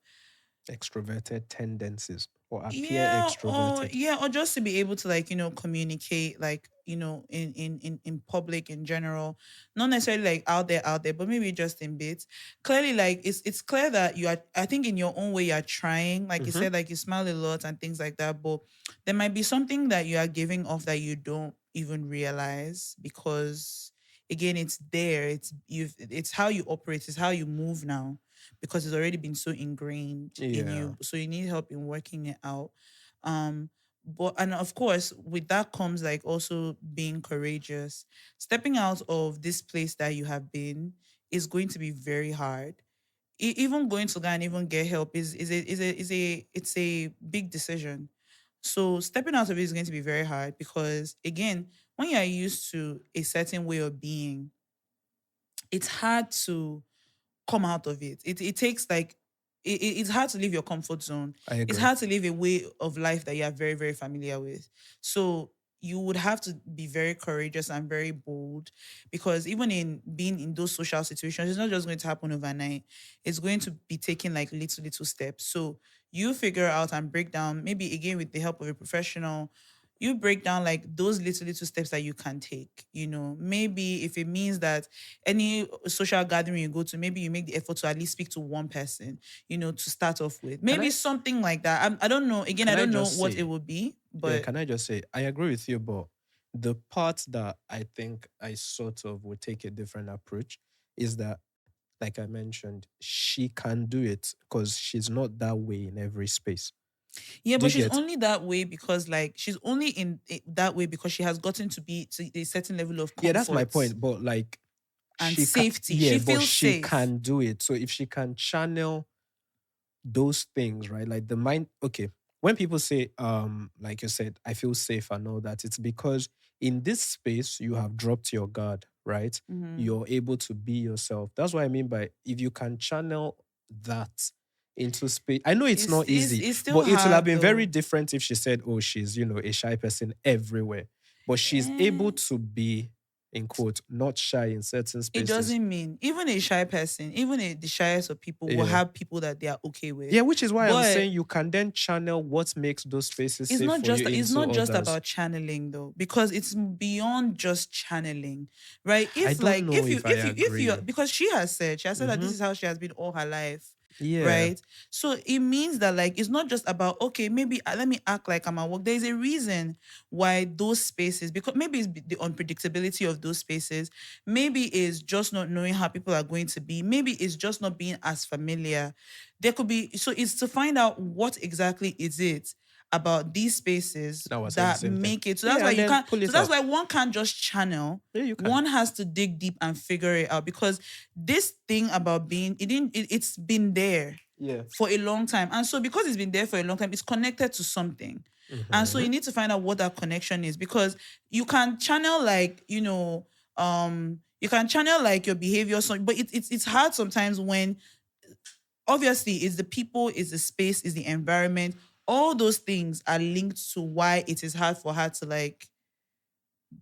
Speaker 2: Extroverted tendencies or appear
Speaker 1: yeah, or
Speaker 2: extroverted.
Speaker 1: yeah, or just to be able to like, communicate like, in public in general, not necessarily like out there, but maybe just in bits. Clearly, like it's clear that you are, I think in your own way you're trying, like you
Speaker 2: Mm-hmm.
Speaker 1: said, like you smile a lot and things like that, but there might be something that you are giving off that you don't even realize, because again, it's there, it's how you operate, it's how you move now, because it's already been so ingrained in
Speaker 2: Yeah.
Speaker 1: you. So you need help in working it out. Um, but and of course, with that comes like also being courageous. Stepping out of this place that you have been is going to be very hard. Even going to go and even get help it's a big decision. So stepping out of it is going to be very hard because again, when you are used to a certain way of being, it's hard to come out of it. It takes like it's hard to leave your comfort zone.
Speaker 2: I
Speaker 1: It's
Speaker 2: agree.
Speaker 1: hard to live a way of life that you are very, very familiar with. So you would have to be very courageous and very bold, because even in being in those social situations, it's not just going to happen overnight. It's going to be taking like little steps. So you figure out and break down, maybe again with the help of a professional, you break down like those little steps that you can take. Maybe if it means that any social gathering you go to, maybe you make the effort to at least speak to one person, to start off with.
Speaker 2: Can
Speaker 1: Maybe
Speaker 2: I
Speaker 1: something like that. I don't know. Again, I
Speaker 2: can I
Speaker 1: don't know
Speaker 2: just
Speaker 1: what it
Speaker 2: say,
Speaker 1: would be,
Speaker 2: yeah,
Speaker 1: but
Speaker 2: can I just say, I agree with you, but the part that I think I sort of would take a different approach is that, like I mentioned, she can do it because she's not that way in every space.
Speaker 1: yeah,
Speaker 2: Do
Speaker 1: but
Speaker 2: you
Speaker 1: she's
Speaker 2: get?
Speaker 1: only that way because like she's only in that way because she has gotten to be to a certain level of
Speaker 2: Yeah, that's my
Speaker 1: comfort
Speaker 2: point. But like,
Speaker 1: and
Speaker 2: she can,
Speaker 1: safety.
Speaker 2: yeah,
Speaker 1: She
Speaker 2: but
Speaker 1: feels
Speaker 2: she
Speaker 1: safe.
Speaker 2: can do it. So if she can channel those things, right? Like the mind, okay. When people say, like you said, I feel safe and all that, it's because in this space you have dropped your guard, right?
Speaker 1: Mhm.
Speaker 2: You're able to be yourself. That's what I mean by if you can channel that into space. I know it's
Speaker 1: It's,
Speaker 2: not
Speaker 1: it's
Speaker 2: easy,
Speaker 1: it's still
Speaker 2: but it will have
Speaker 1: hard
Speaker 2: been very
Speaker 1: though.
Speaker 2: different if she said, oh, she's, a shy person everywhere. But she's able
Speaker 1: Eh,
Speaker 2: to be, in quote, not shy in certain
Speaker 1: it
Speaker 2: spaces.
Speaker 1: doesn't mean even a shy person, even the shyest of people will
Speaker 2: Yeah.
Speaker 1: have people that they are okay with.
Speaker 2: Yeah, which is why I'm
Speaker 1: But
Speaker 2: saying you can then channel what makes those spaces safe for you
Speaker 1: it's
Speaker 2: into
Speaker 1: not just
Speaker 2: others.
Speaker 1: about channeling though, because it's beyond just channeling, right?
Speaker 2: I
Speaker 1: If
Speaker 2: don't
Speaker 1: like
Speaker 2: know if I
Speaker 1: if you
Speaker 2: agree.
Speaker 1: because she has said that
Speaker 2: Mm-hmm.
Speaker 1: this is how she has been all her life,
Speaker 2: Yeah.
Speaker 1: right? So it means that like it's not just about, okay, maybe let me act like I'm at work. There's a reason why those spaces, because maybe it's the unpredictability of those spaces, maybe it's just not knowing how people are going to be, maybe it's just not being as familiar. There could be, so it's to find out what exactly is it about these spaces
Speaker 2: Now I said the
Speaker 1: that
Speaker 2: same thing.
Speaker 1: make it, so that's
Speaker 2: Yeah,
Speaker 1: why
Speaker 2: and
Speaker 1: you
Speaker 2: then
Speaker 1: can't,
Speaker 2: pull
Speaker 1: so
Speaker 2: it
Speaker 1: that's
Speaker 2: off.
Speaker 1: why one can't just channel.
Speaker 2: Yeah, you can.
Speaker 1: One has to dig deep and figure it out, because this thing about being, it's been there
Speaker 2: Yeah.
Speaker 1: for a long time. And so because it's been there for a long time, it's connected to something. And so
Speaker 2: Mm-hmm.
Speaker 1: you need to find out what that connection is, because you can channel like, you can channel like your behavior, but it's hard sometimes when obviously it's the people, it's the space, it's the environment. All those things are linked to why it is hard for her to like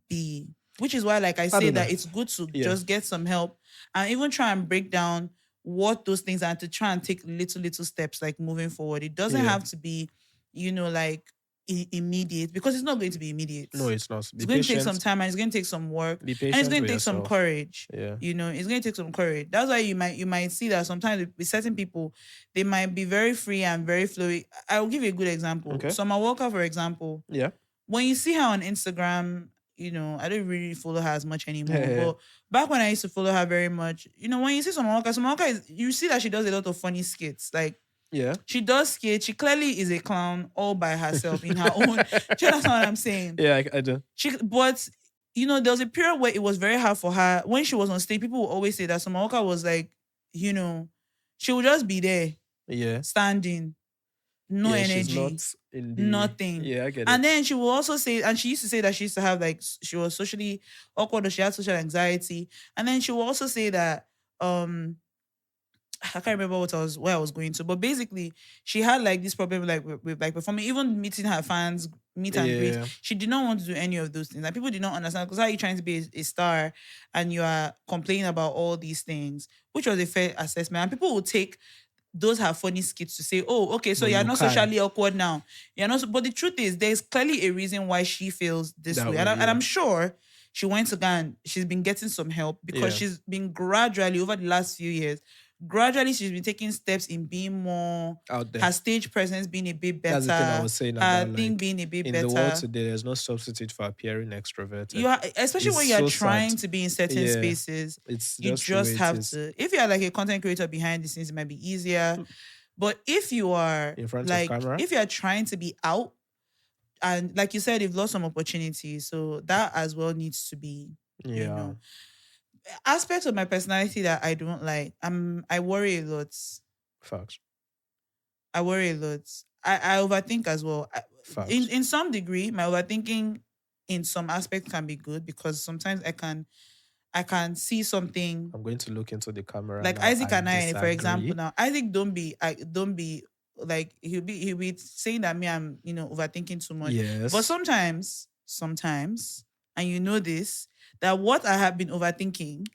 Speaker 1: be, which is why like I
Speaker 2: I
Speaker 1: say
Speaker 2: don't know.
Speaker 1: that it's good to
Speaker 2: Yeah.
Speaker 1: just get some help and even try and break down what those things are, and to try and take little steps like moving forward. It doesn't
Speaker 2: Yeah.
Speaker 1: have to be, like immediate, because it's not going to be immediate.
Speaker 2: No, it's not.
Speaker 1: It's
Speaker 2: Be
Speaker 1: going to take some
Speaker 2: patient.
Speaker 1: time, and it's going to take some work,
Speaker 2: Be
Speaker 1: and it's
Speaker 2: patient
Speaker 1: going to
Speaker 2: with
Speaker 1: take some
Speaker 2: yourself.
Speaker 1: courage.
Speaker 2: Yeah.
Speaker 1: It's going to take some courage. That's why you might see that sometimes with certain people, they might be very free and very flowy. I'll give you a good example.
Speaker 2: Okay.
Speaker 1: Summer Walker, for example,
Speaker 2: Yeah.
Speaker 1: when you see her on Instagram, I don't really follow her as much anymore. But back when I used to follow her very much, when you see Summer Walker is, you see that she does a lot of funny skits. Like
Speaker 2: Yeah.
Speaker 1: she does skits. She clearly is a clown all by herself in her own. Do you understand what I'm saying?
Speaker 2: Yeah, I do.
Speaker 1: But there was a period where it was very hard for her when she was on stage. People would always say that Summer Walker was like, she would just be there
Speaker 2: Yeah.
Speaker 1: standing, no
Speaker 2: Yeah, she's not
Speaker 1: energy,
Speaker 2: in the.
Speaker 1: nothing.
Speaker 2: Yeah, I get
Speaker 1: And
Speaker 2: it.
Speaker 1: then she will also say, and she used to say that she used to have like, she was socially awkward, or she had social anxiety. And then she will also say that, I can't remember where I was going to, but basically she had like this problem like with like performing, even meeting her fans, meet and greet.
Speaker 2: Yeah.
Speaker 1: She did not want to do any of those things. And people did not understand, because how are you trying to be a star and you are complaining about all these things, which was a fair assessment. And people will take those her funny skits to say, oh, okay, so
Speaker 2: But
Speaker 1: you're
Speaker 2: you
Speaker 1: not
Speaker 2: can.
Speaker 1: socially awkward now. You're not, but the truth is, there's clearly a reason why she feels this
Speaker 2: That
Speaker 1: way.
Speaker 2: way,
Speaker 1: And
Speaker 2: yeah.
Speaker 1: I'm sure she went to go and she's been getting some help, because
Speaker 2: Yeah.
Speaker 1: she's been gradually over the last few years, gradually she's been taking steps in being more,
Speaker 2: Out there.
Speaker 1: her stage presence being a bit better,
Speaker 2: That's the thing I was saying
Speaker 1: her
Speaker 2: about
Speaker 1: thing
Speaker 2: like
Speaker 1: being a bit
Speaker 2: in the world
Speaker 1: better.
Speaker 2: today, there's no substitute for appearing extroverted.
Speaker 1: You are, especially
Speaker 2: It's
Speaker 1: when you're
Speaker 2: so
Speaker 1: trying
Speaker 2: sad.
Speaker 1: to be in certain
Speaker 2: Yeah.
Speaker 1: spaces,
Speaker 2: It's
Speaker 1: you
Speaker 2: just the way
Speaker 1: just
Speaker 2: it
Speaker 1: have
Speaker 2: is.
Speaker 1: to. If you're like a content creator behind the scenes, it might be easier. But if you are
Speaker 2: In front of
Speaker 1: like,
Speaker 2: camera.
Speaker 1: if you are trying to be out, and like you said, you've lost some opportunities, so that as well needs to be,
Speaker 2: Yeah.
Speaker 1: aspects of my personality that I don't like. I worry a lot.
Speaker 2: Facts.
Speaker 1: I worry a lot. I overthink as well. In
Speaker 2: Facts.
Speaker 1: in some degree, my overthinking in some aspects can be good, because sometimes I can see something.
Speaker 2: I'm going to look into the camera
Speaker 1: Like
Speaker 2: now
Speaker 1: Isaac
Speaker 2: and
Speaker 1: and I, for
Speaker 2: disagree.
Speaker 1: example, now Isaac don't be like, he'll be saying that me, I'm overthinking too much. But
Speaker 2: Yes.
Speaker 1: sometimes sometimes, and you know this, that what I have been overthinking,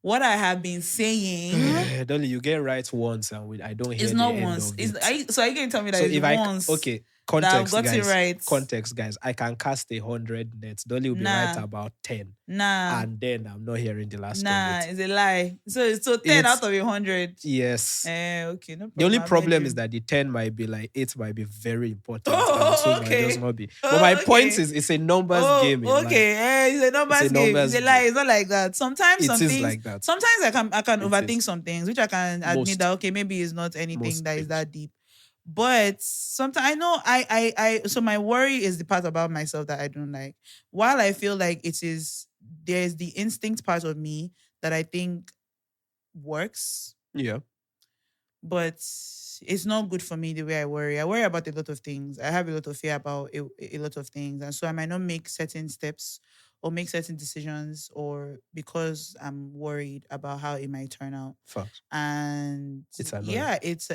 Speaker 1: what I have been saying
Speaker 2: Dolly, you get right once and I don't hear
Speaker 1: is
Speaker 2: the
Speaker 1: not
Speaker 2: end
Speaker 1: once.
Speaker 2: of
Speaker 1: Is
Speaker 2: it.
Speaker 1: so are you going to tell me that
Speaker 2: So
Speaker 1: it's
Speaker 2: if
Speaker 1: once
Speaker 2: okay,
Speaker 1: that I've got it right?
Speaker 2: context, guys, I can cast 100 nets. Dolly will be right
Speaker 1: Nah,
Speaker 2: about 10.
Speaker 1: nah,
Speaker 2: And then I'm not hearing the last of
Speaker 1: nah.
Speaker 2: it.
Speaker 1: It's a lie. So 10
Speaker 2: It's,
Speaker 1: out of 100.
Speaker 2: yes.
Speaker 1: Okay, no problem.
Speaker 2: The only
Speaker 1: I've heard
Speaker 2: problem
Speaker 1: you.
Speaker 2: is that the 10 might be like 8 might be very important and
Speaker 1: Oh,
Speaker 2: 2 might just not be. But my point is, it's a numbers game in life.
Speaker 1: Okay. It's a numbers game. It's a lie. It's not like that. Sometimes
Speaker 2: It
Speaker 1: some
Speaker 2: is
Speaker 1: things.
Speaker 2: like that.
Speaker 1: Sometimes I can
Speaker 2: It
Speaker 1: overthink
Speaker 2: is.
Speaker 1: some things, which I can admit
Speaker 2: Most.
Speaker 1: that okay, maybe it's not anything
Speaker 2: Most
Speaker 1: that is
Speaker 2: things.
Speaker 1: that deep. But sometimes I know I so my worry is the part about myself that I don't like. While I feel like there's the instinct part of me that I think works,
Speaker 2: Yeah.
Speaker 1: but it's not good for me the way I worry. I worry about a lot of things. I have a lot of fear about a lot of things. And so I might not make certain steps or make certain decisions or because I'm worried about how it might turn out.
Speaker 2: Facts.
Speaker 1: And
Speaker 2: It's annoying.
Speaker 1: yeah, it's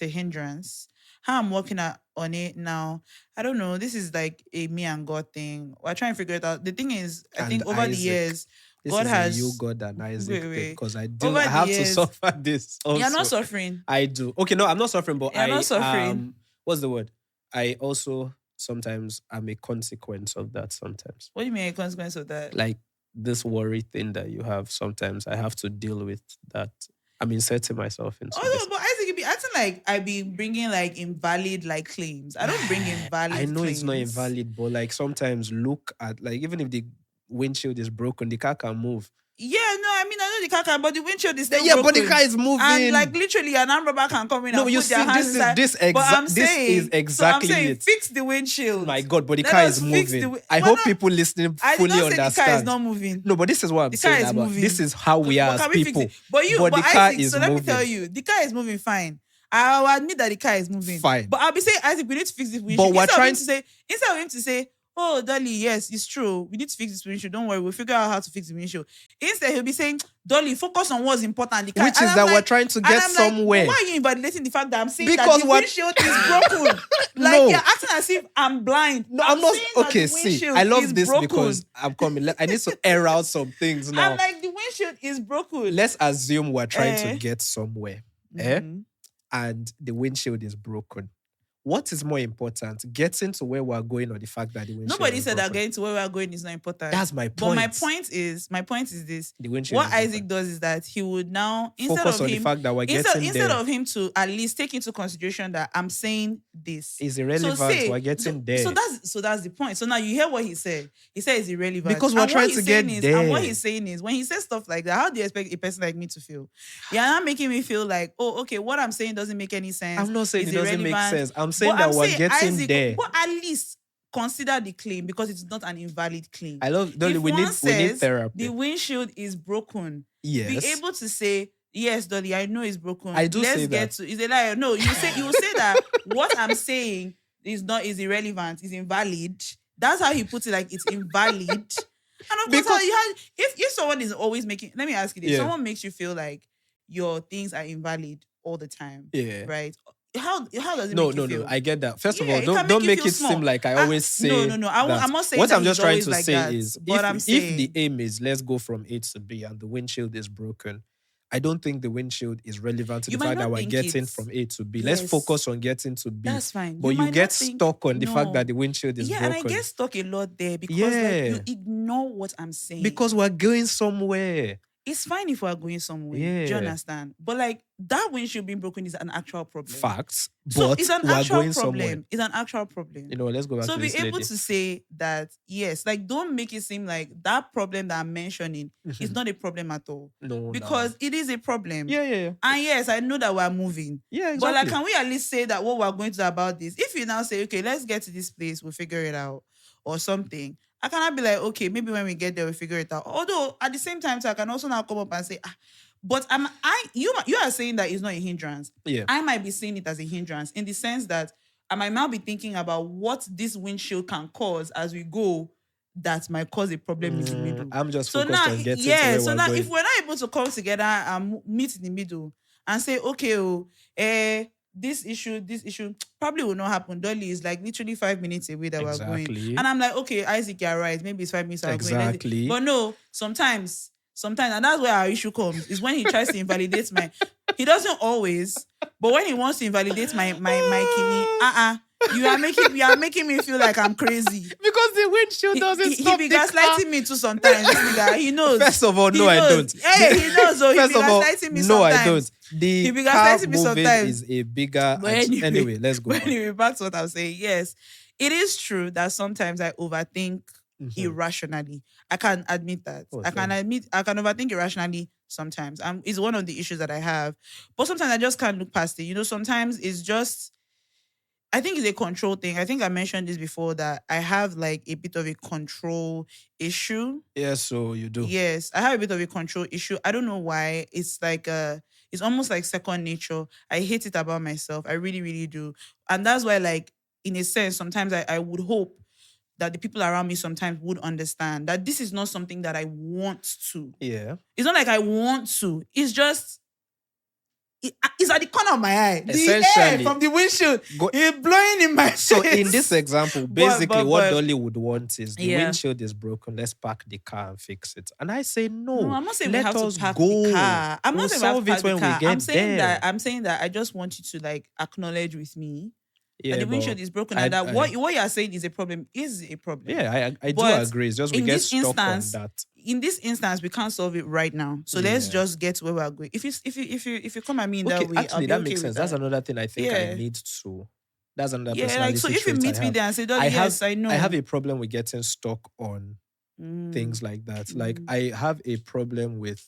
Speaker 1: a hindrance. How I'm working on it now, I don't know. This is like a me and God thing. We're trying to figure it out. The thing is, I think over the years,
Speaker 2: This
Speaker 1: God
Speaker 2: is
Speaker 1: has
Speaker 2: a you, God, and Isaac thing
Speaker 1: wait.
Speaker 2: because I
Speaker 1: Over the
Speaker 2: have to
Speaker 1: years-
Speaker 2: suffer this. Also.
Speaker 1: You're not suffering.
Speaker 2: I do. Okay, no, I'm not suffering, but
Speaker 1: You're not suffering.
Speaker 2: What's the word? I also sometimes am a consequence of that. Sometimes,
Speaker 1: What do you mean a consequence of that?
Speaker 2: like this worry thing that you have. Sometimes I have to deal with that. I'm inserting myself into.
Speaker 1: Oh
Speaker 2: this.
Speaker 1: no, but Isaac, you be acting like I be bringing like invalid like claims. I don't bring invalid.
Speaker 2: I know
Speaker 1: claims.
Speaker 2: it's not invalid, but like sometimes look at like even if the windshield is broken, the car can move.
Speaker 1: Yeah, no, I mean I know the car can, but the windshield is still
Speaker 2: Yeah,
Speaker 1: broken.
Speaker 2: but the car is moving.
Speaker 1: And like literally an arm robber can come in
Speaker 2: No,
Speaker 1: and
Speaker 2: you
Speaker 1: put their
Speaker 2: see,
Speaker 1: hands inside.
Speaker 2: this is exactly
Speaker 1: so I'm saying
Speaker 2: it.
Speaker 1: fix the windshield.
Speaker 2: My God, but the
Speaker 1: Let
Speaker 2: car
Speaker 1: us
Speaker 2: is
Speaker 1: fix
Speaker 2: moving.
Speaker 1: the
Speaker 2: I
Speaker 1: We're
Speaker 2: hope
Speaker 1: not-
Speaker 2: people listening
Speaker 1: I did
Speaker 2: fully
Speaker 1: not say
Speaker 2: understand.
Speaker 1: the car is not moving.
Speaker 2: No, but this is what I'm
Speaker 1: The car
Speaker 2: saying
Speaker 1: is
Speaker 2: about.
Speaker 1: moving.
Speaker 2: This is how we are as
Speaker 1: can we fix
Speaker 2: people.
Speaker 1: it? But
Speaker 2: the car
Speaker 1: Isaac,
Speaker 2: is
Speaker 1: so let me
Speaker 2: moving.
Speaker 1: tell you, the car is moving fine. I'll admit that the car is moving.
Speaker 2: Fine.
Speaker 1: But I'll be saying, Isaac, we need to fix this windshield.
Speaker 2: But we're trying
Speaker 1: instead of him to say, oh, Dolly, yes, it's true. We need to fix this windshield. Don't worry, we'll figure out how to fix the windshield. Instead, he'll be saying, Dolly, focus on what's important. The car.
Speaker 2: Which is that we're trying to get somewhere.
Speaker 1: Why are you invalidating the fact that I'm saying
Speaker 2: Because
Speaker 1: that the windshield is broken?
Speaker 2: No.
Speaker 1: You're acting as if I'm blind.
Speaker 2: No, I'm not.
Speaker 1: saying that
Speaker 2: Okay,
Speaker 1: the
Speaker 2: see,
Speaker 1: windshield
Speaker 2: I love
Speaker 1: is
Speaker 2: this
Speaker 1: broken.
Speaker 2: because I'm coming. I need to air out some things now.
Speaker 1: I'm like, the windshield is broken.
Speaker 2: Let's assume we're trying to get somewhere.
Speaker 1: Mhm.
Speaker 2: And the windshield is broken. What is more important, getting to where we're going or the fact that the windshield
Speaker 1: Nobody
Speaker 2: is
Speaker 1: said that
Speaker 2: broken?
Speaker 1: getting to where we're going is not important.
Speaker 2: That's my
Speaker 1: But
Speaker 2: point.
Speaker 1: my point is this.
Speaker 2: The windshield
Speaker 1: What
Speaker 2: is
Speaker 1: Isaac
Speaker 2: broken.
Speaker 1: does is that he would now
Speaker 2: Focus on the fact that we're getting
Speaker 1: instead
Speaker 2: there.
Speaker 1: of him to at least take into consideration that I'm saying this.
Speaker 2: It's irrelevant. We're getting there.
Speaker 1: So that's the point. So now you hear what he said. He said it's irrelevant.
Speaker 2: Because we're
Speaker 1: And
Speaker 2: trying
Speaker 1: what
Speaker 2: to
Speaker 1: he's
Speaker 2: get
Speaker 1: saying is-
Speaker 2: there.
Speaker 1: And what he's saying is when he says stuff like that, how do you expect a person like me to feel? You're not making me feel like, oh, okay, what I'm saying doesn't make any sense.
Speaker 2: I'm not saying
Speaker 1: It's
Speaker 2: it doesn't make
Speaker 1: irrelevant.
Speaker 2: sense. I'm saying
Speaker 1: But
Speaker 2: that
Speaker 1: I'm
Speaker 2: we're
Speaker 1: saying,
Speaker 2: getting
Speaker 1: Isaac,
Speaker 2: there.
Speaker 1: But at least consider the claim because it's not an invalid claim.
Speaker 2: I love Dolly.
Speaker 1: If
Speaker 2: We
Speaker 1: one
Speaker 2: need
Speaker 1: says
Speaker 2: therapy.
Speaker 1: the windshield is broken,
Speaker 2: Yes.
Speaker 1: be able to say, yes, Dolly, I know it's broken.
Speaker 2: I do
Speaker 1: Let's
Speaker 2: say
Speaker 1: get
Speaker 2: that.
Speaker 1: to is a liar. No, you will say that what I'm saying is irrelevant, is invalid. That's how he puts it, like it's invalid. And of course,
Speaker 2: Because-
Speaker 1: if someone is always making, let me ask you this:
Speaker 2: Yeah.
Speaker 1: someone makes you feel like your things are invalid all the time,
Speaker 2: Yeah.
Speaker 1: right? How does it
Speaker 2: No,
Speaker 1: make you feel?
Speaker 2: I get that. First of
Speaker 1: Yeah,
Speaker 2: all,
Speaker 1: it can
Speaker 2: don't
Speaker 1: you
Speaker 2: make
Speaker 1: feel
Speaker 2: it
Speaker 1: small.
Speaker 2: seem like I always say.
Speaker 1: No. I'm not saying
Speaker 2: what
Speaker 1: that
Speaker 2: I'm just
Speaker 1: he's
Speaker 2: trying
Speaker 1: always
Speaker 2: to
Speaker 1: like
Speaker 2: say
Speaker 1: that,
Speaker 2: is,
Speaker 1: but I'm
Speaker 2: if
Speaker 1: saying
Speaker 2: the aim is let's go from A to B and the windshield is broken, I don't think the windshield is relevant to
Speaker 1: You
Speaker 2: the
Speaker 1: might
Speaker 2: fact that
Speaker 1: not
Speaker 2: we're
Speaker 1: think
Speaker 2: getting
Speaker 1: it's-
Speaker 2: from A to B. Let's
Speaker 1: Yes.
Speaker 2: focus on getting to B.
Speaker 1: that's fine.
Speaker 2: But you
Speaker 1: might
Speaker 2: get
Speaker 1: not think-
Speaker 2: stuck on the fact
Speaker 1: no.
Speaker 2: that the windshield is broken.
Speaker 1: And I get stuck a lot there because
Speaker 2: Yeah.
Speaker 1: you ignore what I'm saying.
Speaker 2: Because we're going somewhere.
Speaker 1: it's fine if we're going somewhere. Do
Speaker 2: Yeah.
Speaker 1: you understand? But like that windshield being broken is an actual problem.
Speaker 2: Facts.
Speaker 1: So
Speaker 2: But
Speaker 1: it's an
Speaker 2: we're
Speaker 1: actual
Speaker 2: going
Speaker 1: problem.
Speaker 2: somewhere.
Speaker 1: It's an actual problem.
Speaker 2: You know, let's go back
Speaker 1: So
Speaker 2: to
Speaker 1: be
Speaker 2: this
Speaker 1: able
Speaker 2: lady.
Speaker 1: to say that yes, like don't make it seem like that problem that I'm mentioning is not a problem at all.
Speaker 2: No,
Speaker 1: Because it is a problem.
Speaker 2: Yeah.
Speaker 1: And yes, I know that we're moving.
Speaker 2: Yeah, exactly.
Speaker 1: But like, can we at least say that what we're going to do about this? If you now say, okay, let's get to this place, we'll figure it out, or something. I cannot be like, okay, maybe when we get there, we'll figure it out. Although at the same time, so I can also now come up and say, but you are saying that it's not a hindrance.
Speaker 2: Yeah.
Speaker 1: I might be seeing it as a hindrance in the sense that I might now be thinking about what this windshield can cause as we go that might cause a problem in the middle.
Speaker 2: I'm just
Speaker 1: So
Speaker 2: focused
Speaker 1: now,
Speaker 2: on getting to where
Speaker 1: so
Speaker 2: we're
Speaker 1: now
Speaker 2: going.
Speaker 1: if we're not able to come together and meet in the middle and say, okay, this issue probably will not happen. Dolly is like literally 5 minutes away that we're going.
Speaker 2: Exactly.
Speaker 1: And I'm like, okay, Isaac, you're right. Maybe it's 5 minutes that we're going.
Speaker 2: Exactly.
Speaker 1: But no, sometimes, and that's where our issue comes, is when he tries to invalidate he doesn't always, but when he wants to invalidate my kidney, you are making me feel like I'm crazy.
Speaker 2: Because the windshield doesn't stop
Speaker 1: He be
Speaker 2: the car.
Speaker 1: gaslighting me too sometimes. This nigga, he knows.
Speaker 2: First of all, no, I don't.
Speaker 1: Hey, he knows. So he
Speaker 2: First
Speaker 1: be
Speaker 2: of all,
Speaker 1: gaslighting me
Speaker 2: no,
Speaker 1: sometimes.
Speaker 2: I don't.
Speaker 1: He
Speaker 2: The
Speaker 1: be
Speaker 2: car
Speaker 1: gaslighting me
Speaker 2: moving
Speaker 1: sometimes.
Speaker 2: is a bigger...
Speaker 1: But
Speaker 2: Anyway, let's go on.
Speaker 1: Anyway, back to what I was saying. Yes, it is true that sometimes I overthink irrationally. I can admit that. I can overthink irrationally sometimes. It's one of the issues that I have. But sometimes I just can't look past it. You know, sometimes it's just, I think it's a control thing. I think I mentioned this before, that I have like a bit of a control issue.
Speaker 2: Yes, so you do.
Speaker 1: Yes, I have a bit of a control issue. I don't know why. It's like it's almost like second nature. I hate it about myself. I really, really do. And that's why, like, in a sense, sometimes I would hope that the people around me sometimes would understand that this is not something that I want to.
Speaker 2: Yeah.
Speaker 1: It's not like I want to. It's just, it's at the corner of my eye. The air
Speaker 2: Essentially,
Speaker 1: from the windshield is blowing in my
Speaker 2: So
Speaker 1: face.
Speaker 2: in this example, basically what
Speaker 1: but-
Speaker 2: Dolly would want is the
Speaker 1: Yeah.
Speaker 2: windshield is broken, let's park the car and fix it. And I say no.
Speaker 1: No, I'm not saying we
Speaker 2: let
Speaker 1: have
Speaker 2: us
Speaker 1: to park
Speaker 2: go.
Speaker 1: the car. I'm
Speaker 2: We'll
Speaker 1: not saying we have
Speaker 2: solve
Speaker 1: to
Speaker 2: it
Speaker 1: park the
Speaker 2: when we
Speaker 1: car.
Speaker 2: get
Speaker 1: I'm saying
Speaker 2: there.
Speaker 1: that I just want you to like acknowledge with me
Speaker 2: Yeah,
Speaker 1: that the
Speaker 2: but
Speaker 1: windshield is broken and that what you are saying is a problem.
Speaker 2: Yeah, I do
Speaker 1: But
Speaker 2: agree. It's just we
Speaker 1: in
Speaker 2: get
Speaker 1: this
Speaker 2: stuck on
Speaker 1: instance,
Speaker 2: that.
Speaker 1: In this instance, we can't solve it right now. So let's
Speaker 2: Yeah.
Speaker 1: just get where we're going. If you come at me in
Speaker 2: Okay,
Speaker 1: that way, I'll
Speaker 2: actually,
Speaker 1: be
Speaker 2: that
Speaker 1: okay
Speaker 2: makes
Speaker 1: with
Speaker 2: sense. That's
Speaker 1: that.
Speaker 2: another thing I think I
Speaker 1: Yeah.
Speaker 2: need to. That's another
Speaker 1: Yeah,
Speaker 2: personality
Speaker 1: like so if you
Speaker 2: trait I
Speaker 1: meet me
Speaker 2: have.
Speaker 1: there and say,
Speaker 2: I
Speaker 1: yes, I know.
Speaker 2: I have a problem with getting stuck on
Speaker 1: Mm.
Speaker 2: things like that. Like
Speaker 1: Mm.
Speaker 2: I have a problem with,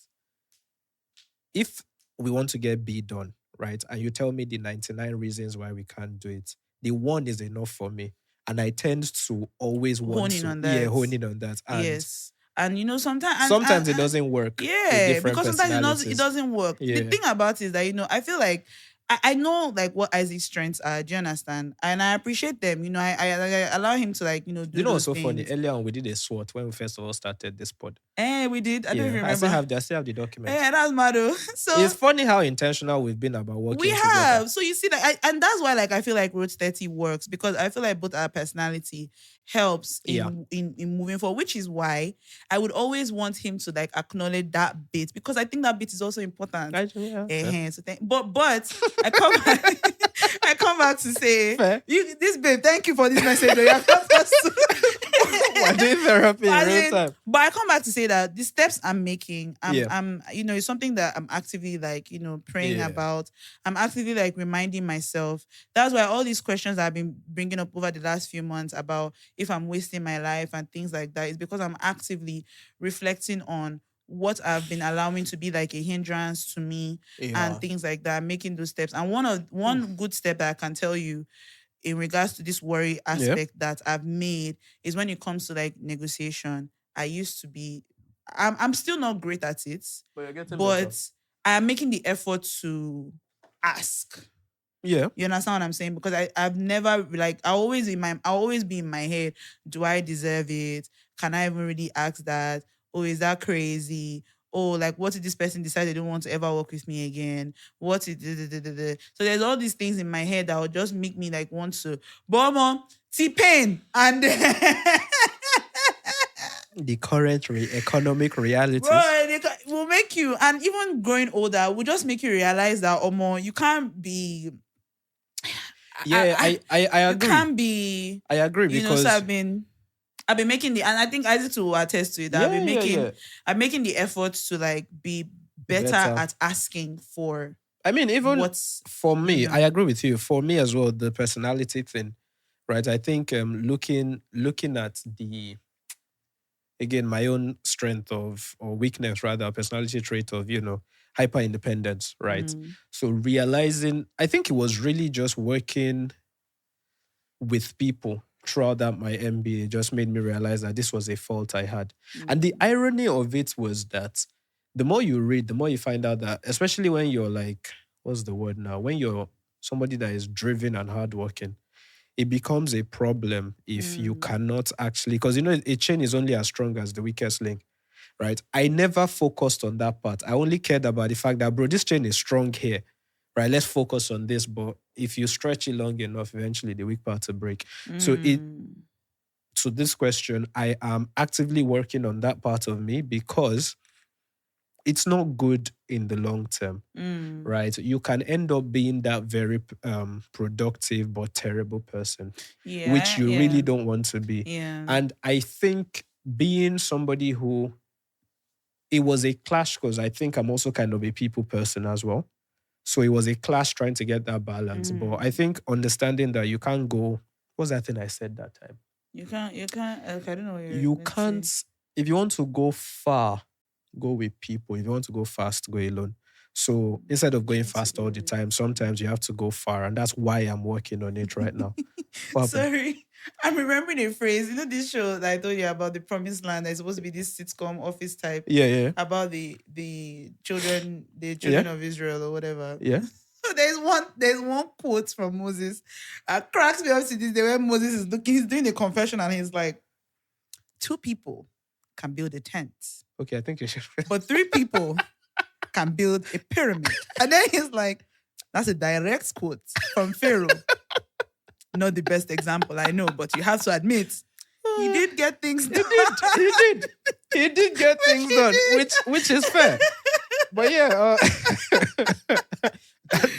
Speaker 2: if we want to get B done, right? And you tell me the 99 reasons why we can't do it. The one is enough for me. And I tend to always want
Speaker 1: Honing
Speaker 2: to
Speaker 1: on that.
Speaker 2: hone in on that. And
Speaker 1: Yes. And you know, sometimes
Speaker 2: it doesn't work. with
Speaker 1: Yeah,
Speaker 2: different
Speaker 1: because sometimes it
Speaker 2: personalities.
Speaker 1: doesn't work.
Speaker 2: Yeah.
Speaker 1: The thing about it is that, you know, I feel like I know like what Isaac's strengths are. Do you understand? And I appreciate them. You know, I allow him to like, you know, do
Speaker 2: You know what's
Speaker 1: those
Speaker 2: so funny?
Speaker 1: things.
Speaker 2: Earlier on, we did a SWOT when we first of all started this pod.
Speaker 1: We did. I don't even
Speaker 2: I still
Speaker 1: remember.
Speaker 2: have the document.
Speaker 1: That's mad though. So
Speaker 2: It's funny how intentional we've been about working
Speaker 1: we
Speaker 2: together.
Speaker 1: have. So you see that, and that's why like I feel like Road 30 works, because I feel like both our personality helps in moving forward, which is why I would always want him to like acknowledge that bit, because I think that bit is also important.
Speaker 2: Fair.
Speaker 1: So but I come back, I come back to say,
Speaker 2: Fair.
Speaker 1: this babe, thank you for this message. You have helped us to-
Speaker 2: We're doing therapy in
Speaker 1: As
Speaker 2: real
Speaker 1: in,
Speaker 2: time.
Speaker 1: But I come back to say that the steps I'm making,
Speaker 2: Yeah.
Speaker 1: I'm, you know, it's something that I'm actively like, you know, praying
Speaker 2: Yeah.
Speaker 1: about. I'm actively like reminding myself. That's why all these questions I've been bringing up over the last few months about if I'm wasting my life and things like that is because I'm actively reflecting on what I've been allowing to be like a hindrance to me and things like that, making those steps. And one good step that I can tell you in regards to this worry aspect that I've made is when it comes to like negotiation. I used to be, I'm still not great at it,
Speaker 2: But you're getting
Speaker 1: but I am making the effort to ask.
Speaker 2: Yeah.
Speaker 1: You understand what I'm saying? Because I've never like I always be in my head, do I deserve it? Can I even really ask that? Oh, is that crazy? Oh, like what if this person decides they don't want to ever work with me again? What if so there's all these things in my head that will just make me like want to T-Pain and
Speaker 2: The current economic realities.
Speaker 1: bro, they will make you, and even growing older will just make you realize that you can't be
Speaker 2: I
Speaker 1: you
Speaker 2: agree.
Speaker 1: can't be
Speaker 2: I agree
Speaker 1: you know,
Speaker 2: because
Speaker 1: so I've been making and I think Isaac will attest to it. That I'm making the effort to like be better at asking for.
Speaker 2: I mean, even
Speaker 1: what's
Speaker 2: for me,
Speaker 1: you know.
Speaker 2: I agree with you. For me as well, the personality thing, right? I think looking at my own strength or weakness, rather, personality trait of, you know, hyper independence, right? So realizing, I think it was really just working with people throughout that my MBA just made me realize that this was a fault I had. And the irony of it was that the more you read, the more you find out that, especially when you're like, what's the word now? When you're somebody that is driven and hardworking, it becomes a problem if you cannot actually, because you know, a chain is only as strong as the weakest link, right? I never focused on that part. I only cared about the fact that, bro, this chain is strong here, right? Let's focus on this. But if you stretch it long enough, eventually the weak parts will break. So
Speaker 1: Mm.
Speaker 2: to this question, I am actively working on that part of me because it's not good in the long term,
Speaker 1: Mm.
Speaker 2: right? You can end up being that very productive but terrible person, which
Speaker 1: Yeah,
Speaker 2: you
Speaker 1: yeah,
Speaker 2: really don't want to be.
Speaker 1: yeah.
Speaker 2: And I think being somebody who, it was a clash because I think I'm also kind of a people person as well. So it was a clash trying to get that balance. But I
Speaker 1: Mm.
Speaker 2: think understanding that you can't go, what's that thing I said that time?
Speaker 1: You can't, okay, I don't know what you're
Speaker 2: You
Speaker 1: going to
Speaker 2: can't,
Speaker 1: say.
Speaker 2: if you want to go far, go with people. If you want to go fast, go alone. So instead of going
Speaker 1: Try to
Speaker 2: fast all
Speaker 1: go
Speaker 2: the
Speaker 1: with
Speaker 2: time, sometimes you have to go far. And that's why I'm working on it right now. What happened?
Speaker 1: Sorry, I'm remembering a phrase. You know this show that I told you about, the Promised Land. That's supposed to be this sitcom office type
Speaker 2: Yeah, yeah,
Speaker 1: about the
Speaker 2: yeah,
Speaker 1: children of Israel or whatever.
Speaker 2: yeah.
Speaker 1: So there's one quote from Moses. Cracks me up to this day when Moses is looking, he's doing a confession and he's like, two people can build a tent,
Speaker 2: Okay, I think you should.
Speaker 1: but three people can build a pyramid. And then he's like, that's a direct quote from Pharaoh. Not the best example, I know, but you have to admit, he did get things done.
Speaker 2: He did get things
Speaker 1: He
Speaker 2: done,
Speaker 1: did.
Speaker 2: which is fair. But yeah,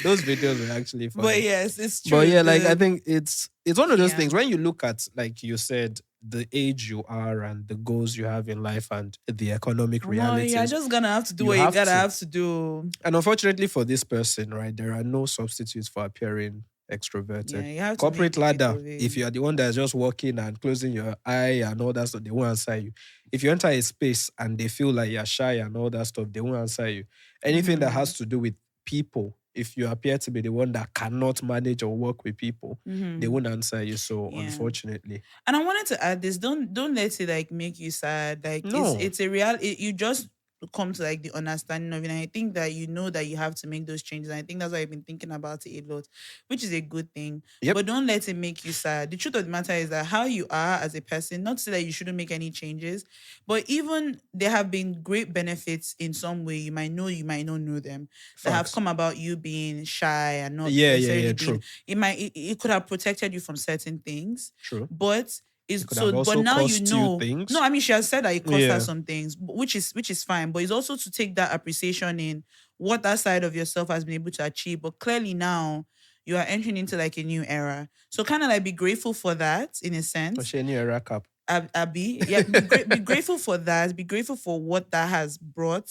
Speaker 2: those videos were actually
Speaker 1: But
Speaker 2: funny.
Speaker 1: yes, it's true.
Speaker 2: But yeah, like I think it's one of those
Speaker 1: Yeah.
Speaker 2: things when you look at, like you said, the age you are and the goals you have in life and the economic
Speaker 1: Well,
Speaker 2: realities.
Speaker 1: you're just gonna have to do
Speaker 2: you
Speaker 1: what you
Speaker 2: have
Speaker 1: gotta
Speaker 2: to.
Speaker 1: have to do.
Speaker 2: And unfortunately for this person, right, there are no substitutes for appearing extroverted.
Speaker 1: Yeah, you have to
Speaker 2: Corporate
Speaker 1: make it
Speaker 2: ladder,
Speaker 1: of it.
Speaker 2: if you are the one that's just walking and closing your eye and all that stuff, they won't answer you. If you enter a space and they feel like you're shy and all that stuff, they won't answer you. Anything that has to do with people, if you appear to be the one that cannot manage or work with people, they won't answer you. So
Speaker 1: Yeah.
Speaker 2: unfortunately.
Speaker 1: And I wanted to add this. Don't let it like make you sad. Like
Speaker 2: No.
Speaker 1: it's a real. You just come to like the understanding of it. And I think that you know that you have to make those changes. And I think that's why I've been thinking about it a lot, which is a good thing.
Speaker 2: Yep.
Speaker 1: But don't let it make you sad. The truth of the matter is that how you are as a person, not to say that you shouldn't make any changes, but even there have been great benefits in some way. You might know, you might not know them, that have
Speaker 2: Facts.
Speaker 1: come about you being shy and not
Speaker 2: Yeah,
Speaker 1: necessarily being.
Speaker 2: true.
Speaker 1: It could have protected you from certain things.
Speaker 2: True.
Speaker 1: But is
Speaker 2: could
Speaker 1: so
Speaker 2: have also
Speaker 1: but now you
Speaker 2: cost you
Speaker 1: know
Speaker 2: things.
Speaker 1: no, I mean she has said that it cost
Speaker 2: Yeah.
Speaker 1: her some things, which is fine, but it's also to take that appreciation in what that side of yourself has been able to achieve. But clearly now you are entering into like a new era, so kind of like be grateful for that in a sense.
Speaker 2: Osheni era cap.
Speaker 1: Abby, yeah, be grateful for that. Be grateful for what that has brought,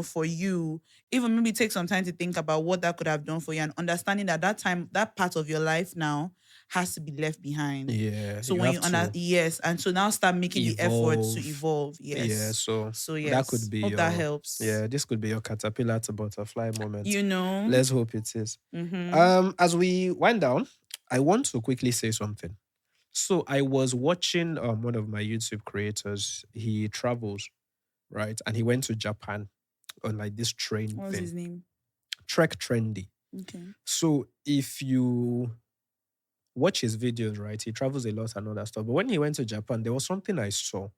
Speaker 1: for you. Even maybe take some time to think about what that could have done for you, and understanding that time, that part of your life now has to be left behind.
Speaker 2: Yeah.
Speaker 1: So when you yes, and so now start making the effort to evolve. Yes.
Speaker 2: Yeah, so
Speaker 1: yes,
Speaker 2: that could be
Speaker 1: hope
Speaker 2: your,
Speaker 1: that helps.
Speaker 2: Yeah, this could be your caterpillar to butterfly moment.
Speaker 1: Mm-hmm.
Speaker 2: Let's hope it is. As we wind down, I want to quickly say something. So I was watching one of my YouTube creators. He travels, right? And he went to Japan on like this train
Speaker 1: What was
Speaker 2: thing.
Speaker 1: his name?
Speaker 2: Trek Trendy.
Speaker 1: Okay.
Speaker 2: So if you watch his videos, right, he travels a lot and all that stuff. But when he went to Japan, there was something I saw.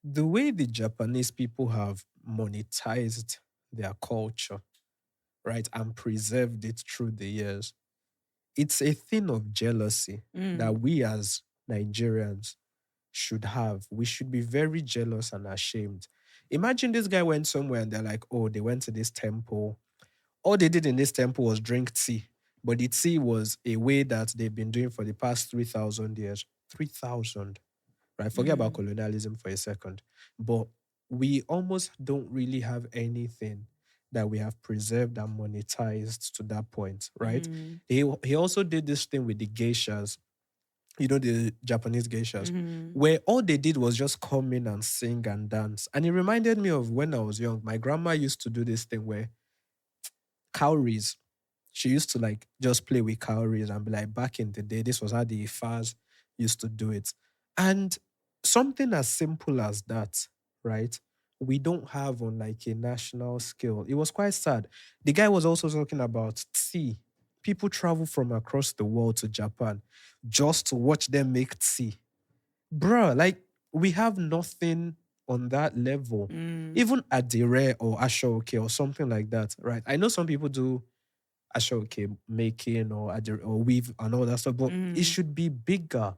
Speaker 2: The way the Japanese people have monetized their culture, right, and preserved it through the years, it's a thing of jealousy that we as Nigerians should have. We should be very jealous and ashamed. Imagine this guy went somewhere and they're like, oh, they went to this temple. All they did in this temple was drink tea. But the tea was a way that they've been doing for the past 3,000 years. 3,000, right? Forget about colonialism for a second. But we almost don't really have anything that we have preserved and monetized to that point, right? He also did this thing with the geishas, the Japanese geishas, where all they did was just come in and sing and dance. And it reminded me of when I was young. My grandma used to do this thing where cowries, she used to like just play with cowries and be like, back in the day, this was how the Ifas used to do it. And something as simple as that, right? We don't have on like a national scale. It was quite sad. The guy was also talking about tea. People travel from across the world to Japan just to watch them make tea. Bruh, like we have nothing on that level. Even Adire or Ashoke or something like that, right? I know some people do ashoke making or weave and all that stuff, but it should be bigger.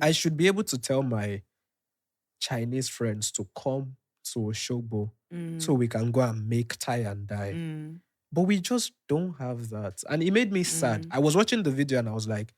Speaker 2: I should be able to tell my Chinese friends to come to Oshogbo so we can go and make tie and dye. But we just don't have that. And it made me sad. I was watching the video and I was like,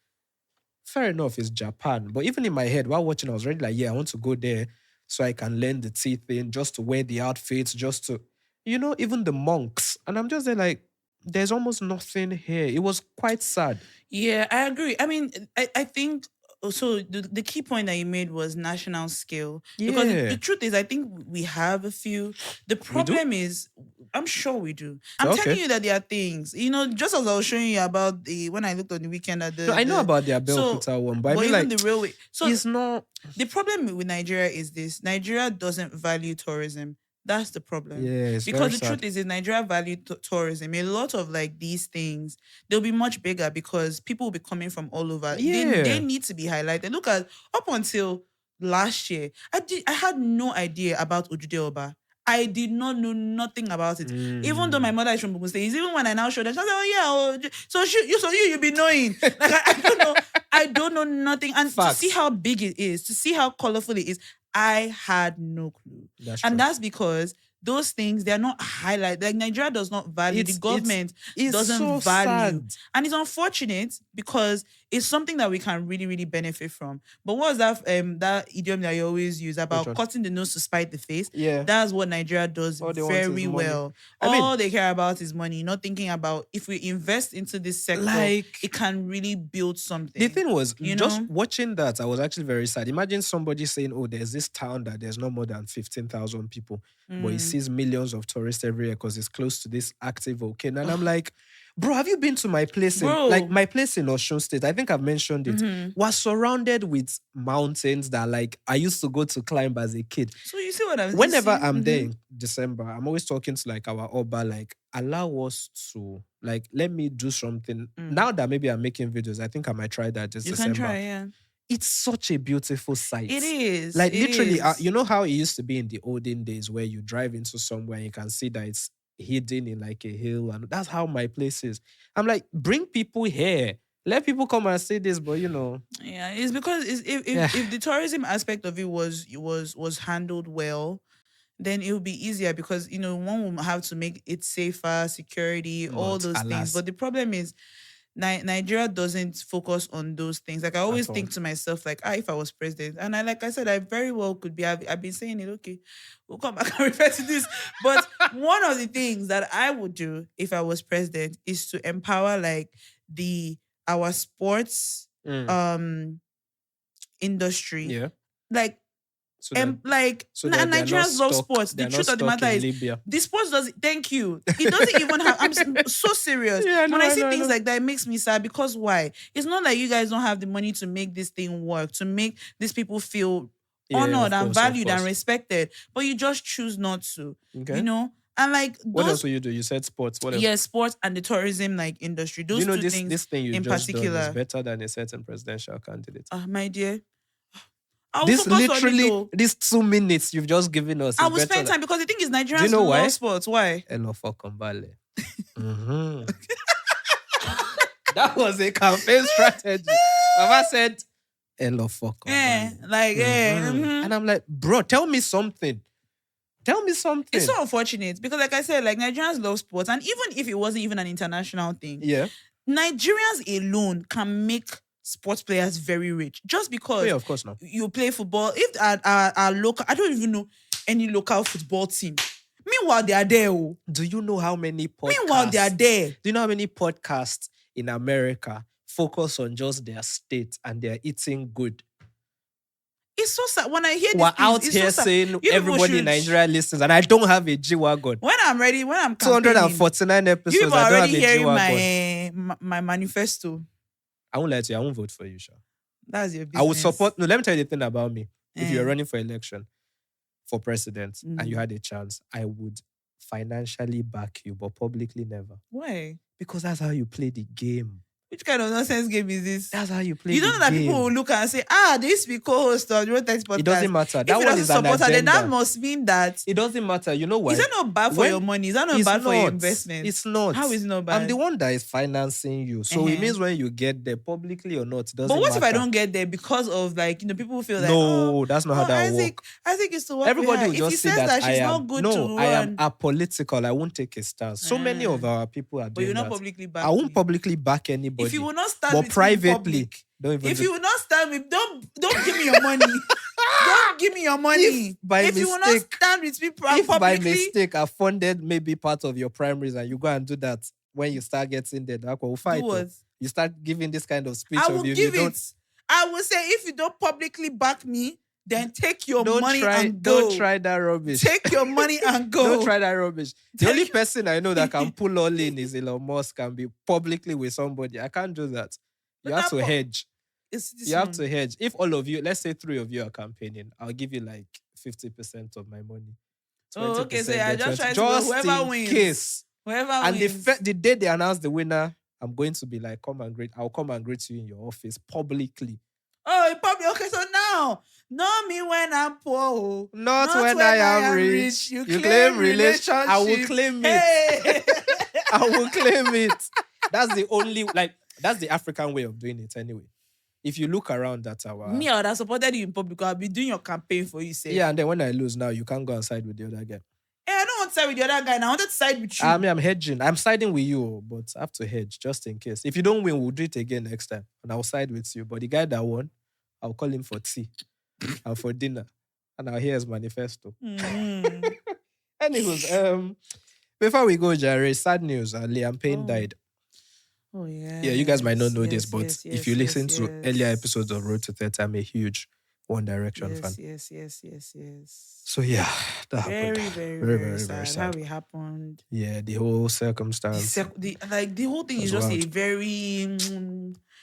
Speaker 2: fair enough, it's Japan. But even in my head, while watching, I was already like, yeah, I want to go there so I can learn the tea thing, just to wear the outfits, just to, even the monks. And I'm just there like, there's almost nothing here. It was quite sad.
Speaker 1: Yeah, I agree. I mean, I think so. The key point that you made was national scale. Because
Speaker 2: Yeah.
Speaker 1: the truth is, I think we have a few. The problem is, I'm sure we do. I'm
Speaker 2: Okay.
Speaker 1: telling you that there are things, just as I was showing you about when I looked on the weekend at the.
Speaker 2: No, I know about the Abeokuta one, but I mean,
Speaker 1: even
Speaker 2: like,
Speaker 1: the railway. So
Speaker 2: it's not.
Speaker 1: the problem with Nigeria is this: Nigeria doesn't value tourism. That's the problem.
Speaker 2: Yeah, it's
Speaker 1: Because
Speaker 2: very
Speaker 1: the truth is, in Nigeria value tourism, a lot of like these things, they'll be much bigger because people will be coming from all over.
Speaker 2: Yeah.
Speaker 1: They need to be highlighted. Look at up until last year, I had no idea about Ojude Oba. I did not know nothing about it. Even though my mother is from Ogun State, even when I now showed her, she was like, "Oh yeah, you be knowing." Like I don't know, I don't know nothing. And
Speaker 2: Facts.
Speaker 1: to see how big it is, to see how colorful it is, I had no clue. And that's because those things, they're not highlighted. Like Nigeria does not value, the government doesn't
Speaker 2: so
Speaker 1: value.
Speaker 2: sad.
Speaker 1: And it's unfortunate because it's something that we can really, really benefit from. But what was that idiom that you always use about cutting the nose to spite the face?
Speaker 2: Yeah.
Speaker 1: That's what Nigeria does very well. All they care about is money, not thinking about if we invest into this sector, it can really build something.
Speaker 2: The thing was, just watching that, I was actually very sad. Imagine somebody saying, oh, there's this town that there's no more than 15,000 people, but it sees millions of tourists every year because it's close to this active volcano. And I'm like, bro, have you been to my place? My place in Osun State, I think I've mentioned it, was surrounded with mountains that like I used to go to climb as a kid.
Speaker 1: So you see what I'm saying?
Speaker 2: Whenever I'm there in December, I'm always talking to like our Oba, like, allow us to, like, let me do something. Now that maybe I'm making videos, I think I might try that this December.
Speaker 1: You can try, yeah.
Speaker 2: It's such a beautiful sight.
Speaker 1: It is.
Speaker 2: Like, literally, you know how it used to be in the olden days where you drive into somewhere and you can see that it's hidden in like a hill, and that's how my place is. I'm like, bring people here. Let people come and see this, but
Speaker 1: Yeah, it's because if the tourism aspect of it was handled well, then it would be easier because one will have to make it safer, security, all those things. But the problem is Nigeria doesn't focus on those things. Like I always think to myself, like, if I was president, and I said, I very well could be. I've been saying it. Okay, we'll come back and refer to this. But one of the things that I would do if I was president is to empower like our sports industry.
Speaker 2: Yeah.
Speaker 1: Like. Nigerians love sports. The truth of the matter is, the sports doesn't. Thank you. It doesn't even have. I'm so serious. When I see things like that, it makes me sad because why? It's not like you guys don't have the money to make this thing work, to make these people feel honored and valued and respected, but you just choose not to. Okay. And like,
Speaker 2: what else will you do? You said sports. What else?
Speaker 1: Yeah, sports and the tourism like industry. Those two things.
Speaker 2: This thing you
Speaker 1: in
Speaker 2: just
Speaker 1: particular
Speaker 2: done is better than a certain presidential candidate.
Speaker 1: My dear.
Speaker 2: This 2 minutes you've just given us.
Speaker 1: I will spend time because the thing is Nigerians love sports. Why?
Speaker 2: Hello, fucking Valley. That was a campaign strategy. Mama said, hello, fucking Valley. And I'm like, bro, tell me something. It's
Speaker 1: so unfortunate because, like I said, like Nigerians love sports, and even if it wasn't even an international thing, Nigerians alone can make sports players very rich just because
Speaker 2: of course not.
Speaker 1: You play football. If our local, I don't even know any local football team. Meanwhile, they are there.
Speaker 2: Do you know how many podcasts?
Speaker 1: Meanwhile, they are there.
Speaker 2: Do you know how many podcasts in America focus on just their state and they're eating good?
Speaker 1: It's so sad when I hear this.
Speaker 2: We're out here saying everybody in Nigeria listens, and I don't have a G-Wagon.
Speaker 1: When I'm ready, when I'm
Speaker 2: 249 episodes,
Speaker 1: you've
Speaker 2: I don't
Speaker 1: already
Speaker 2: have a
Speaker 1: hearing my manifesto.
Speaker 2: I won't lie to you. I won't vote for you, Sha.
Speaker 1: That's your business.
Speaker 2: I would support. No, let me tell you the thing about me. If you're running for election, for president, and you had a chance, I would financially back you, but publicly never.
Speaker 1: Why?
Speaker 2: Because that's how you play the game.
Speaker 1: Which kind of nonsense game is this?
Speaker 2: That's how you play
Speaker 1: You don't
Speaker 2: the
Speaker 1: know that
Speaker 2: game.
Speaker 1: people will look and say, they used to be co-host on Road Text podcast.
Speaker 2: It doesn't matter.
Speaker 1: If
Speaker 2: That
Speaker 1: it
Speaker 2: one
Speaker 1: doesn't
Speaker 2: is an
Speaker 1: support her, then that
Speaker 2: agenda.
Speaker 1: must mean that
Speaker 2: It doesn't matter. You know why?
Speaker 1: is that not bad for
Speaker 2: When-
Speaker 1: your money? Is that not
Speaker 2: It's
Speaker 1: bad for your
Speaker 2: not.
Speaker 1: investment?
Speaker 2: It's not.
Speaker 1: How is it not bad?
Speaker 2: I'm the one that is financing you. So it
Speaker 1: Uh-huh.
Speaker 2: means when you get there, publicly or not, it doesn't
Speaker 1: But what
Speaker 2: matter.
Speaker 1: if I don't get there because of people feel like
Speaker 2: No, that's not how that works.
Speaker 1: Isaac used to work
Speaker 2: Everybody will
Speaker 1: with her. If
Speaker 2: just
Speaker 1: he
Speaker 2: say
Speaker 1: says
Speaker 2: that
Speaker 1: she's
Speaker 2: I am
Speaker 1: not good
Speaker 2: no,
Speaker 1: to
Speaker 2: I am
Speaker 1: run,
Speaker 2: apolitical. I won't take a stance. So many of our people are
Speaker 1: but
Speaker 2: doing
Speaker 1: you're not
Speaker 2: that.
Speaker 1: publicly back.
Speaker 2: I won't publicly back anybody.
Speaker 1: If you will not stand
Speaker 2: but
Speaker 1: with me in
Speaker 2: privately,
Speaker 1: public,
Speaker 2: don't even.
Speaker 1: if you will not stand with, don't give me your money. Don't give me your money. If you will not stand with me
Speaker 2: if
Speaker 1: publicly,
Speaker 2: by mistake I funded maybe part of your primaries and you go and do that when you start getting there, that will fight.
Speaker 1: do what?
Speaker 2: You start giving this kind of speech.
Speaker 1: I will
Speaker 2: of you,
Speaker 1: give
Speaker 2: you
Speaker 1: it. I will say if you don't publicly back me, then take your
Speaker 2: don't
Speaker 1: money
Speaker 2: try,
Speaker 1: and go.
Speaker 2: Don't try that rubbish.
Speaker 1: Take your money and go.
Speaker 2: Don't try that rubbish. The only person I know that can pull all in is Elon Musk and be publicly with somebody. I can't do that. You
Speaker 1: But
Speaker 2: have to hedge. You have to hedge. If all of you, let's say 3 of you are campaigning, I'll give you like 50% of my money.
Speaker 1: Oh, okay. So I just
Speaker 2: 20%,
Speaker 1: try to go whoever
Speaker 2: in
Speaker 1: wins.
Speaker 2: Case.
Speaker 1: Whoever
Speaker 2: and
Speaker 1: wins.
Speaker 2: the day they announce the winner, I'm going to be like, I'll come and greet you in your office publicly.
Speaker 1: Oh, probably okay. So now, know me when I'm poor.
Speaker 2: Not when I am rich.
Speaker 1: You
Speaker 2: claim
Speaker 1: relationship.
Speaker 2: I will claim it.
Speaker 1: Hey.
Speaker 2: I will claim it. That's the only that's the African way of doing it anyway. If you look around at our
Speaker 1: Me, I would have supported you in public. I'll be doing your campaign for you. Say.
Speaker 2: Yeah, and then when I lose now, you can't go and side with the other guy.
Speaker 1: Hey, I don't want to side with the other guy. Now I wanted to side with you.
Speaker 2: I mean, I'm hedging. I'm siding with you, but I have to hedge just in case. If you don't win, we'll do it again next time. And I'll side with you. But the guy that won, I'll call him for tea and for dinner. And I'll hear his manifesto.
Speaker 1: Mm-hmm.
Speaker 2: Anyways, before we go, Jerry, sad news. Liam Payne died.
Speaker 1: Oh, yeah.
Speaker 2: Yeah, you guys might not know this, but if you listen to earlier episodes of Road to 30, I'm a huge One Direction fan.
Speaker 1: Yes.
Speaker 2: So yeah, that happened.
Speaker 1: Very sad. How it happened.
Speaker 2: Yeah, the whole circumstance.
Speaker 1: The whole thing is just
Speaker 2: wild.
Speaker 1: a very,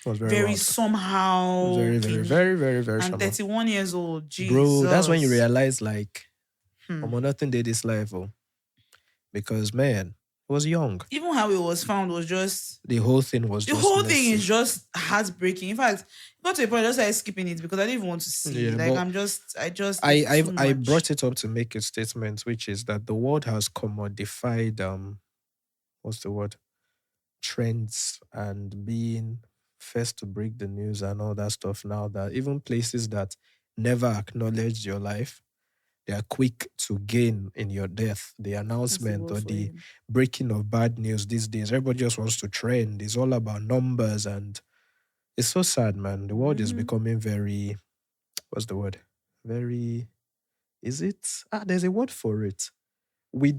Speaker 2: was
Speaker 1: very
Speaker 2: wild.
Speaker 1: somehow.
Speaker 2: Very
Speaker 1: and
Speaker 2: somehow.
Speaker 1: 31 years old. Jesus.
Speaker 2: Bro, that's when you realize like, nothing did this life, because man, it was young.
Speaker 1: Even how it was found was just
Speaker 2: The whole thing was.
Speaker 1: the whole thing is just heartbreaking. In fact, it got to a point I just started skipping it because I didn't even want to see.
Speaker 2: Yeah,
Speaker 1: like
Speaker 2: I
Speaker 1: I
Speaker 2: brought it up to make a statement, which is that the world has commodified what's the word? Trends and being first to break the news and all that stuff now, that even places that never acknowledged your life, they are quick to gain in your death. The announcement or the breaking of bad news these days. Everybody just wants to trend. It's all about numbers, and it's so sad, man. The world is becoming very, what's the word? Very, is it? There's a word for it. We're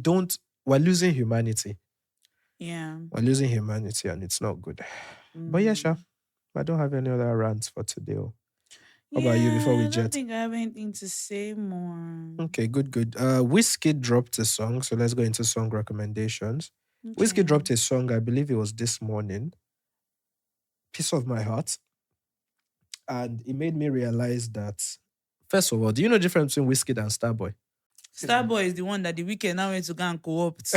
Speaker 2: losing humanity.
Speaker 1: Yeah.
Speaker 2: We're losing humanity, and it's not good. But yeah, sure. I don't have any other rants for today. How about you before we jet?
Speaker 1: I don't think I have anything to say more.
Speaker 2: Okay, good. Whiskey dropped a song, so let's go into song recommendations. Okay. Whiskey dropped a song, I believe it was this morning. Piece of My Heart. And it made me realize that, first of all, do you know the difference between Whiskey and Starboy?
Speaker 1: Starboy is the one that the weekend now went to go and co-opt.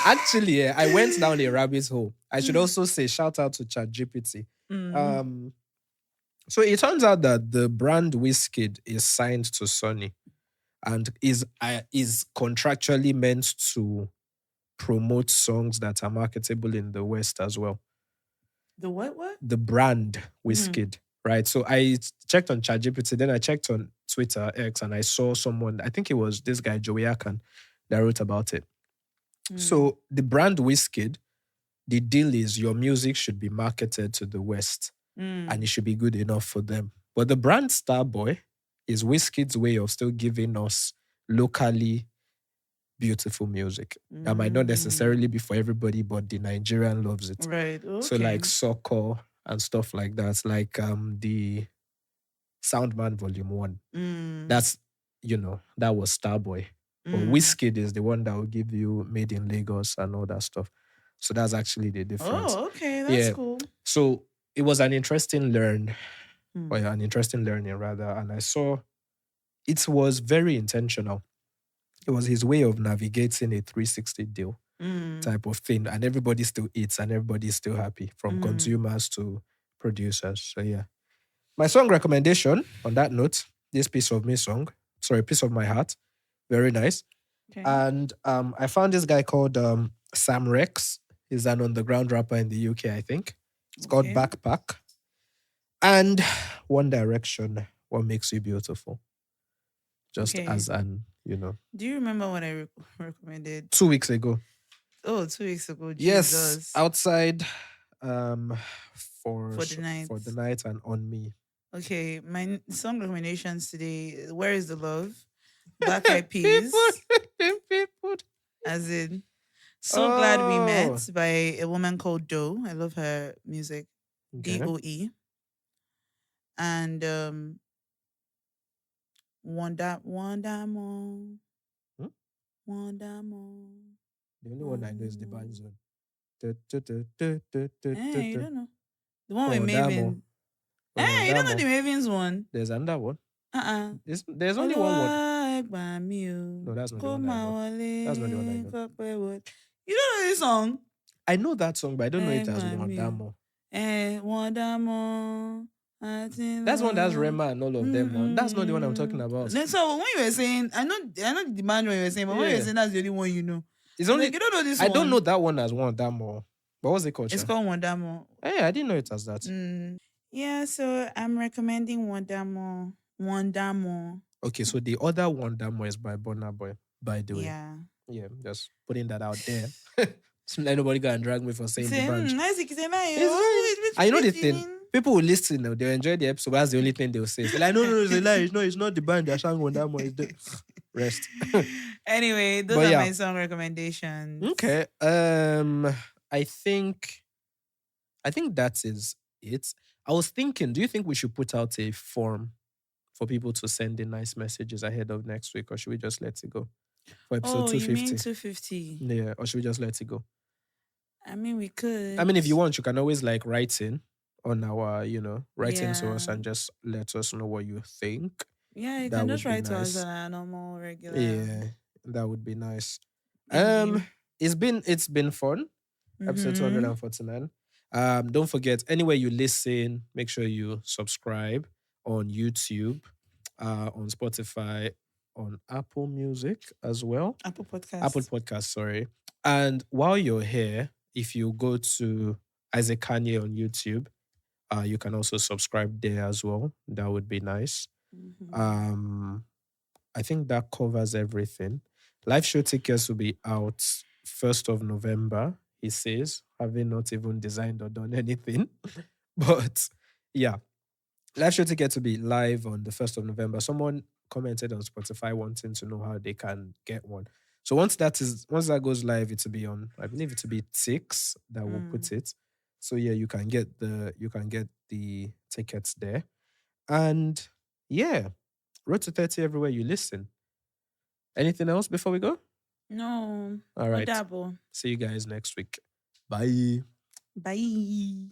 Speaker 2: Actually, I went down a rabbit hole. I should also say shout out to ChatGPT. So it turns out that the brand Wizkid is signed to Sony and is contractually meant to promote songs that are marketable in the West as well.
Speaker 1: The what?
Speaker 2: The brand Wizkid, right? So I checked on ChatGPT, then I checked on Twitter X, and I saw someone, I think it was this guy, Joey Akan, that wrote about it. So the brand Wizkid, the deal is your music should be marketed to the West. And it should be good enough for them. But the brand Starboy is Wizkid's way of still giving us locally beautiful music. That might not necessarily be for everybody, but the Nigerian loves it.
Speaker 1: Right. Okay.
Speaker 2: So like Soko and stuff like that. Like the Soundman Volume 1. That's, that was Starboy. But Wizkid is the one that will give you Made in Lagos and all that stuff. So that's actually the difference.
Speaker 1: Oh, okay. That's cool.
Speaker 2: So it was an interesting learning rather. And I saw it was very intentional. It was his way of navigating a 360 deal. type of thing, and everybody still eats and everybody's still happy, from consumers to producers. So yeah. My song recommendation on that note, this Piece of Me song, sorry, Piece of My Heart, very nice.
Speaker 1: Okay.
Speaker 2: And I found this guy called Sam Rex. He's an underground rapper in the UK, I think. It's called
Speaker 1: Okay.
Speaker 2: Backpack. And One Direction, What Makes You Beautiful. Just
Speaker 1: Okay.
Speaker 2: as an,
Speaker 1: Do you remember what I recommended?
Speaker 2: 2 weeks ago.
Speaker 1: Oh, 2 weeks ago.
Speaker 2: Yes,
Speaker 1: Jesus.
Speaker 2: outside for
Speaker 1: For the
Speaker 2: night and On Me.
Speaker 1: Okay, my song recommendations today. Where is the love? Black Eyed Peas.
Speaker 2: People.
Speaker 1: As in, So Glad We
Speaker 2: Oh.
Speaker 1: Met by a woman called Doe. I love her music.
Speaker 2: Okay.
Speaker 1: DOE. And Wonder More.
Speaker 2: Hmm?
Speaker 1: Wonder More.
Speaker 2: The only one I know is the band zone.
Speaker 1: Hey, you don't know. The one with
Speaker 2: Wonder
Speaker 1: Maven.
Speaker 2: More.
Speaker 1: Hey, you don't know
Speaker 2: Wonder
Speaker 1: the
Speaker 2: More.
Speaker 1: Maven's one.
Speaker 2: There's another one.
Speaker 1: Uh-uh.
Speaker 2: There's only one word.
Speaker 1: No,
Speaker 2: that's not the one I know. That's not the one I know.
Speaker 1: You don't know this song?
Speaker 2: I know that song, but I don't know it as Wonder More.
Speaker 1: Wonder More.
Speaker 2: That's one that's Rema and all of them. Man. That's not the one I'm talking about.
Speaker 1: Then so when you were saying, I know the band when you were saying, but when you were
Speaker 2: Yeah.
Speaker 1: saying that's the only one you know.
Speaker 2: It's only
Speaker 1: Like, you don't know this
Speaker 2: I
Speaker 1: one.
Speaker 2: don't know that one as Wonder More. But what's it called?
Speaker 1: It's
Speaker 2: Sha?
Speaker 1: called Wonder More.
Speaker 2: Hey, I didn't know it as that.
Speaker 1: Yeah, so I'm recommending Wonder More. Wonder More.
Speaker 2: Okay, so the other Wonder More is by Burna Boy, by the way.
Speaker 1: Yeah.
Speaker 2: Yeah, just putting that out there. So let nobody go and drag me for saying the branch. I know the thing. People will listen, they'll enjoy the episode, but that's the only thing they'll say. So like, no, it's a lie. It's not the band that sang Wonder More. It's the rest.
Speaker 1: Anyway, those are my song recommendations.
Speaker 2: Okay. I think that is it. I was thinking, do you think we should put out a form for people to send in nice messages ahead of next week, or should we just let it go? For episode 250.
Speaker 1: You mean 250?
Speaker 2: Yeah, or should we just let it go?
Speaker 1: I mean, we could.
Speaker 2: I mean, if you want, you can always like write in on our, write in to us and just let us know what you think.
Speaker 1: Yeah, you can just write to us on a normal, regular.
Speaker 2: Yeah, that would be nice. It's been fun. Episode 249. Don't forget, anywhere you listen, make sure you subscribe on YouTube, on Spotify, on Apple Music as well.
Speaker 1: Apple Podcast,
Speaker 2: sorry. And while you're here, if you go to Isaac Kanye on YouTube, you can also subscribe there as well. That would be nice. I think that covers everything. Live show tickets will be out 1st of November, he says, having not even designed or done anything. But yeah, live show tickets will be live on the 1st of November. Someone commented on Spotify wanting to know how they can get one. So once that goes live, it'll be on, I believe it'll be Tix that will put it. So yeah, you can get the tickets there. And yeah, Road to 30 everywhere you listen. Anything else before we go?
Speaker 1: No.
Speaker 2: All right.
Speaker 1: Double.
Speaker 2: See you guys next week. Bye.
Speaker 1: Bye.